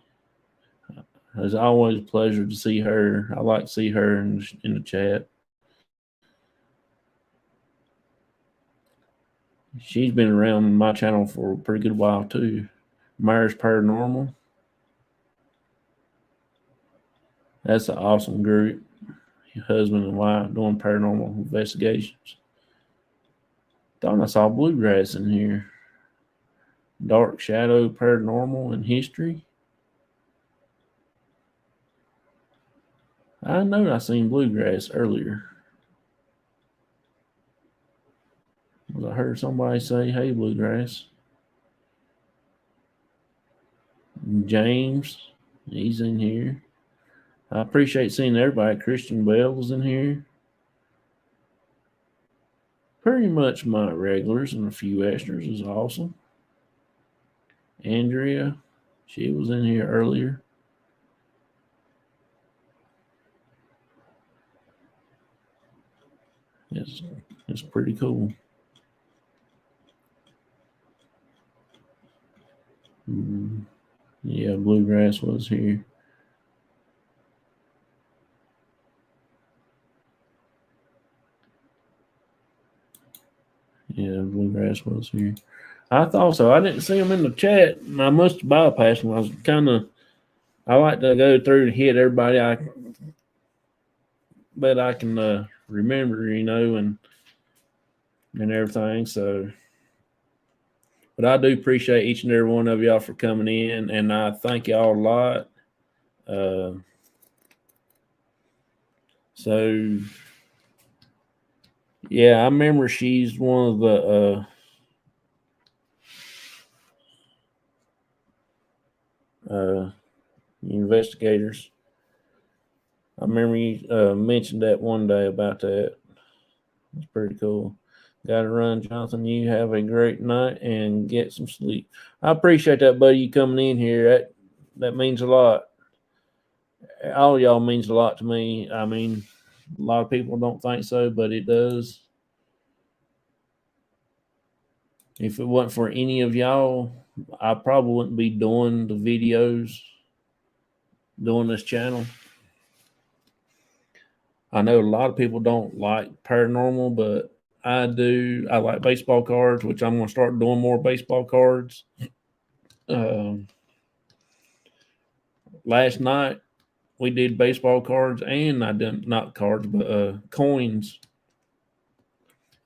It's always a pleasure to see her. I like to see her in the chat. She's been around my channel for a pretty good while too. Myers Paranormal. That's an awesome group. Husband and wife doing paranormal investigations. Thought I saw bluegrass in here. Dark Shadow Paranormal and History. I know I seen bluegrass earlier. I heard somebody say, "Hey, bluegrass." James, he's in here. I appreciate seeing everybody. Christian Bell was in here. Pretty much my regulars and a few extras is awesome. Andrea, she was in here earlier. It's pretty cool. Yeah, bluegrass was here. Yeah, bluegrass was here. I thought so. I didn't see him in the chat, and I must have bypassed him. I like to go through and hit everybody but I can remember, and everything. So, but I do appreciate each and every one of y'all for coming in, and I thank y'all a lot. So, yeah, I remember she's one of the investigators. I remember you mentioned that one day about that. It's pretty cool. Got to run, Jonathan. You have a great night and get some sleep. I appreciate that, buddy, you coming in here. That means a lot. All of y'all means a lot to me. I mean, a lot of people don't think so, but it does. If it wasn't for any of y'all, I probably wouldn't be doing the videos, doing this channel. I know a lot of people don't like paranormal, but I do. I like baseball cards, which I'm going to start doing more baseball cards. Last night we did baseball cards, and I did not cards, but coins.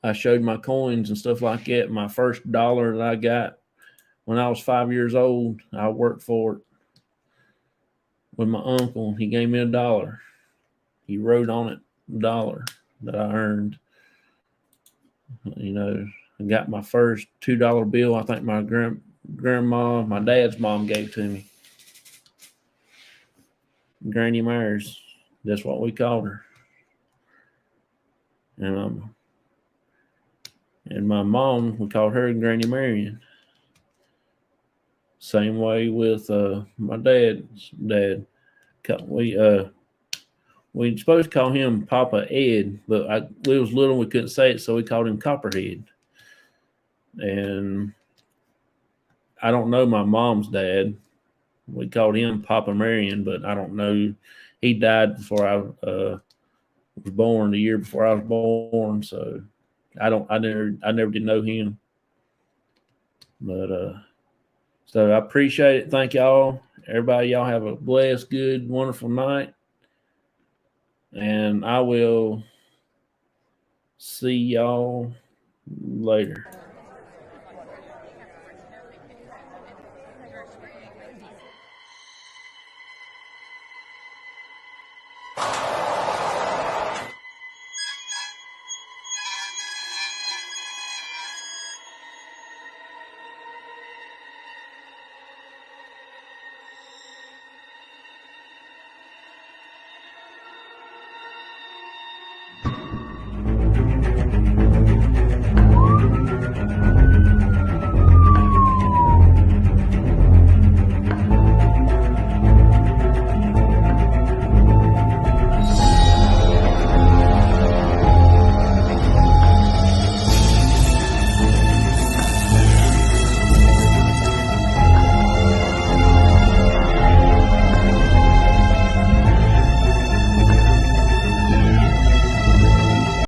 I showed my coins and stuff like that. My first dollar that I got when I was 5 years old, I worked for it with my uncle. He gave me $1. He wrote on it $1 that I earned. I got my first $2 bill. I think my grandma, my dad's mom, gave to me. Granny Myers, that's what we called her. And my mom, we called her Granny Marion. Same way with my dad's dad. We supposed to call him Papa Ed, but we was little, we couldn't say it, so we called him Copperhead. And I don't know my mom's dad. We called him Papa Marion, but I don't know. He died before I was born, the year before I was born, so I never did know him. But so I appreciate it. Thank y'all. Everybody, y'all have a blessed, good, wonderful night. And I will see y'all later.